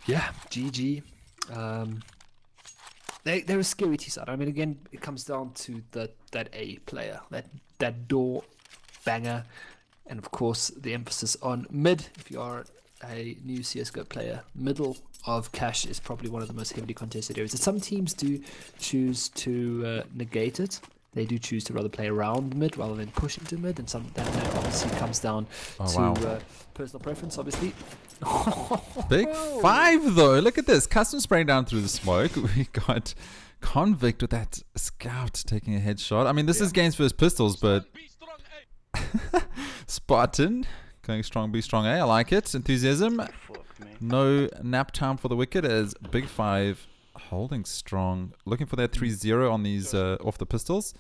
yeah, GG. They're a scary T side. I mean, again, it comes down to that A player, that door banger. And of course, the emphasis on mid. If you are a new CSGO player, middle of cash is probably one of the most heavily contested areas. And some teams do choose to negate it. They do choose to rather play around mid rather than push into mid. And some that obviously comes down to personal preference, obviously. BIG5 though. Look at this. Custom spraying down through the smoke. We got Convict with that scout taking a headshot. I mean, this is games versus pistols, but Spartan going strong B, strong A. I like it. Enthusiasm. No nap time for the wicked as BIG5 holding strong. Looking for that 3-0 on these off the pistols.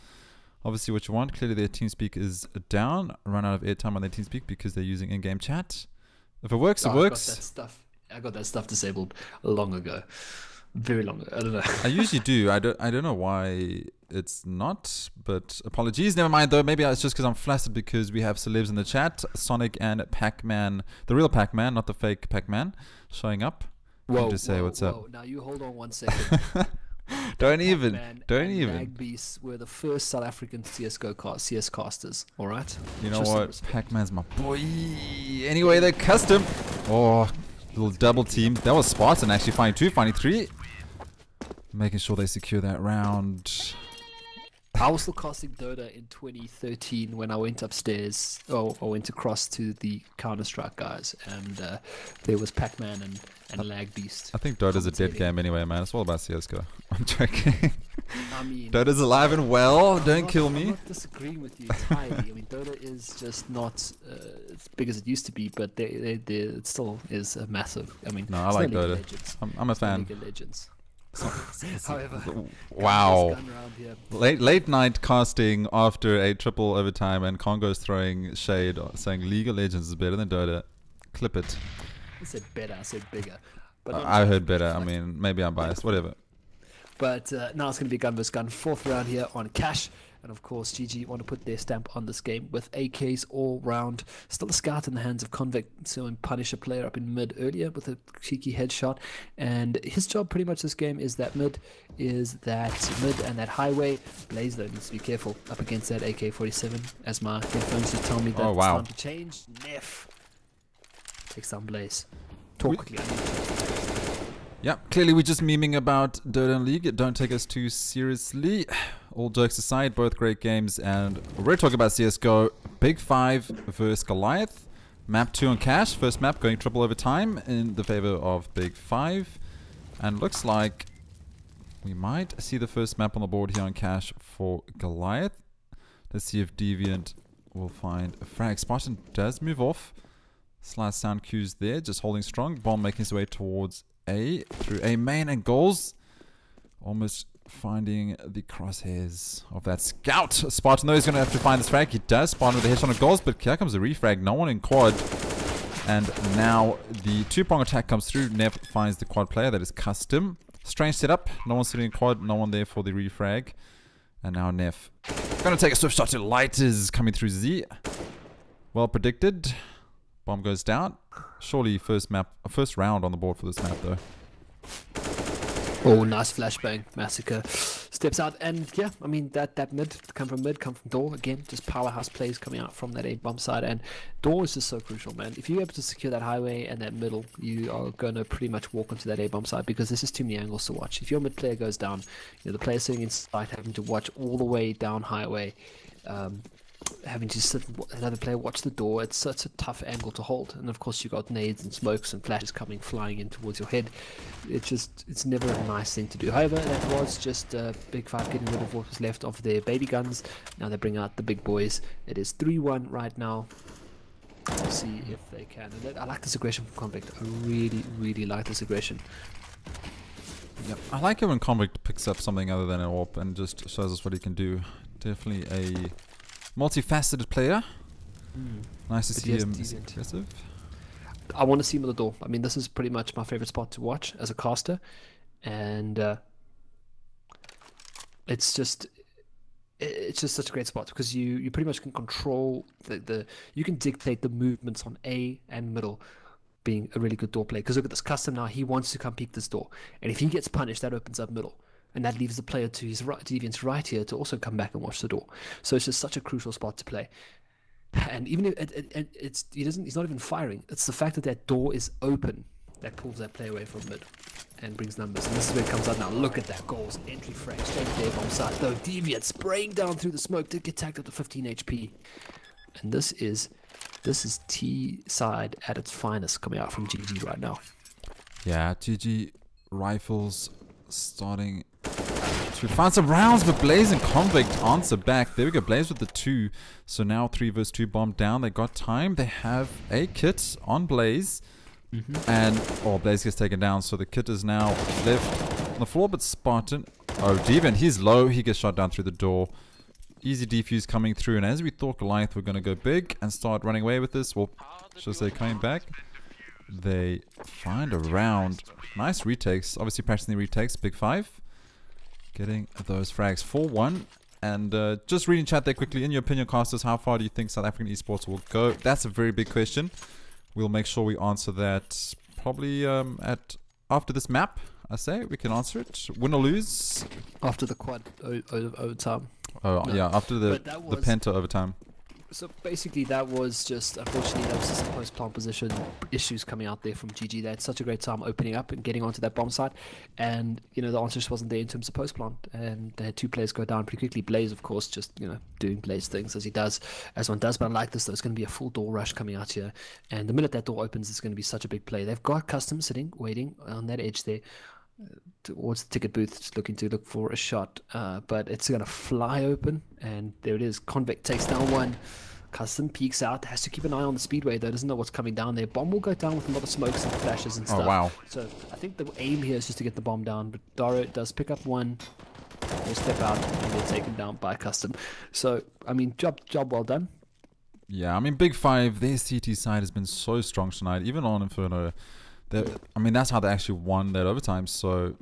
Obviously what you want. Clearly their TeamSpeak is down. Run out of airtime on their TeamSpeak because they're using in-game chat. If it works, it works. I got that stuff disabled long ago. Very long ago. I don't know. I usually do. I don't know why it's not, but apologies. Never mind though. Maybe it's just because I'm flaccid because we have celebs in the chat. Sonic and Pac-Man, the real Pac-Man, not the fake Pac-Man, showing up. Whoa, just say what's whoa. Now you hold on 1 second. Don't even. Pac-Man Don't and even. Lag Beasts were the first South African CSGO CS casters. All right. You know Show some what? respect. Pac-Man's my boy. Anyway, they're custom. Oh, little double team. That was Spartan actually. Finding 2, finding 3. Making sure they secure that round. I was still casting Dota in 2013 when I went upstairs. Oh, I went across to the Counter-Strike guys, and there was Pac-Man and Lag Beast. I think Dota's a dead commentating. game anyway, man. It's all about CSGO. I'm joking. I mean, Dota's alive and well. I'm Don't not- kill I'm me. not disagreeing with you entirely. I mean, Dota is just not as big as it used to be, but it still is a massive. I mean, No, I it's like League of Dota. Legends. I'm a It's no fan. League of Legends. However, Wow. gun round here. Late night casting after a triple overtime, and Congo's throwing shade, saying League of Legends is better than Dota. Clip it. I said better. I said bigger. But not I much. heard better. I Like- mean, maybe I'm biased. Whatever. But now it's going to be gun vs gun. 4th round here on Cash. And of course, GG want to put their stamp on this game with AKs all round. Still a scout in the hands of Convict. So and punish a player up in mid earlier with a cheeky headshot. And his job pretty much this game is that mid and that highway. Blaze though needs to be careful up against that AK-47. As my headphones just tell me that Oh, it's wow. time to change. Neff takes down Blaze. Talk quickly. Yeah, clearly we're just memeing about Dota and League. Don't take us too seriously. All jokes aside, both great games, and we're talking about CSGO. BIG5 versus Goliath. Map 2 on Cash. First map going triple overtime in the favor of BIG5. And looks like we might see the first map on the board here on Cash for Goliath. Let's see if Deviant will find a frag. Spartan does move off. Slight sound cues there, just holding strong. Bomb making his way towards A, through A main, and goals. Almost finding the crosshairs of that scout. Spartan though is going to have to find this frag. He does spawn with a headshot of goals, but here comes the refrag. No one in quad. And now the 2-prong attack comes through. Nev finds the quad player. That is custom. Strange setup. No one sitting in quad. No one there for the refrag. And now Nev going to take a swift shot to Lighters coming through Z. Well predicted. Bomb goes down. Surely first round on the board for this map though. Oh, nice flashbang. Massacre steps out, and yeah, I mean that mid, come from door again. Just powerhouse plays coming out from that A-bomb side, and door is just so crucial, man. If you're able to secure that highway and that middle, you are gonna pretty much walk onto that A-bomb side because there's just too many angles to watch. If your mid player goes down, you know the player sitting inside having to watch all the way down highway. Having to sit another player watch the door, it's such a tough angle to hold, and of course you got nades and smokes and flashes coming flying in towards your head. It's never a nice thing to do. However, that was just BIG5 getting rid of what was left of their baby guns. Now they bring out the big boys. It is 3-1 right now. We'll see if they can. And I like this aggression from Convict. I really like this aggression. Yep. I like it when Convict picks up something other than an AWP and just shows us what he can do. Definitely a multifaceted player. Nice to But see yes, him decent. aggressive. I want to see him at the door. I mean, this is pretty much my favorite spot to watch as a caster, and it's just such a great spot because you pretty much can control you can dictate the movements on A and middle, being a really good door play. Because look at this custom now, he wants to come peek this door, and if he gets punished, that opens up middle. And that leaves the player to his right, Deviant's right here, to also come back and watch the door. So it's just such a crucial spot to play. And even if he's not even firing. It's the fact that that door is open that pulls that player away from mid and brings numbers. And this is where it comes out now. Look at that goals, entry frag, straight there from side. Though Deviant spraying down through the smoke, did get tagged up to 15 HP. And this is T side at its finest coming out from GG right now. Yeah, GG rifles starting to find some rounds, but Blaze and Convict answer back. There we go, Blaze with the 2. So now 3 vs 2 bomb down. They got time. They have a kit on Blaze. And Blaze gets taken down. So the kit is now left on the floor, but Spartan. Oh, Deviant, he's low. He gets shot down through the door. Easy defuse coming through. And as we thought Goliath were going to go big and start running away with this, well, should I say coming back? They find a round. Nice retakes. Obviously practicing the retakes. BIG5 getting those frags. 4-1. And just reading chat there quickly. In your opinion, casters, how far do you think South African esports will go? That's a very big question. We'll make sure we answer that probably at after this map? I say we can answer it. Win or lose? After the quad overtime. Oh No. yeah, after the was, penta overtime. So basically, that was just, unfortunately, that was just some post-plant position issues coming out there from GG. They had such a great time opening up and getting onto that bomb site, and you know the answer just wasn't there in terms of post-plant, and they had 2 players go down pretty quickly. Blaze, of course, just doing Blaze things as he does, as one does. But unlike this, there's going to be a full door rush coming out here, and the minute that door opens, it's going to be such a big play. They've got Custom sitting, waiting on that edge there, towards the ticket booth, just looking to look for a shot, but it's going to fly open, and there it is. Convict takes down one. Custom peeks out, has to keep an eye on the speedway though, doesn't know what's coming down there. Bomb will go down with a lot of smokes and flashes and stuff. Oh wow. So I think the aim here is just to get the bomb down, but Daro does pick up one, will step out, and they're taken down by Custom. So I mean, job well done. Yeah, I mean BIG5, their CT side has been so strong tonight, even on Inferno. I mean, that's how they actually won that overtime, so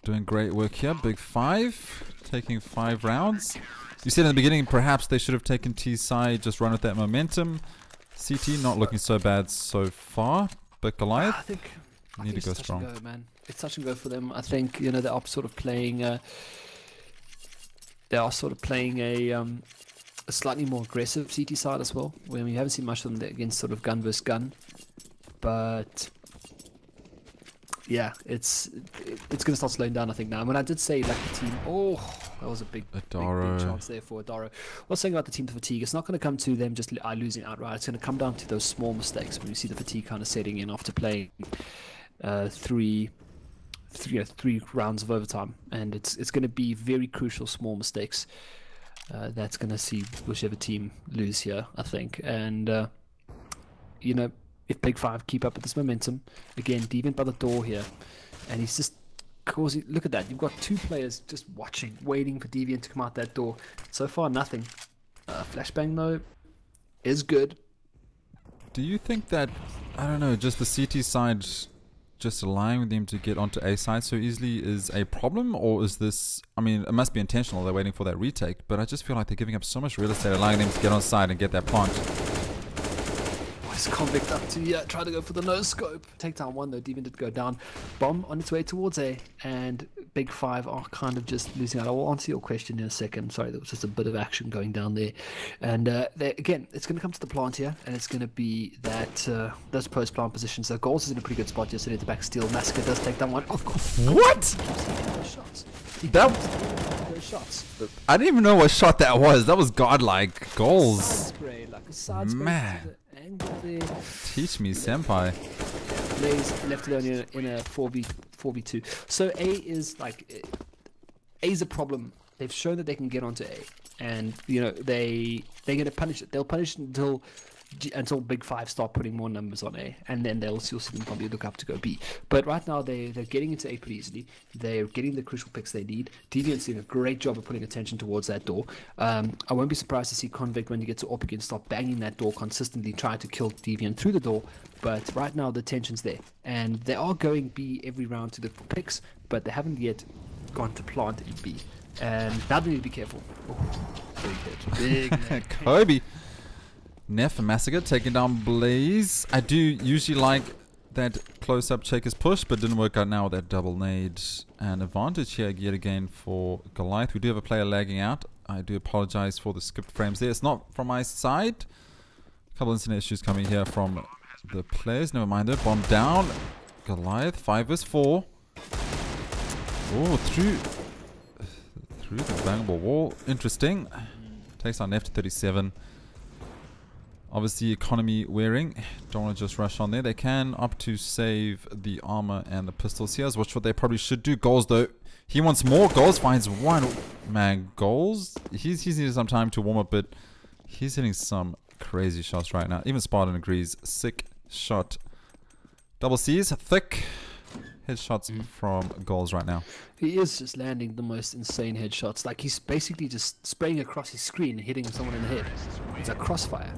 doing great work here. BIG5 taking 5 rounds. You said in the beginning perhaps they should have taken T side, just run with that momentum. CT not looking so bad so far, but Goliath I think need to go strong. Go, man. It's touch and go for them. I think they are sort of playing. They are sort of playing a slightly more aggressive CT side as well. We haven't seen much of them against sort of gun versus gun, but yeah, it's gonna start slowing down, I think, now. And when I did say like the team, that was a big chance there for Adaro. I was saying about the team fatigue, it's not going to come to them just losing outright. It's going to come down to those small mistakes when you see the fatigue kind of setting in after playing three rounds of overtime, and it's going to be very crucial small mistakes that's going to see whichever team lose here, I think. And if BIG5 keep up with this momentum, again, Deviant by the door here, and he's just causing, look at that, you've got 2 players just watching, waiting for Deviant to come out that door. So far, nothing. Flashbang, though, is good. Do you think that, I don't know, just the CT side just allowing them to get onto A side so easily is a problem, or is this, I mean, it must be intentional, they're waiting for that retake, but I just feel like they're giving up so much real estate, allowing them to get on side and get that plant. Convict up to try to go for the no scope. Take down one though. Deviant did go down. Bomb on its way towards A, and BIG5 are kind of just losing out. I will answer your question in a second. Sorry, there was just a bit of action going down there. And again, it's going to come to the plant here, and it's going to be that those post plant positions. So Goals is in a pretty good spot here, sitting at the back still. Massacre does take down one. Of course. What? Shots. I didn't even know what shot that was. That was godlike. Goals. Side spray, like a side spray. Man. There. Teach me, senpai. Blaze left alone in a 4v2. So A is like, A is a problem. They've shown that they can get onto A, and they're going to punish it. They'll punish it until BIG5 start putting more numbers on A, and then you'll see them probably look up to go B. But right now they're getting into A pretty easily. They're getting the crucial picks they need. Deviant's doing a great job of putting attention towards that door. I won't be surprised to see Convict, when he gets to AWP again, start banging that door consistently, trying to kill Deviant through the door. But right now the tension's there, and they are going B every round to look for picks, but they haven't yet gone to plant in B. And now they need to be careful. Big hit. Big Kobe. Neff and Massacre taking down Blaze. I do usually like that close-up checkers push, but didn't work out now with that double nade. And advantage here yet again for Goliath. We do have a player lagging out. I do apologize for the skipped frames there. It's not from my side. A couple internet issues coming here from the players. Never mind though. Bomb down. Goliath 5 vs 4. Oh, through the bangable wall. Interesting. Takes on Neff to 37. Obviously, economy wearing. Don't want to just rush on there. They can opt to save the armor and the pistols here, which what they probably should do. Goals, though. He wants more. Goals finds one. Man, Goals. He's needed some time to warm up, but he's hitting some crazy shots right now. Even Spartan agrees. Sick shot. Double C's. Thick headshots from Goals right now. He is just landing the most insane headshots. Like, he's basically just spraying across his screen and hitting someone in the head. It's a crossfire.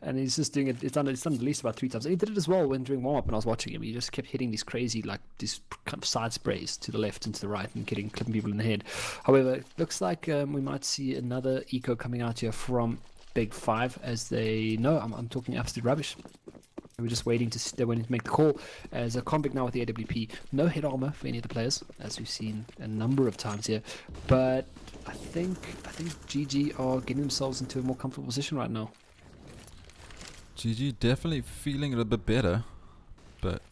And he's just doing it. It's done at least about 3 times. And he did it as well when during warm-up when I was watching him. He just kept hitting these crazy, like, these kind of side sprays to the left and to the right and clipping people in the head. However, it looks like we might see another eco coming out here from BIG5, as they know I'm talking absolute rubbish. We're just waiting to they're waiting to make the call. As a convict now with the AWP, no head armor for any of the players, as we've seen a number of times here. But I think GG are getting themselves into a more comfortable position right now. GG definitely feeling a bit better, but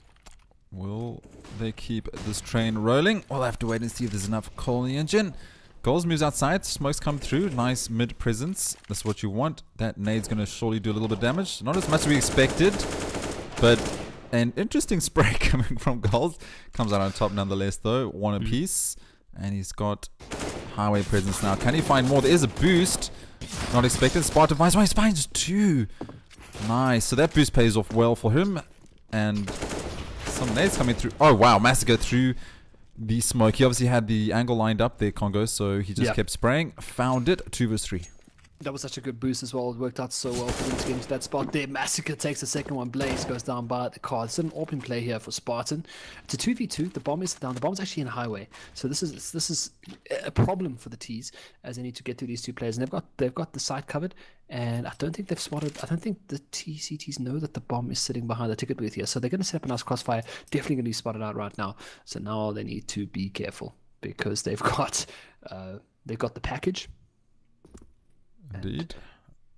will they keep this train rolling? We'll have to wait and see if there's enough coal in the engine. Goals moves outside, smokes come through, nice mid presence. That's what you want. That nade's going to surely do a little bit of damage. Not as much as we expected, but an interesting spray coming from Goals. Comes out on top nonetheless though, one apiece. And he's got highway presence now. Can he find more? There is a boost. Not expected. Spartan finds one, he finds two. Nice, so that boost pays off well for him. And some nades coming through. Oh wow, Massacre through the smoke. He obviously had the angle lined up there, Congo, so he just kept spraying. Found it. 2 vs 3. That was such a good boost as well. It worked out so well for him to get into that spot there. Massacre takes the second one. Blaze goes down by the car. It's an open play here for Spartan. It's a 2v2. The bomb is down. The bomb's actually in highway. So this is a problem for the T's as they need to get through these two players. And they've got the side covered. And I don't think they've spotted. I don't think the TCTs know that the bomb is sitting behind the ticket booth here. So they're going to set up a nice crossfire. Definitely going to be spotted out right now. So now they need to be careful because they've got the package. Indeed.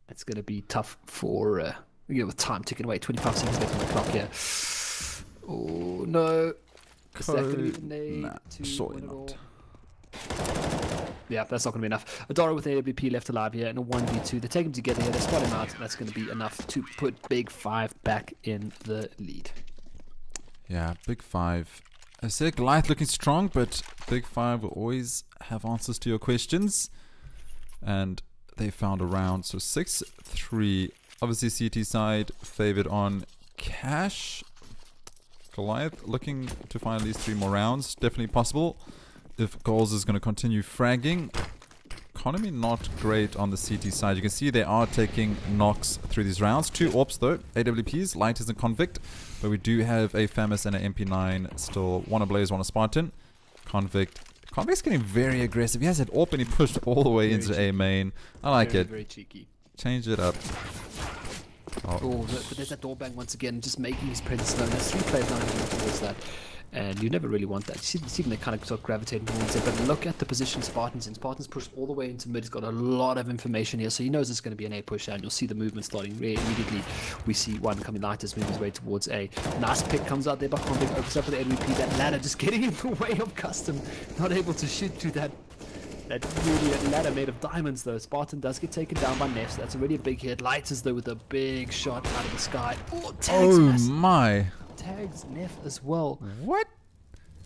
It's going to be tough for, with time ticking away. 25 seconds left on the clock here. Oh, no. Is that going to be the nade? Nah, surely not. Yeah, that's not going to be enough. Adara with an AWP left alive here in a 1v2. They take him together here. They spot him out. And that's going to be enough to put BIG5 back in the lead. Yeah, BIG5. I said Goliath looking strong, but BIG5 will always have answers to your questions. And they found a round, so 6-3. Obviously CT side favored on cash. Goliath looking to find at least 3 more rounds, definitely possible if Goals is going to continue fragging. Economy not great on the CT side. You can see they are taking knocks through these rounds. 2 AWPs though, AWPs, Light is a Convict, but we do have a Famous and an MP9 still. One a Blaze, one a Spartan. Convict's getting very aggressive. He has that AWP and he pushed all the way into A main. I like it. Very cheeky. Change it up. Oh, but there's that door bang once again, just making his presence known. There's 3 players now moving towards that. And you never really want that. You see them, they kind of start gravitating towards it. But look at the position Spartan's in. Spartan's pushed all the way into mid. He's got a lot of information here. So he knows it's going to be an A push. And you'll see the movement starting immediately. We see one coming Lighters moving his way towards A. Nice pick comes out there by Convict. Opens up for the AWP. That ladder just getting in the way of Custom. Not able to shoot through that really ladder made of diamonds though. Spartan does get taken down by Neff. So that's already a big hit. Lighters though with a big shot out of the sky. Oh, tags my. Tags Neff as well. What?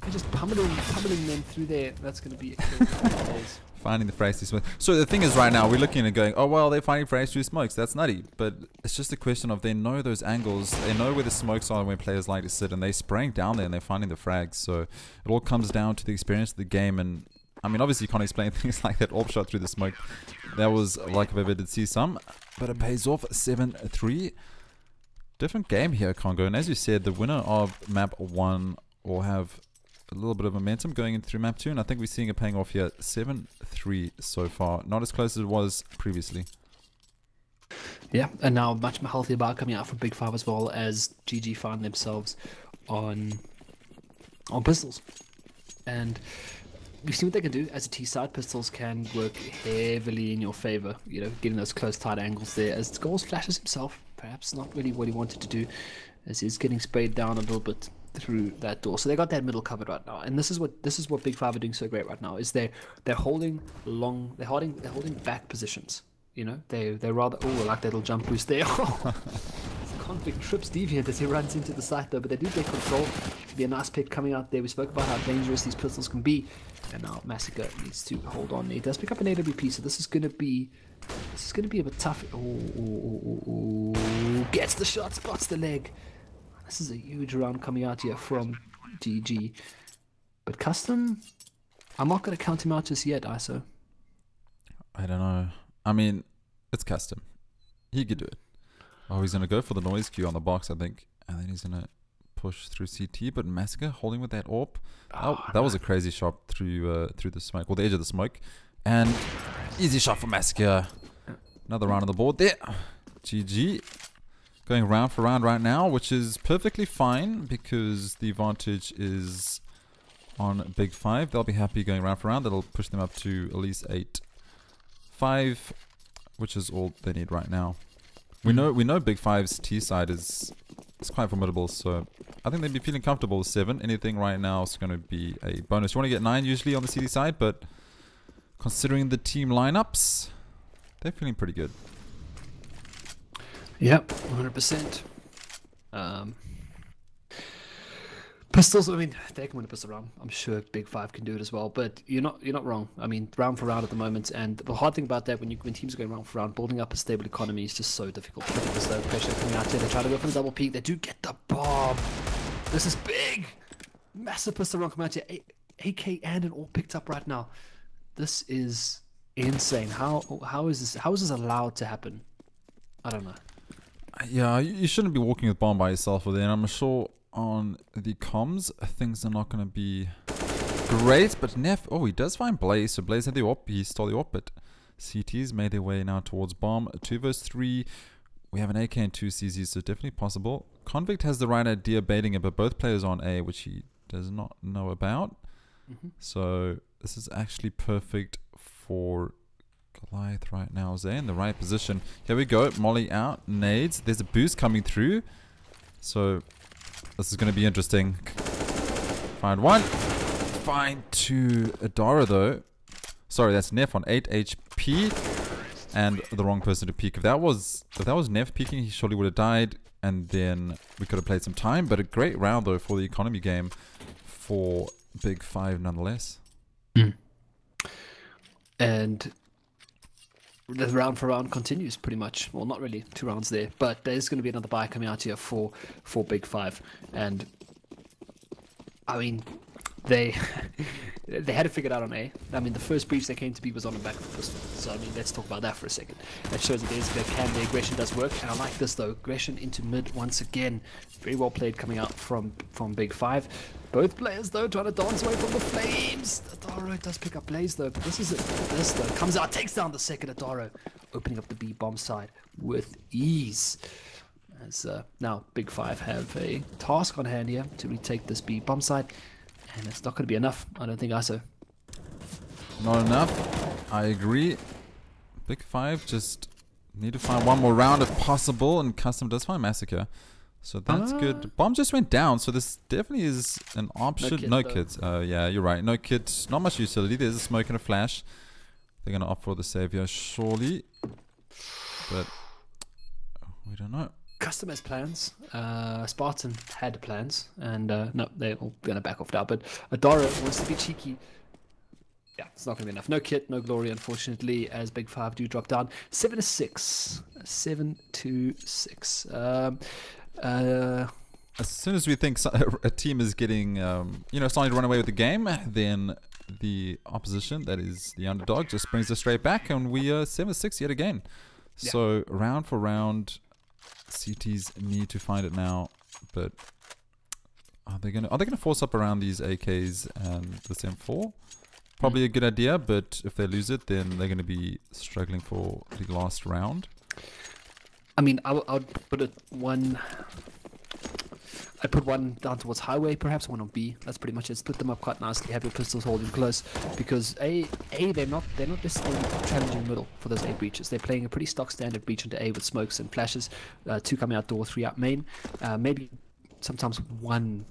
They're just pummeling them through there. That's going to be a kill for days. Finding the frags through smoke. So the thing is right now, we're looking and going, oh well, they're finding frags through smokes. That's nutty. But it's just a question of they know those angles. They know where the smokes are when players like to sit. And they're spraying down there and they're finding the frags. So it all comes down to the experience of the game. And I mean, obviously you can't explain things like that AWP shot through the smoke. That was like if I ever did see some. But it pays off 7-3. Different game here, Congo. And as you said, the winner of map 1 will have a little bit of momentum going in through map 2, and I think we're seeing it paying off here. 7-3 so far, not as close as it was previously. Yeah, and now much more healthier bar coming out from BIG5 as well, as GG find themselves on pistols. And we've seen what they can do as a T side. Pistols can work heavily in your favor, you know, getting those close tight angles there. As Goals flashes himself, perhaps not really what he wanted to do, as he's getting sprayed down a little bit through that door. So they got that middle covered right now, and this is what BIG5 are doing so great right now, is they're holding back positions. You know, they're rather, oh, I like that little jump boost there. Convict trips deviant as he runs into the site though, but they do take control. Be a nice pick coming out there. We spoke about how dangerous these pistols can be, and now Massacre needs to hold on. He does pick up an AWP, so this is going to be a bit tough. Oh, gets the shot, spots the leg. This is a huge round coming out here from GG. But Custom, I'm not going to count him out just yet, ISO. I don't know. I mean, it's Custom. He could do it. Oh, he's going to go for the noise cue on the box, I think. And then he's going to push through CT. But Massacre holding with that AWP. Oh, that was a crazy shot through the smoke, or the edge of the smoke. And easy shot for Massacre. Another round on the board there. GG. going round for round right now, which is perfectly fine because the advantage is on BIG5. They'll be happy going round for round. That'll push them up to at least 8-5, which is all they need right now. We know BIG5's T side is quite formidable, so I think they'd be feeling comfortable with 7. Anything right now is going to be a bonus. You want to get 9 usually on the CD side, but considering the team lineups, they're feeling pretty good. Yep, 100%. Pistols, I mean, they can win a pistol round. I'm sure BIG5 can do it as well, but you're not wrong. I mean, round for round at the moment, and the hard thing about that, when teams are going round for round, building up a stable economy is just so difficult. There's no pressure coming out here. They try to go for the double peak. They do get the bomb. This is big. Massive pistol round coming out here. AK and an all picked up right now. This is insane. How is this allowed to happen? I don't know. Yeah, you shouldn't be walking with bomb by yourself with it, and I'm sure on the comms things are not going to be great, but Neff, oh, he does find Blaze, so Blaze had the AWP, he stole the AWP, but CT's made their way now towards bomb. 2 versus 3, we have an AK and 2 CZs, so definitely possible. Convict has the right idea baiting it, but both players are on A, which he does not know about. So this is actually perfect for Goliath right now. Zay in the right position. Here we go, Molly out, nades, there's a boost coming through, so this is going to be interesting. Find 1. Find 2. Adara though. Sorry, that's Neff on 8 HP. And the wrong person to peek. If that was Neff peeking, he surely would have died. And then we could have played some time. But a great round though for the economy game for BIG5 nonetheless. And the round for round continues pretty much. Well, not really 2 rounds there, but there's going to be another buy coming out here for BIG5, and I mean they had it figured out on A. I mean, the first breach they came to B was on the back of the pistol. So I mean, let's talk about that for a second. That shows that the aggression does work, and I like this though. Aggression into mid once again. Very well played coming out from BIG5. Both players though trying to dance away from the flames. Adaro does pick up Blaze though, but this is it. This though comes out, takes down the second Adaro, opening up the B bomb side with ease. As now BIG5 have a task on hand here to retake this B bomb side, and it's not going to be enough. I don't think so. Not enough. I agree. BIG5 just need to find one more round if possible, and Custom does find Massacre. So that's good. Bomb just went down, so this definitely is an option. No kits. Yeah, you're right. No kits. Not much utility. There's a smoke and a flash. They're going to opt for the savior, surely. But we don't know. Custom has plans. Spartan had plans. And no, they're all going to back off now. But Adara wants to be cheeky. Yeah, it's not going to be enough. No kit, no glory, unfortunately, as BIG5 do drop down. 7-6. 7-6. As soon as we think a team is getting, starting to run away with the game, then the opposition, that is the underdog, just brings us straight back, and we are 7-6 yet again. Yeah. So round for round, CTs need to find it now. But are they gonna force up around these AKs and this M4? Probably a good idea, but if they lose it, then they're gonna be struggling for the last round. I mean, I would put it one. I put one down towards highway, perhaps one on B. That's pretty much it. Split them up quite nicely. Have your pistols holding close, because they're not necessarily challenging middle for those A breaches. They're playing a pretty stock standard breach into A with smokes and flashes. 2 coming out door, 3 out main. Maybe sometimes 1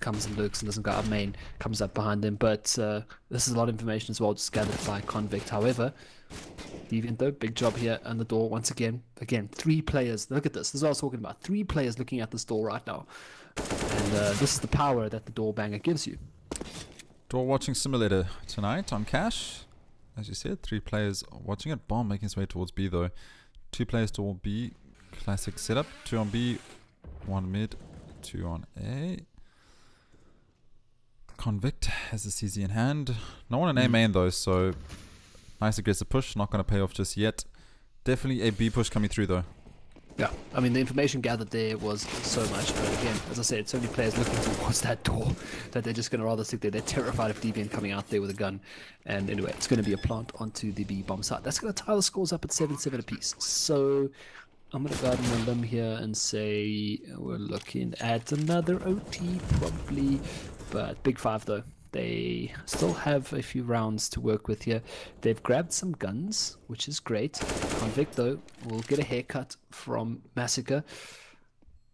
comes and lurks and doesn't go up main, comes up behind them. But this is a lot of information as well, just gathered by Convict. However, Deviant though, big job here on the door once again. Again, 3 players. Look at this. This is what I was talking about. 3 players looking at this door right now. And this is the power that the door banger gives you. Door watching simulator tonight on Cash. As you said, 3 players watching it. Bomb making his way towards B though. 2 players toward B. Classic setup. 2 on B, 1 mid, 2 on A. Convict has the CZ in hand. No one in A main though, so nice aggressive push. Not going to pay off just yet. Definitely a B push coming through though. Yeah, I mean, the information gathered there was so much, but again, as I said, so many players looking towards that door that they're just going to rather stick there. They're terrified of Deviant coming out there with a gun. And anyway, it's going to be a plant onto the B bomb site. That's going to tie the scores up at 7-7 apiece. So I'm gonna go out on a limb here and say we're looking at another OT probably, but BIG5 though. They still have a few rounds to work with here. They've grabbed some guns, which is great. Convict though will get a haircut from Massacre.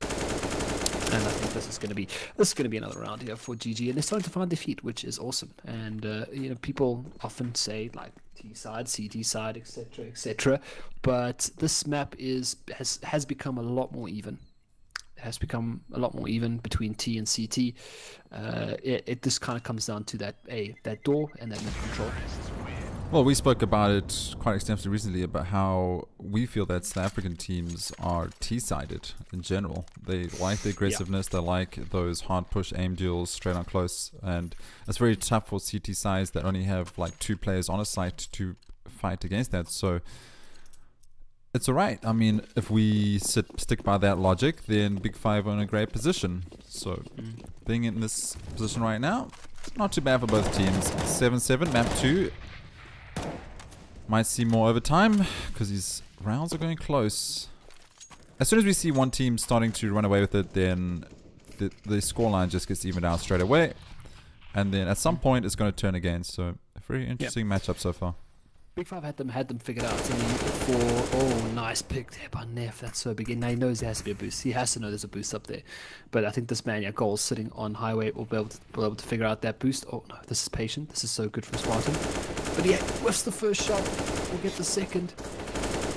And I think this is going to be another round here for GG, and they're starting to find their feet, which is awesome. And you know, people often say like T side, CT side, etc., etc. But this map has become a lot more even. It has become a lot more even between T and CT. It just kind of comes down to that door and that mid control. Well, we spoke about it quite extensively recently about how we feel that South African teams are T-sided in general. They like the aggressiveness, they like those hard push aim duels straight on close, and it's very tough for CT sides that only have like 2 players on a site to fight against that. So it's alright. I mean, if we stick by that logic, then BIG5 are in a great position. So being in this position right now, not too bad for both teams. 7-7, map 2. Might see more over time because these rounds are going close. As soon as we see one team starting to run away with it, then the scoreline just gets evened out straight away. And then at some point it's going to turn again. So a very interesting matchup so far. BIG5 had them figured out. I mean, nice pick there by Neff. That's so big. And now he knows there has to be a boost. He has to know there's a boost up there. But I think this man, Goal sitting on highway will be able to figure out that boost. Oh no, this is patient. This is so good from Spartan. But yeah, whiffs the first shot. We'll get the second.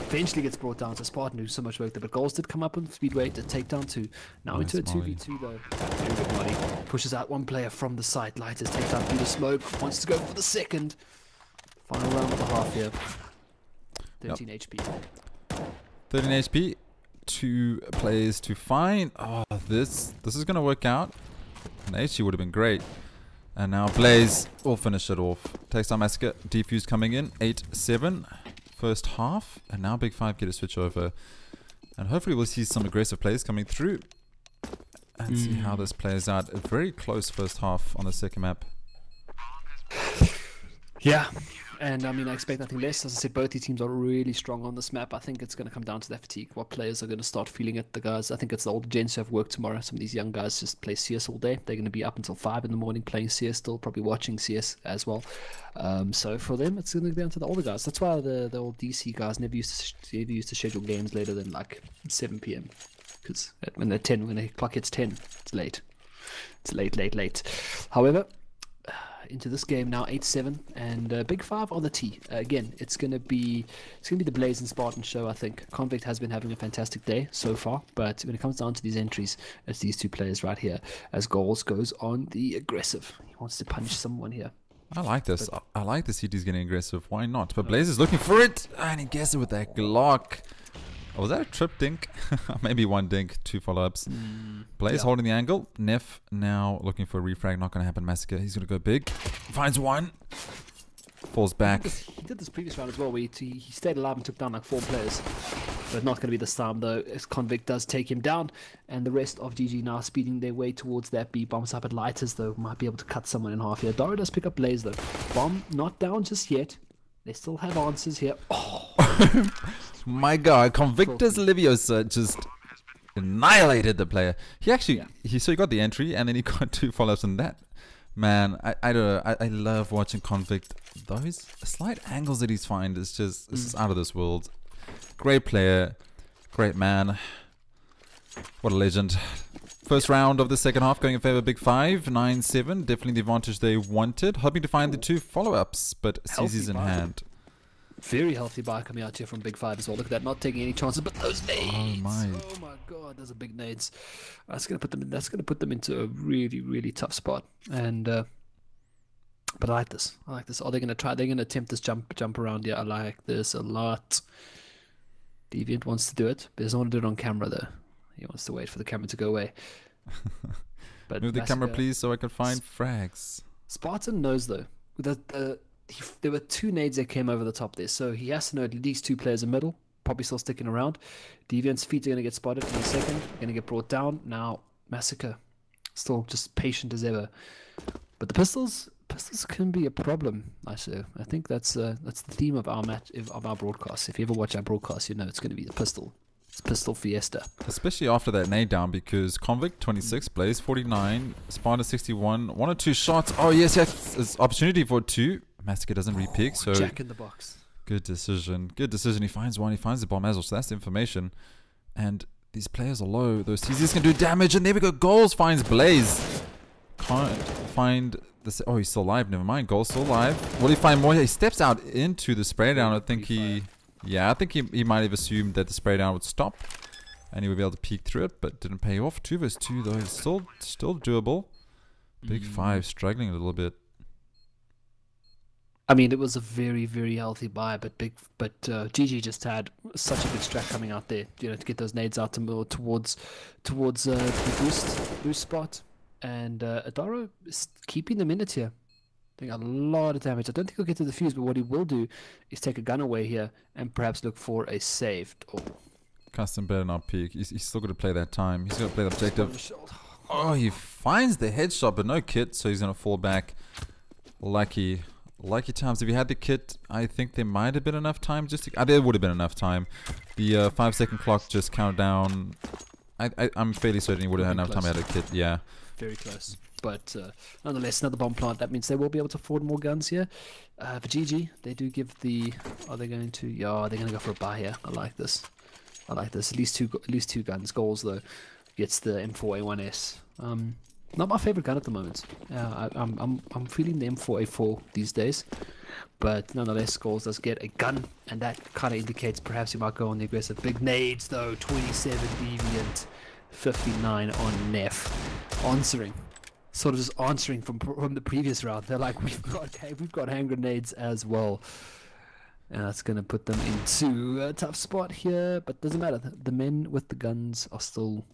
Eventually gets brought down to Spartan, who's so much work there. But Goals did come up on Speedway to take down 2. Now into a 2v2 though. Very good Molly. Pushes out one player from the site. Lighters takes out through the smoke. Wants to go for the second. Final round of the half here. 13 HP. 13 HP. 2 players to find. Oh, this is going to work out. An HG would have been great. And now Blaze will finish it off. Takes down Massacre. Defuse coming in. 8-7. First half. And now BIG5 get a switch over. And hopefully we'll see some aggressive plays coming through. And see how this plays out. A very close first half on the second map. Yeah. And I mean, I expect nothing less. As I said, both these teams are really strong on this map. I think it's going to come down to that fatigue. What players are going to start feeling it? The guys, I think it's the older gents who have work tomorrow. Some of these young guys just play CS all day. They're going to be up until 5 in the morning playing CS still, probably watching CS as well. So for them, it's going to be down to the older guys. That's why the old DC guys never used to schedule games later than like 7 p.m. Because when the clock hits 10, it's late. It's late. However, into this game now, 8-7, and BIG5 on the T. Again, it's gonna be the Blaze and Spartan show. I think Convict has been having a fantastic day so far, but when it comes down to these entries, it's these 2 players right here. As Goals goes on the aggressive, he wants to punch someone here. I like this. I like the CT's getting aggressive. Why not? But Blaze is looking for it, and he gets it with that Glock. Oh, was that a trip dink? Maybe 1 dink, 2 follow-ups. Blaze holding the angle. Neff now looking for a refrag. Not going to happen. Massacre. He's going to go big. Finds 1. Falls back. He did this previous round as well, where he stayed alive and took down like 4 players. But not going to be this time, though, as Convict does take him down. And the rest of GG now speeding their way towards that B. Bombs up at Lighters, though. Might be able to cut someone in half here. Dara does pick up Blaze, though. Bomb not down just yet. They still have answers here. Oh! My god, Convictus Leviosa just annihilated the player. He actually, he got the entry and then he got 2 follow-ups on that. Man, I don't know, I love watching Convict. Those slight angles that he's find is just, this is out of this world. Great player, great man. What a legend. First round of the second half going in favor of BIG5, 9-7. Definitely the advantage they wanted. Hoping to find the 2 follow-ups, but CZ's in hand. Very healthy buy coming out here from BIG5 as well. Look at that, not taking any chances, but those nades. Oh my god, those are big nades. That's gonna put them into a really, really tough spot. And but I like this. Are they gonna try? They're gonna attempt this jump around here. I like this a lot. Deviant wants to do it, but he doesn't want to do it on camera though. He wants to wait for the camera to go away. But move the camera, please, so I can find frags. Spartan knows though that there were 2 nades that came over the top there, so he has to know at least 2 players in the middle, probably still sticking around. Deviant's feet are going to get spotted in a second, going to get brought down. Now, Massacre, still just patient as ever. But the pistols can be a problem, I say. I think that's the theme of our broadcast. If you ever watch our broadcast, you know it's going to be the pistol. It's pistol fiesta. Especially after that nade down, because Convict 26, Blaze 49, Sparta 61, 1 or 2 shots. Oh yes, yes, it's opportunity for 2. Massacre doesn't repick, so Jack in the box. Good decision. Good decision. He finds one. He finds the bomb as well. So that's the information. And these players are low. Those TZs can do damage. And there we go. Goals finds Blaze. Can't find this. Oh, he's still alive. Never mind. Goals still alive. Will he find more? He steps out into the spray down. I think he... Yeah, I think he might have assumed that the spray down would stop. And he would be able to peek through it. But didn't pay off. 2 vs 2 though. It's still doable. BIG5 struggling a little bit. I mean, it was a very, very healthy buy, but GG just had such a good strat coming out there, you know, to get those nades out to towards the boost spot, and Adaro is keeping them in it here, doing a lot of damage. I don't think he'll get to the fuse, but what he will do is take a gun away here and perhaps look for a save. Oh. Custom better not peek. He's still got to play that time. He's got to play the objective. Oh, he finds the headshot, but no kit, so he's going to fall back. Lucky times. If you had the kit, I think there might have been enough time just to... there would have been enough time. The 5-second clock just counted down. I'm fairly certain he would have had enough time to have a kit, yeah. Very close. But nonetheless, another bomb plant. That means they will be able to afford more guns here. For GG, they do give the... Are they going to... Yeah, they're going to go for a buy here. I like this. I like this. At least two guns. Goals, though. Gets the M4A1S. Not my favorite gun at the moment. I'm feeling the M4A4 these days, but nonetheless, Goals does get a gun, and that kind of indicates perhaps he might go on the aggressive. Big nades though, 27 deviant, 59 on Neff, answering, sort of just answering from the previous round. They're like, we've got hand grenades as well, and that's gonna put them into a tough spot here. But doesn't matter. The men with the guns are still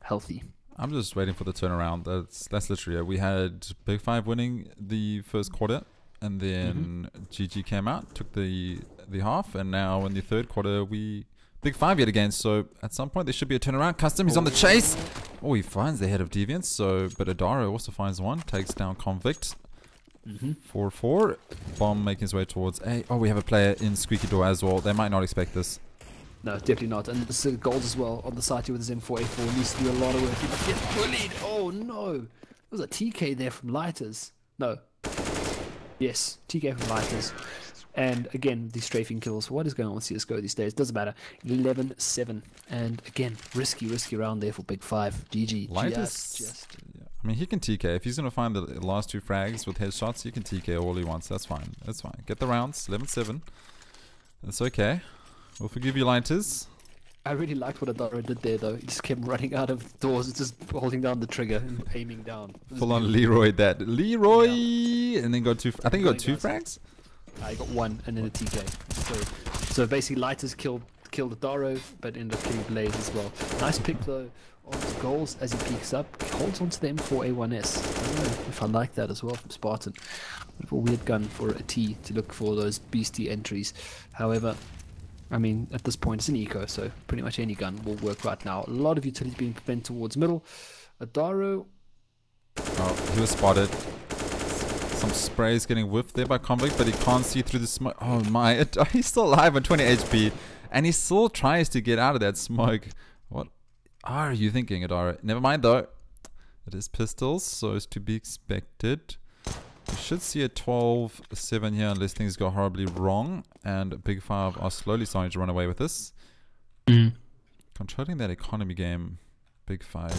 healthy. I'm just waiting for the turnaround. That's literally it. We had BIG5 winning the first quarter, and then GG came out, took the half, and now in the third quarter we BIG5 yet again. So at some point there should be a turnaround. Custom, he's on the chase. Oh, he finds the head of Deviants. So, but Adaro also finds one, takes down Convict. 4-4. Bomb making his way towards A. Oh, we have a player in Squeaky Door as well. They might not expect this. No, definitely not. And this Gold as well on the side here with his M4A4 needs to do a lot of work. He gets bullied. Oh no. There was a TK there from Lighters. No. Yes, TK from Lighters. And again, these strafing kills. What is going on with CSGO these days? Doesn't matter. 11-7. And again, risky round there for BIG5. GG. Lighters. Yeah. I mean, he can TK. If he's going to find the last 2 frags with headshots, he can TK all he wants. That's fine. That's fine. Get the rounds. 11-7. That's okay. We'll forgive you, Lighters. I really liked what Adaro did there, though. He just kept running out of doors, just holding down the trigger and aiming down. Full on Leroy that. Leroy! Yeah. And then got 2... I think he got 2 frags? He got 1 and then a TK. So basically, Lighters killed Adaro, but ended up killing Blaze as well. Nice pick, though, on his Goals as he peeks up. Holds onto the M4A1S. I don't know if I like that as well from Spartan. A weird gun for a T to look for those beastie entries. However... I mean, at this point, it's an eco, so pretty much any gun will work right now. A lot of utility being bent towards middle. Adaro. Oh, he was spotted. Some sprays getting whiffed there by Convict, but he can't see through the smoke. Oh my, he's still alive on 20 HP. And he still tries to get out of that smoke. What are you thinking, Adaro? Never mind though. It is pistols, so it's to be expected. We should see a 12-7 here unless things go horribly wrong. And BIG5 are slowly starting to run away with this. Controlling that economy game, BIG5.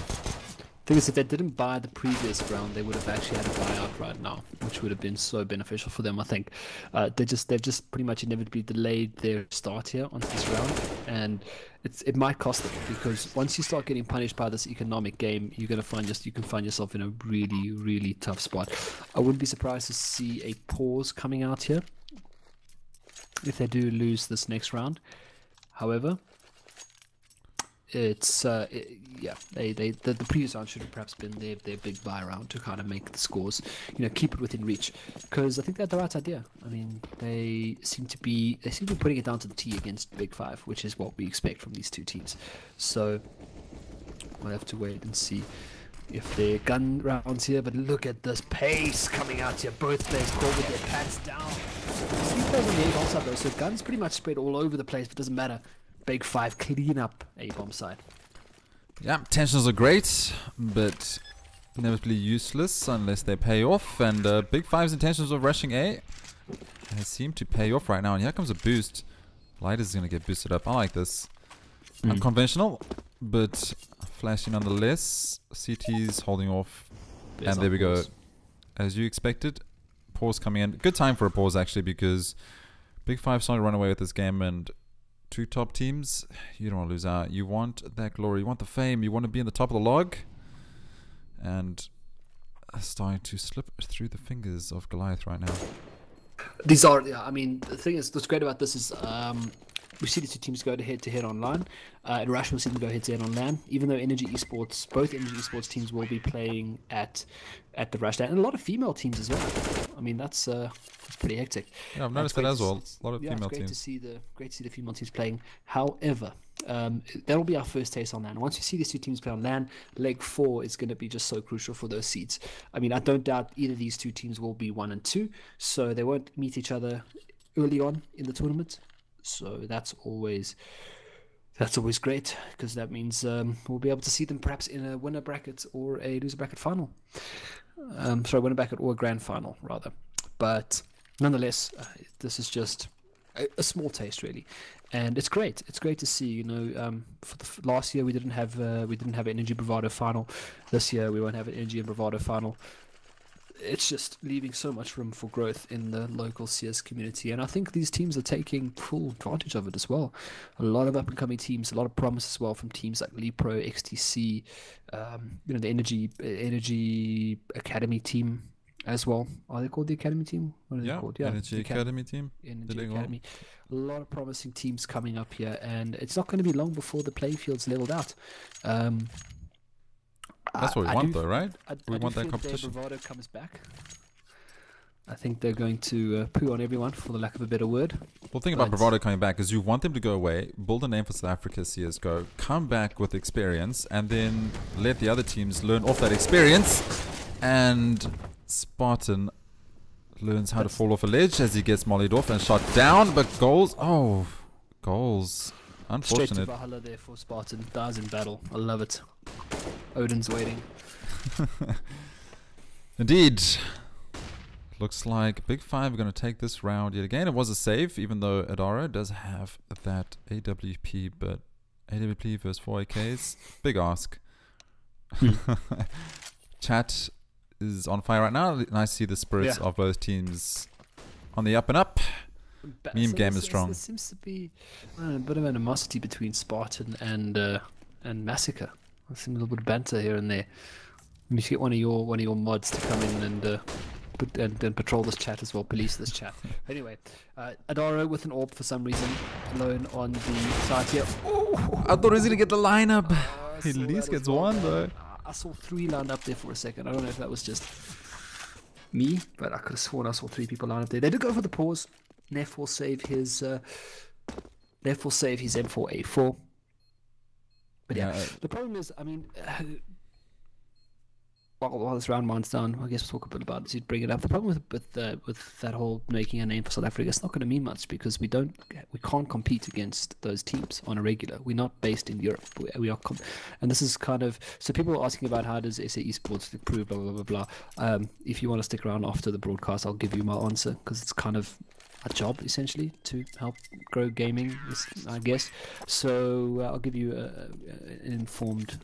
Thing is, if they didn't buy the previous round, they would have actually had a buyout right now, which would have been so beneficial for them, I think. They've just pretty much inevitably delayed their start here onto this round, and it might cost them, because once you start getting punished by this economic game, you can find yourself in a really tough spot. I wouldn't be surprised to see a pause coming out here if they do lose this next round. However, it's yeah, the previous round should have perhaps been their big buy round to kind of make the scores, you know, keep it within reach, because I think they had the right idea. I mean, they seem to be putting it down to the T against BIG5, which is what we expect from these two teams. So we'll have to wait and see if they're gun rounds here. But look at this pace coming out here. Both players caught with their pants down. 3 players on the 8 outside though, so guns pretty much spread all over the place, but doesn't matter. BIG5 clean up A bomb side. Yeah, tensions are great, but inevitably useless unless they pay off. And BIG5's intentions of rushing A seem to pay off right now. And here comes a boost. Light is going to get boosted up. I like this. Unconventional, but flashy nonetheless. CT's holding off. And there we go. As you expected. Pause coming in. Good time for a pause, actually, because BIG5 started to run away with this game. And two top teams, you don't want to lose out. You want that glory. You want the fame. You want to be in the top of the log. And starting to slip through the fingers of Goliath right now. These are, yeah, I mean, the thing is, what's great about this is we see the two teams go head-to-head online. In Rush, we'll see them go head-to-head on LAN. Even though Energy Esports, both Energy Esports teams will be playing at the Rush LAN. And a lot of female teams as well. I mean, that's pretty hectic. Yeah, I've noticed that as well. A lot of female it's teams. great to see the female teams playing. However, that'll be our first taste on LAN. Once you see these two teams play on LAN, leg 4 is going to be just so crucial for those seeds. I mean, I don't doubt either of these two teams will be 1 and 2, so they won't meet each other early on in the tournament. So that's always great, because that means we'll be able to see them perhaps in a winner bracket or a loser bracket final. Winner bracket or a grand final rather. But nonetheless, this is just a small taste, really, and it's great. It's great to see. You know, for the last year we didn't have an Energy Bravado final. This year we won't have an Energy and Bravado final. It's just leaving so much room for growth in the local CS community, and I think these teams are taking full advantage of it as well. A lot of up-and-coming teams, a lot of promise as well from teams like Lepro, XTC, the Energy Academy team as well. Are they called the Academy team? What are they called? Yeah, Energy Academy team. Energy Academy. A lot of promising teams coming up here, and it's not going to be long before the playing field's leveled out. That's what we want, though, right? We want that competition. Bravado comes back. I think they're going to poo on everyone, for the lack of a better word. Well, the thing about Bravado coming back is you want them to go away, build a name for South Africa CSGO, come back with experience, and then let the other teams learn off that experience. And Spartan learns how to fall off a ledge as he gets mollied off and shot down, but goals. Oh, goals. Unfortunate. Straight to Valhalla there for Spartan. Dies in battle. I love it. Odin's waiting. Indeed. Looks like BIG5 are going to take this round yet again. It was a save, even though Adara does have that AWP, but AWP versus 4 AKs, big ask. Chat is on fire right now. Nice to see the spirits of both teams on the up and up. Meme game is strong. There seems to be a bit of animosity between Spartan and Massacre. I've seen a little bit of banter here and there. You should get one of your mods to come in and patrol this chat as well, police this chat. Anyway, Adaro with an orb for some reason, alone on the side here. Ooh. I thought he was gonna get the lineup. He at least gets one though. I saw 3 lined up there for a second. I don't know if that was just me, but I could have sworn I saw 3 people lined up there. They did go for the pause. Neff will save his M4A4. But yeah, the problem is, I mean, while this round winds down, I guess we'll talk a bit about it. So you'd bring it up. The problem with that whole making a name for South Africa, it's not going to mean much, because we can't compete against those teams on a regular. We're not based in Europe. We are, and this is kind of, so people are asking about how does SA Esports improve, blah blah blah blah. If you want to stick around after the broadcast, I'll give you my answer, because it's kind of a job essentially to help grow gaming, I guess. So I'll give you an informed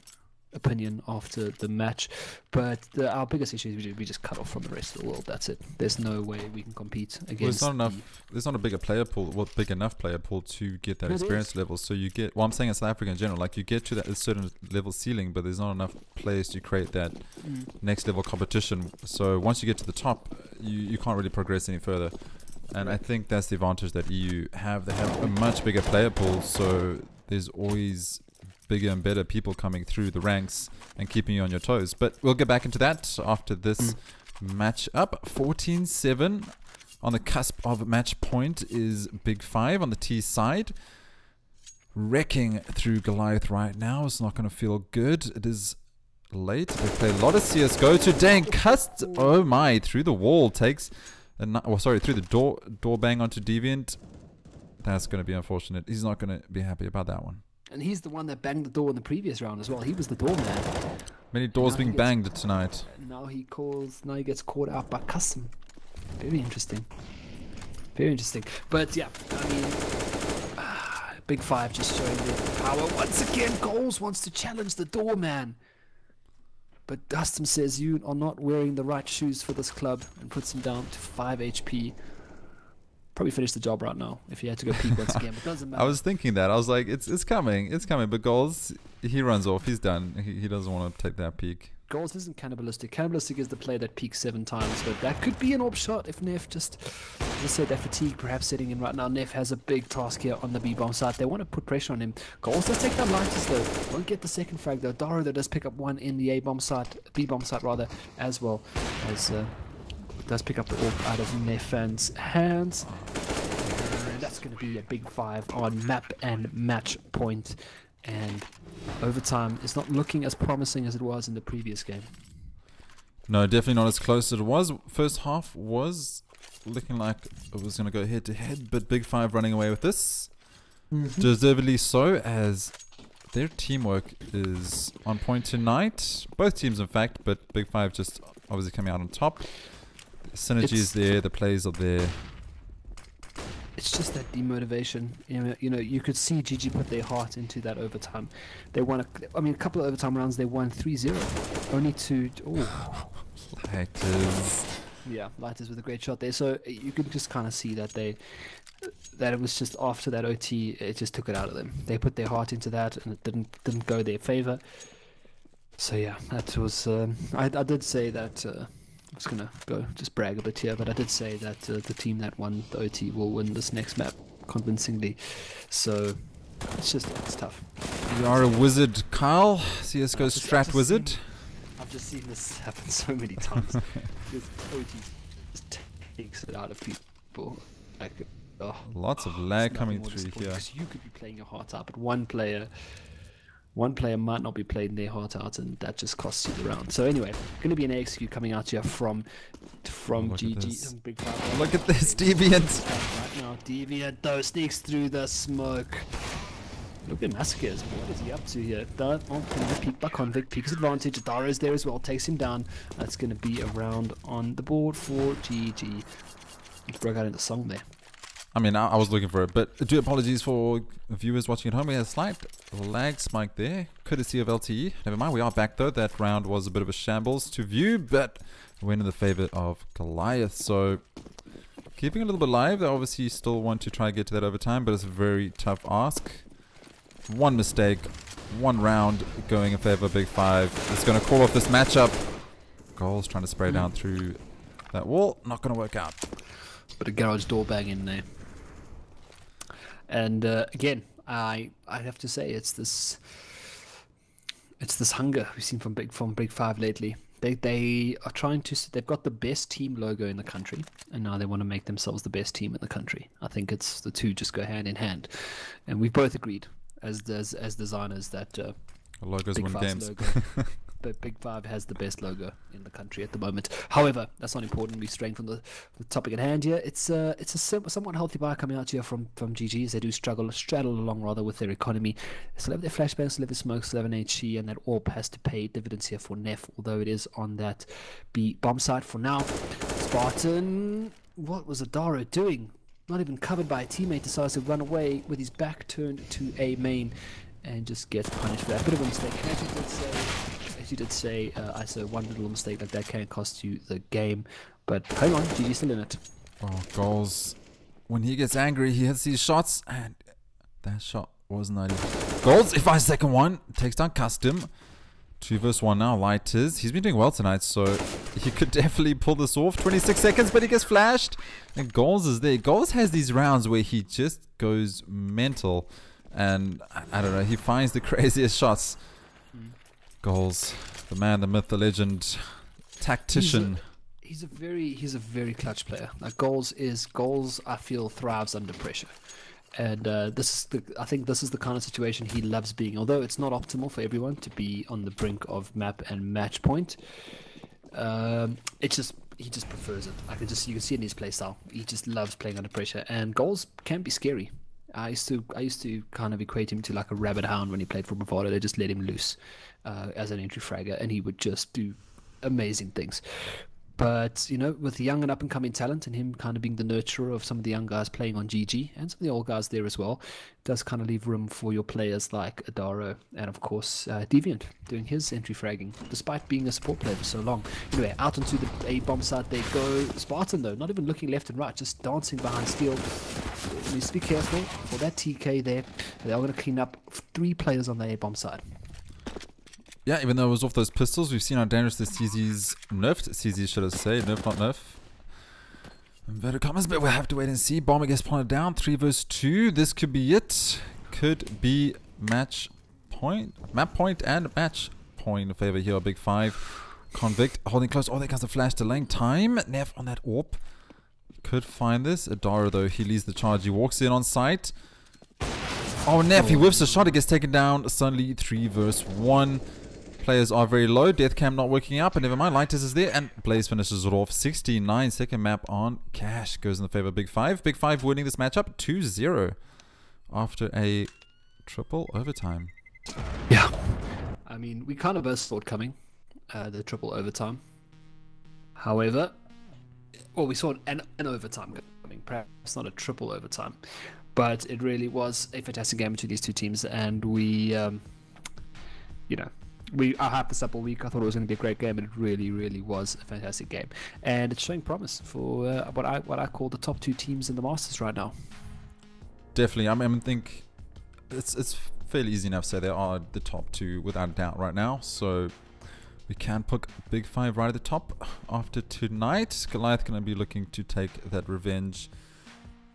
opinion after the match, but our biggest issue is we just cut off from the rest of the world. That's it. There's no way we can compete against. Well, there's not a bigger player pool, big enough player pool to get that experience level. So you get, well, I'm saying in South Africa in general, like you get to that certain level ceiling, but there's not enough players to create that next level competition. So once you get to the top, you can't really progress any further. And I think that's the advantage that EU have. They have a much bigger player pool, so there's always bigger and better people coming through the ranks and keeping you on your toes. But we'll get back into that after this match up. 14-7 on the cusp of match point is BIG5 on the T side. Wrecking through Goliath right now. It's not going to feel good. It is late. They play a lot of CSGO today, and cuts, oh my, through the wall, takes... through the door bang onto Deviant. That's going to be unfortunate. He's not going to be happy about that one. And he's the one that banged the door in the previous round as well. He was the doorman. Many doors being banged tonight. Now he gets caught out by custom. Very interesting. Very interesting. But yeah, I mean, BIG5 just showing their power once again. Goals wants to challenge the doorman. But Custom says you are not wearing the right shoes for this club and puts him down to 5 HP. Probably finish the job right now if he had to go peek once again. But doesn't matter. I was thinking that. I was like, it's coming. But Goals, he runs off. He's done. He doesn't want to take that peek. Goals isn't cannibalistic. Cannibalistic is the play that peaks 7 times, but that could be an op shot if Neff just, as I said, that fatigue perhaps setting in right now. Neff has a big task here on the B-bomb side. They want to put pressure on him. Goals does take down Lighters though. Won't get the second frag though. Daro though does pick up one in the A-bomb side, B-bomb side rather, as well as does pick up the orb out of Neff's hands. And that's going to be a BIG5 on map and match point. And overtime is not looking as promising as it was in the previous game. No, definitely not as close as it was. First half was looking like it was going to go head to head, but BIG5 running away with this. Deservedly so, as their teamwork is on point tonight. Both teams, in fact, but BIG5 just obviously coming out on top. The synergy is there, the plays are there. It's just that demotivation. You know, you could see GG put their heart into that overtime. They won a couple of overtime rounds. They won 3-0. Only to Lighters. Yeah, Lighters with a great shot there. So you could just kind of see that it was just after that OT, it just took it out of them. They put their heart into that, and it didn't go their favor. So yeah, that was. I did say that. I was gonna go just brag a bit here, but I did say that the team that won the OT will win this next map convincingly. So it's tough. You are a wizard, Kyle. CSGO strat wizard. I've just seen this happen so many times. This OT just takes it out of people. Like, lots of lag coming through here. Because you could be playing your heart out, but one player might not be playing their heart out, and that just costs you the round. So anyway, going to be an AXQ coming out here from GG. BIG5. Look at this, Deviant. Right now, Deviant though sneaks through the smoke. Look at Massacres. What is he up to here? Peek by Convict. Peek's advantage. Daro's there as well. Takes him down. That's going to be a round on the board for GG. Broke out into song there. I mean, I was looking for it, but do apologies for viewers watching at home. We had a slight lag spike there, courtesy of LTE. Never mind, we are back though. That round was a bit of a shambles to view, but went in the favor of Goliath. So, keeping a little bit alive. They obviously still want to try to get to that overtime, but it's a very tough ask. One mistake, one round going in favor of BIG5. It's going to call off this matchup. Goals trying to spray down through that wall. Not going to work out. But a garage door bang in there. And again, I have to say it's this hunger we've seen from BIG5 lately. They are trying to. They've got the best team logo in the country, and now they want to make themselves the best team in the country. I think it's the two just go hand in hand, and we've both agreed as designers that logos win games. Logo, but BIG5 has the best logo in the country at the moment. However, that's not important. We straying from the topic at hand here. It's a somewhat healthy buy coming out here from GGs. They do straddle along rather with their economy. Still have their flashbangs, still have their smokes, still have an HE, and that AWP has to pay dividends here for Neff, although it is on that B bomb side for now. Spartan, what was Adaro doing? Not even covered by a teammate, decides to run away with his back turned to a main and just gets punished for that. Bit of a mistake. As you did say, I said one little mistake like that can cost you the game. But hang on, GG's still in it. Oh, Goals. When he gets angry, he hits these shots, and that shot wasn't ideal. Goals, if I second one, takes down Custom. 2 versus 1 now, Lighters. He's been doing well tonight, so he could definitely pull this off. 26 seconds, but he gets flashed. And Goals is there. Goals has these rounds where he just goes mental. And I don't know, he finds the craziest shots. Goals, the man, the myth, the legend, tactician. He's a very clutch player. Like Goals, I feel, thrives under pressure. And I think this is the kind of situation he loves being. Although it's not optimal for everyone to be on the brink of map and match point, he just prefers it. You can see it in his play style. He just loves playing under pressure, and Goals can be scary. I used to kind of equate him to like a rabbit hound when he played for Bravado. They just let him loose as an entry fragger, and he would just do amazing things. But with the young and up and coming talent, and him kind of being the nurturer of some of the young guys playing on GG, and some of the old guys there as well, does kind of leave room for your players like Adaro, and of course Deviant doing his entry fragging, despite being a support player for so long. Anyway, out onto the A bomb side they go. Spartan though, not even looking left and right, just dancing behind steel. Needs to be careful for that TK there. They are going to clean up 3 players on the A bomb side. Yeah, even though it was off those pistols, we've seen how dangerous the CZ's nerfed. CZ should have said, nerf, not nerf. Inverted commas, but we'll have to wait and see. Bomber gets planted down, 3 versus 2. This could be it. Could be map point and match point in favor here. BIG5. Convict holding close. Oh, there comes the flash, delaying time. Neff on that AWP. Could find this. Adara, though, he leads the charge. He walks in on sight. Oh, Neff, he whiffs a shot. It gets taken down. Suddenly, 3 versus 1. Players are very low. Deathcam not working out, but never mind. Lighters is there, and Blaze finishes it off. 69-second map on Cash goes in the favor of BIG5. BIG5 winning this matchup 2-0 after a triple overtime. Yeah, I mean, we kind of both saw it coming, the triple overtime. However, well, we saw an overtime coming, perhaps not a triple overtime, but it really was a fantastic game between these two teams, and we, I hyped this up all week. I thought it was going to be a great game, and it really, really was a fantastic game. And it's showing promise for what I call the top 2 teams in the Masters right now. Definitely. I think it's fairly easy enough to say they are the top 2 without a doubt right now. So we can put BIG5 right at the top after tonight. Goliath going to be looking to take that revenge.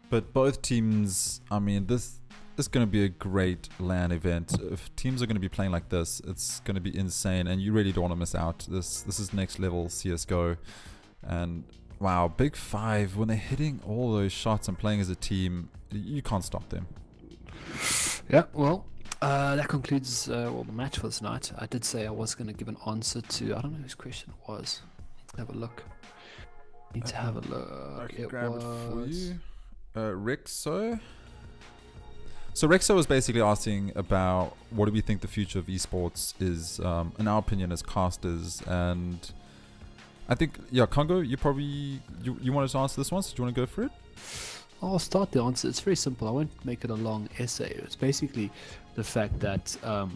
But both teams, I mean, this is going to be a great LAN event. If teams are going to be playing like this, it's going to be insane, and you really don't want to miss out. This is next level CSGO, and wow, BIG5, when they're hitting all those shots and playing as a team, you can't stop them. Yeah, well, that concludes the match for this night. I did say I was going to give an answer to, I don't know whose question it was. Have a look. Need to have a look. I can grab it for you. Rexo. So Rexo was basically asking about what do we think the future of esports is, in our opinion as casters, and I think, yeah, Congo, you wanted to answer this one, so do you want to go for it? I'll start the answer. It's very simple. I won't make it a long essay. It's basically the fact that, my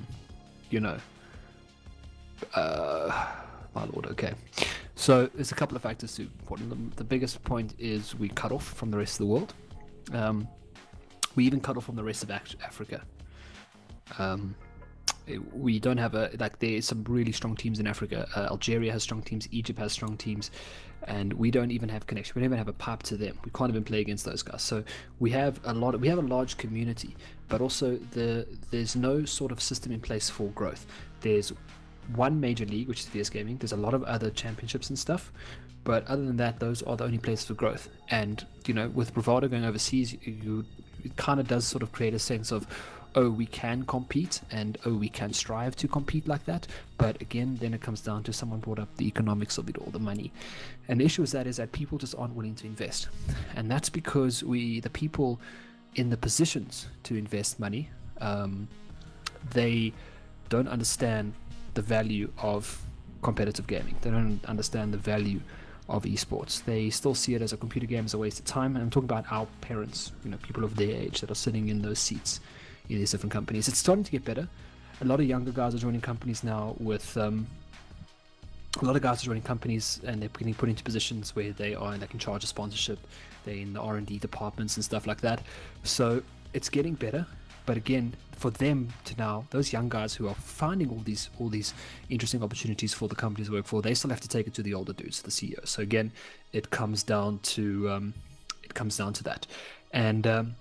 lord, okay. So there's a couple of factors to important. The biggest point is we cut off from the rest of the world. We even cut off from the rest of Africa. We don't have there's some really strong teams in Africa. Algeria has strong teams, Egypt has strong teams, and we don't even have connection. We don't even have a pipe to them. We can't even play against those guys. So we have a large community, but also there's no sort of system in place for growth. There's one major league, which is VS Gaming. There's a lot of other championships and stuff, but other than that, those are the only places for growth. And with Bravado going overseas, it kind of does sort of create a sense of, oh, we can compete, and oh, we can strive to compete like that. But again, then it comes down to, someone brought up the economics of it all, the money, and the issue is that people just aren't willing to invest, and that's because the people in the positions to invest money, they don't understand the value of competitive gaming. They don't understand the value of esports. They still see it as a computer game, as a waste of time. And I'm talking about our parents, people of their age that are sitting in those seats in these different companies. It's starting to get better. A lot of younger guys are joining companies now with a lot of guys are joining companies, and they're getting put into positions where they can charge a sponsorship. They're in the R&D departments and stuff like that. So it's getting better. But again, for them to now, those young guys who are finding all these interesting opportunities for the companies to work for, they still have to take it to the older dudes, the CEOs. So again, it comes down to that, and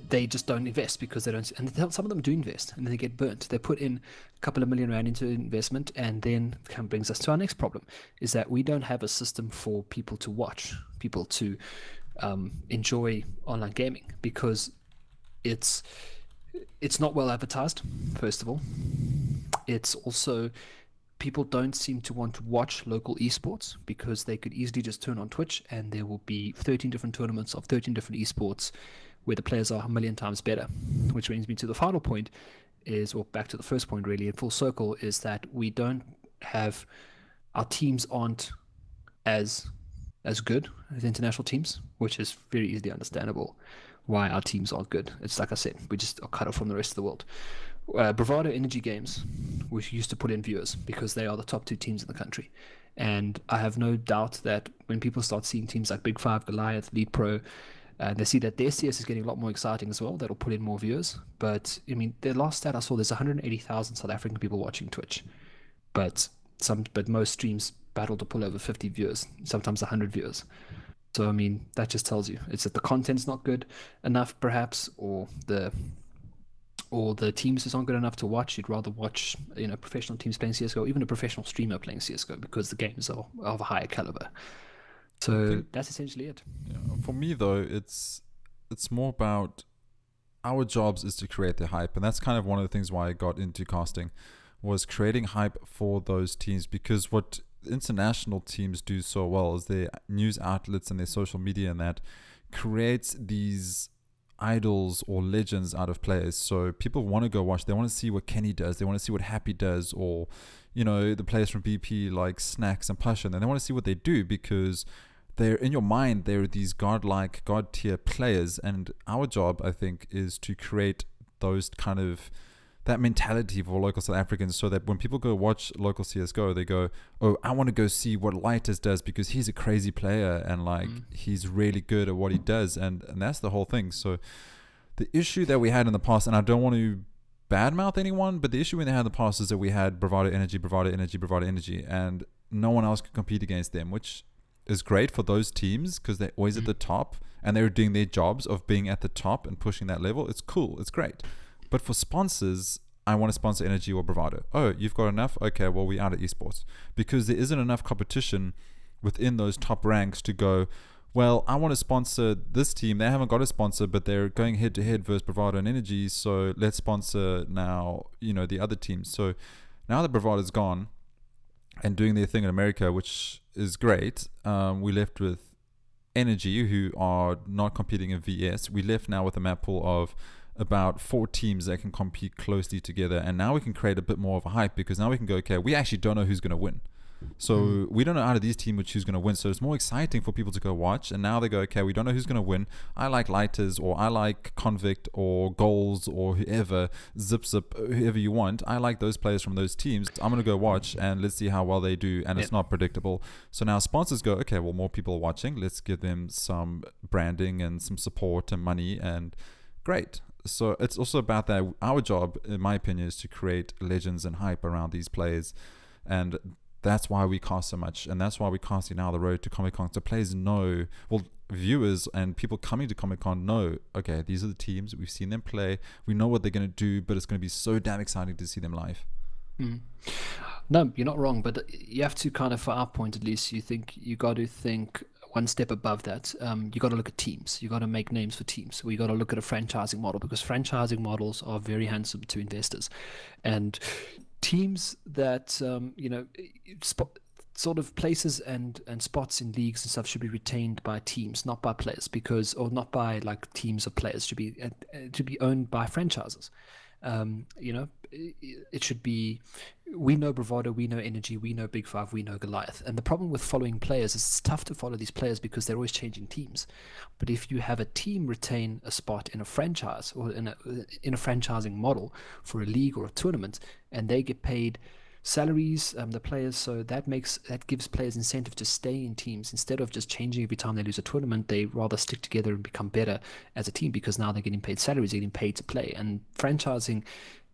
they just don't invest because they don't. And some of them do invest, and then they get burnt. They put in a couple of million rand into investment, and then it kind of brings us to our next problem: is that we don't have a system for people to watch, people to enjoy online gaming, because it's not well advertised, first of all. It's also, people don't seem to want to watch local esports, because they could easily just turn on Twitch and there will be 13 different tournaments of 13 different esports where the players are a million times better. Which brings me to the final point is, or back to the first point really, in full circle, is that we don't have, our teams aren't as good as international teams, which is very easily understandable why our teams aren't good. It's like I said, we just are cut off from the rest of the world. Bravado Energy Games, which used to put in viewers because they are the top 2 teams in the country. And I have no doubt that when people start seeing teams like BIG5, Goliath, Lead Pro, they see that their CS is getting a lot more exciting as well. That'll put in more viewers. But I mean, the last stat I saw, there's 180,000 South African people watching Twitch, but most streams battle to pull over 50 viewers, sometimes 100 viewers. So I mean, that just tells you it's that the content's not good enough, perhaps, or the teams just aren't good enough to watch. You'd rather watch, professional teams playing CSGO, even a professional streamer playing CSGO, because the games are of a higher caliber. So that's essentially it. Yeah. For me, though, it's more about our jobs is to create the hype, and that's kind of one of the things why I got into casting, was creating hype for those teams. Because what international teams do so well is their news outlets and their social media, and that creates these idols or legends out of players. So people want to go watch. They want to see what Kenny does. They want to see what Happy does, or the players from BP like Snacks and Passion, and they want to see what they do, because they're in your mind, they're these godlike, god tier players. And our job, I think, is to create those kind of that mentality for local South Africans, so that when people go watch local CSGO, they go, oh, I want to go see what Lighters does because he's a crazy player and he's really good at what he does. And that's the whole thing. So the issue that we had in the past, and I don't want to badmouth anyone, but the issue we had in the past is that we had Bravado Energy, and no one else could compete against them, which is great for those teams because they're always at the top and they're doing their jobs of being at the top and pushing that level. It's cool. It's great. But for sponsors, I want to sponsor Energy or Bravado. Oh, you've got enough? Okay, well, we're out of esports. Because there isn't enough competition within those top ranks to go, well, I want to sponsor this team. They haven't got a sponsor, but they're going head to head versus Bravado and Energy. So let's sponsor now, the other teams. So now that Bravado's gone and doing their thing in America, which is great, we left with Energy, who are not competing in VS. We left now with a map pool of about 4 teams that can compete closely together, and now we can create a bit more of a hype, because now we can go, okay, we actually don't know who's going to win. So we don't know out of these teams which who's going to win. So it's more exciting for people to go watch. And now they go, okay, we don't know who's going to win. I like Lighters, or I like Convict, or Goals, or whoever, Zip, whoever you want. I like those players from those teams. I'm going to go watch and let's see how well they do. And it's not predictable. So now sponsors go, okay, well, more people are watching. Let's give them some branding and some support and money, and great. So it's also about that. Our job, in my opinion, is to create legends and hype around these players. And that's why we cast so much, and that's why we're casting now the road to Comic-Con. So players know, well, viewers and people coming to Comic-Con know, okay, these are the teams, we've seen them play, we know what they're going to do, but it's going to be so damn exciting to see them live. No, you're not wrong, but you have to kind of, for our point at least, you got to think one step above that. You got to look at teams. You got to make names for teams. We got to look at a franchising model, because franchising models are very handsome to investors, and teams that sort of places and spots in leagues and stuff should be retained by teams, not by players, or not by like teams of players. Should be owned by franchises. It should be, we know Bravado, we know Energy, we know BIG5, we know Goliath. And the problem with following players is it's tough to follow these players because they're always changing teams. But if you have a team retain a spot in a franchise, or in a franchising model for a league or a tournament, and they get paid salaries, the players, so that gives players incentive to stay in teams instead of just changing every time they lose a tournament. They rather stick together and become better as a team, because now they're getting paid salaries, they're getting paid to play. And franchising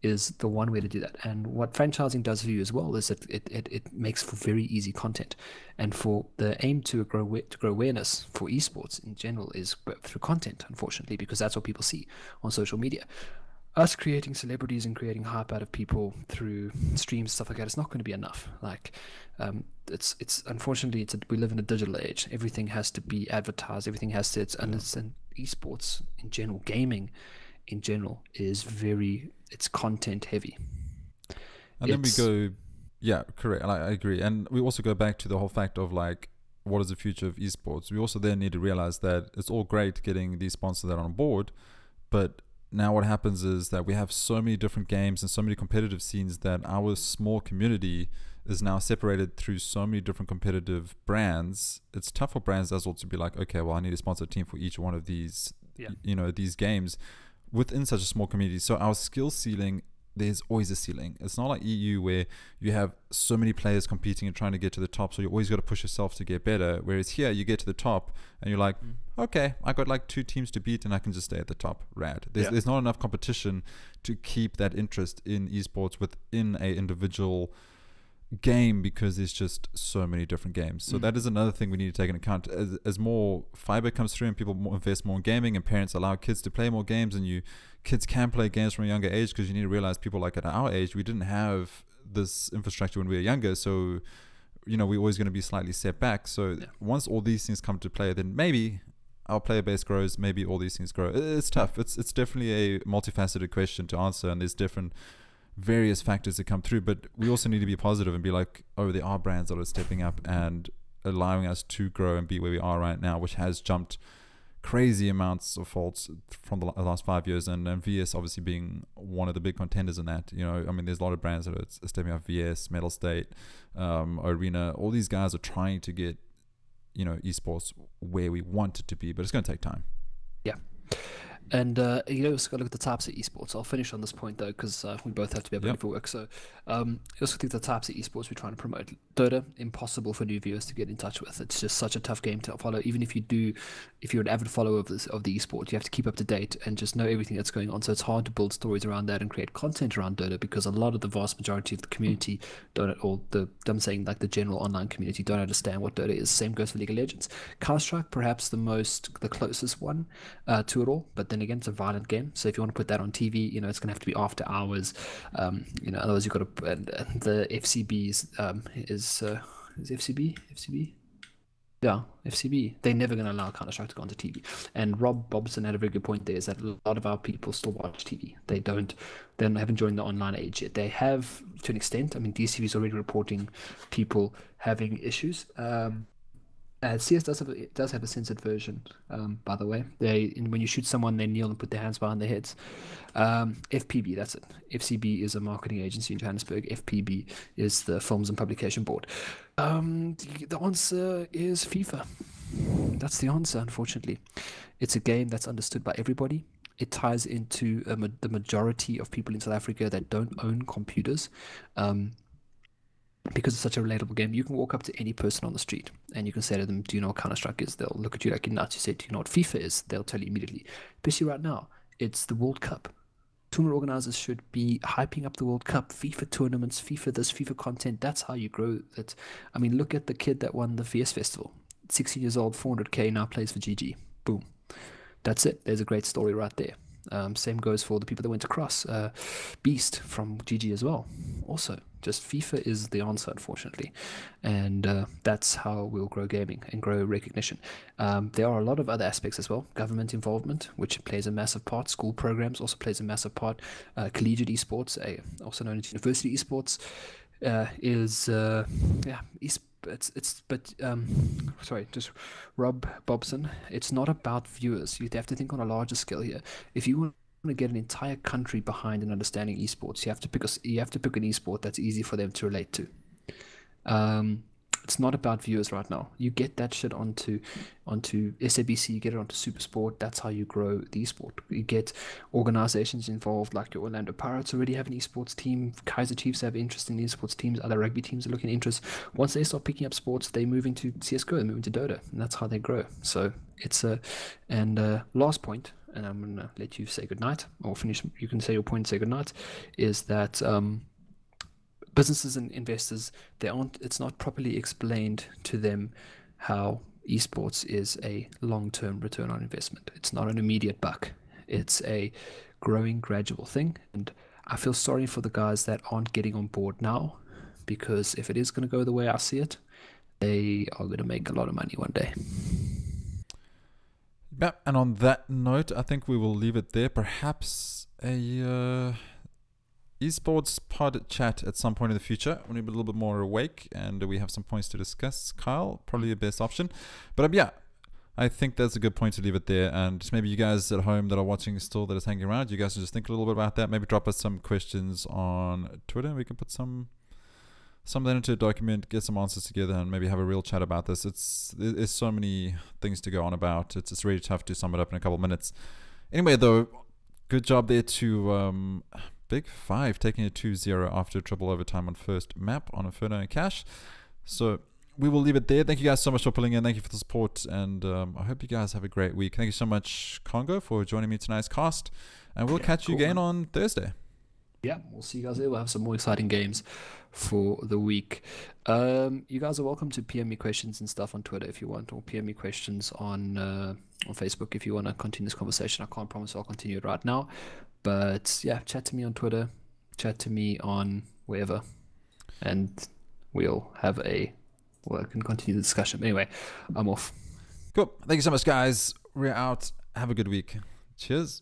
is the one way to do that. And what franchising does for you as well is that it makes for very easy content. And for the aim to grow awareness for esports in general is through content, unfortunately, because that's what people see on social media. Us creating celebrities and creating hype out of people through streams, stuff like that, it's not going to be enough. Like, it's unfortunately, we live in a digital age. Everything has to be advertised. Everything has to, and esports in general, gaming in general it's content heavy. And then we go, yeah, correct. I agree. And we also go back to the whole fact of like, what is the future of esports, we also then need to realize that it's all great getting these sponsors that are on board, but now what happens is that we have so many different games and so many competitive scenes that our small community is now separated through so many different competitive brands. It's tough for brands as well to be like, okay, well, I need a sponsor team for each one of these, these games within such a small community. So our skill ceiling, there's always a ceiling. It's not like EU where you have so many players competing and trying to get to the top, so you always got to push yourself to get better. Whereas here you get to the top and you're like, okay, I got like 2 teams to beat and I can just stay at the top. Rad. There's not enough competition to keep that interest in esports within a individual game, because there's just so many different games. So that is another thing we need to take into account as more fiber comes through and people invest more in gaming and parents allow kids to play more games, and kids can play games from a younger age, because you need to realize people like at our age, we didn't have this infrastructure when we were younger, so we're always going to be slightly set back. So once all these things come to play, then maybe our player base grows, maybe all these things grow. It's tough. It's definitely a multifaceted question to answer, and there's different various factors that come through, but we also need to be positive and be like, oh, there are brands that are stepping up and allowing us to grow and be where we are right now, which has jumped crazy amounts of faults from the last 5 years, and VS obviously being one of the big contenders in that. There's a lot of brands that are stepping up. VS, Metal State, Arena, all these guys are trying to get esports where we want it to be, but it's going to take time. And you also got to look at the types of esports. I'll finish on this point though, because we both have to be able to for work. So you also think the types of esports we're trying to promote. Dota, impossible for new viewers to get in touch with. It's just such a tough game to follow. Even if you're an avid follower of the esport, you have to keep up to date and just know everything that's going on. So it's hard to build stories around that and create content around Dota, because a lot of the vast majority of the community I'm saying like the general online community, don't understand what Dota is. Same goes for League of Legends. Counter-Strike, perhaps the closest one to it all, but then again, it's a violent game, so if you want to put that on TV, it's going to have to be after hours. Otherwise you've got to. The FCBs is FCB. Yeah, FCB. They're never going to allow Counter-Strike to go onto TV. And Rob Bobson had a very good point there, is that a lot of our people still watch TV. They haven't joined the online age yet. They have, to an extent. I mean, DCV is already reporting people having issues. CS does have a censored version, by the way. When you shoot someone, they kneel and put their hands behind their heads. FPB, that's it. FCB is a marketing agency in Johannesburg. FPB is the Films and Publication Board. The answer is FIFA. That's the answer, unfortunately. It's a game that's understood by everybody. It ties into the majority of people in South Africa that don't own computers. Because it's such a relatable game. You can walk up to any person on the street and you can say to them, do you know what Counter-Strike is? They'll look at you like you're nuts. You say, do you know what FIFA is? They'll tell you immediately. Especially right now, it's the World Cup. Tournament organizers should be hyping up the World Cup, FIFA tournaments, FIFA this, FIFA content. That's how you grow it. I mean, look at the kid that won the VS Festival. 16 years old, 400k, now plays for GG. Boom. That's it. There's a great story right there. Same goes for the people that went across. Beast from GG as well. Also, just FIFA is the answer, unfortunately. And that's how we'll grow gaming and grow recognition. There are a lot of other aspects as well. Government involvement, which plays a massive part. School programs also plays a massive part. Collegiate esports, also known as university esports, just Rob Bobson. It's not about viewers. You have to think on a larger scale here. If you want to get an entire country behind and understanding esports, you have to pick an esport that's easy for them to relate to. It's not about viewers right now. You get that shit onto SABC, you get it onto Supersport. That's how you grow the esport. You get organizations involved, like your Orlando Pirates already have an esports team. Kaiser Chiefs have interest in esports teams. Other rugby teams are looking at interest. Once they start picking up sports, they move into CSGO, they move into Dota, and that's how they grow. So it's last point, and I'm gonna let you say goodnight or finish. You can say your point, say goodnight. Is that businesses and investors, it's not properly explained to them how esports is a long-term return on investment. It's not an immediate buck. It's a growing, gradual thing. And I feel sorry for the guys that aren't getting on board now, because if it is going to go the way I see it, they are going to make a lot of money one day. Yeah, and on that note, I think we will leave it there. Perhaps a esports pod chat at some point in the future when we're a little bit more awake and we have some points to discuss. Kyle, probably the best option. But yeah, I think that's a good point to leave it there. And maybe you guys at home that are watching still, that is hanging around, you guys can just think a little bit about that. Maybe drop us some questions on Twitter and we can put some of that into a document, get some answers together, and maybe have a real chat about this. There's so many things to go on about. It's really tough to sum it up in a couple of minutes. Anyway, though, good job there to BIG5 taking a 2-0 after a triple overtime on first map on Inferno and Cash. So we will leave it there. Thank you guys so much for pulling in. Thank you for the support, and I hope you guys have a great week. Thank you so much, Congo, for joining me tonight's cast, and we'll catch you again on Thursday. Yeah, we'll see you guys there. We'll have some more exciting games for the week. You guys are welcome to PM me questions and stuff on Twitter if you want, or PM me questions on Facebook if you want to continue this conversation. I can't promise I'll continue it right now, but yeah, chat to me on Twitter, chat to me on wherever, and we can continue the discussion. Anyway, I'm off. Cool. Thank you so much, guys. We're out. Have a good week. Cheers.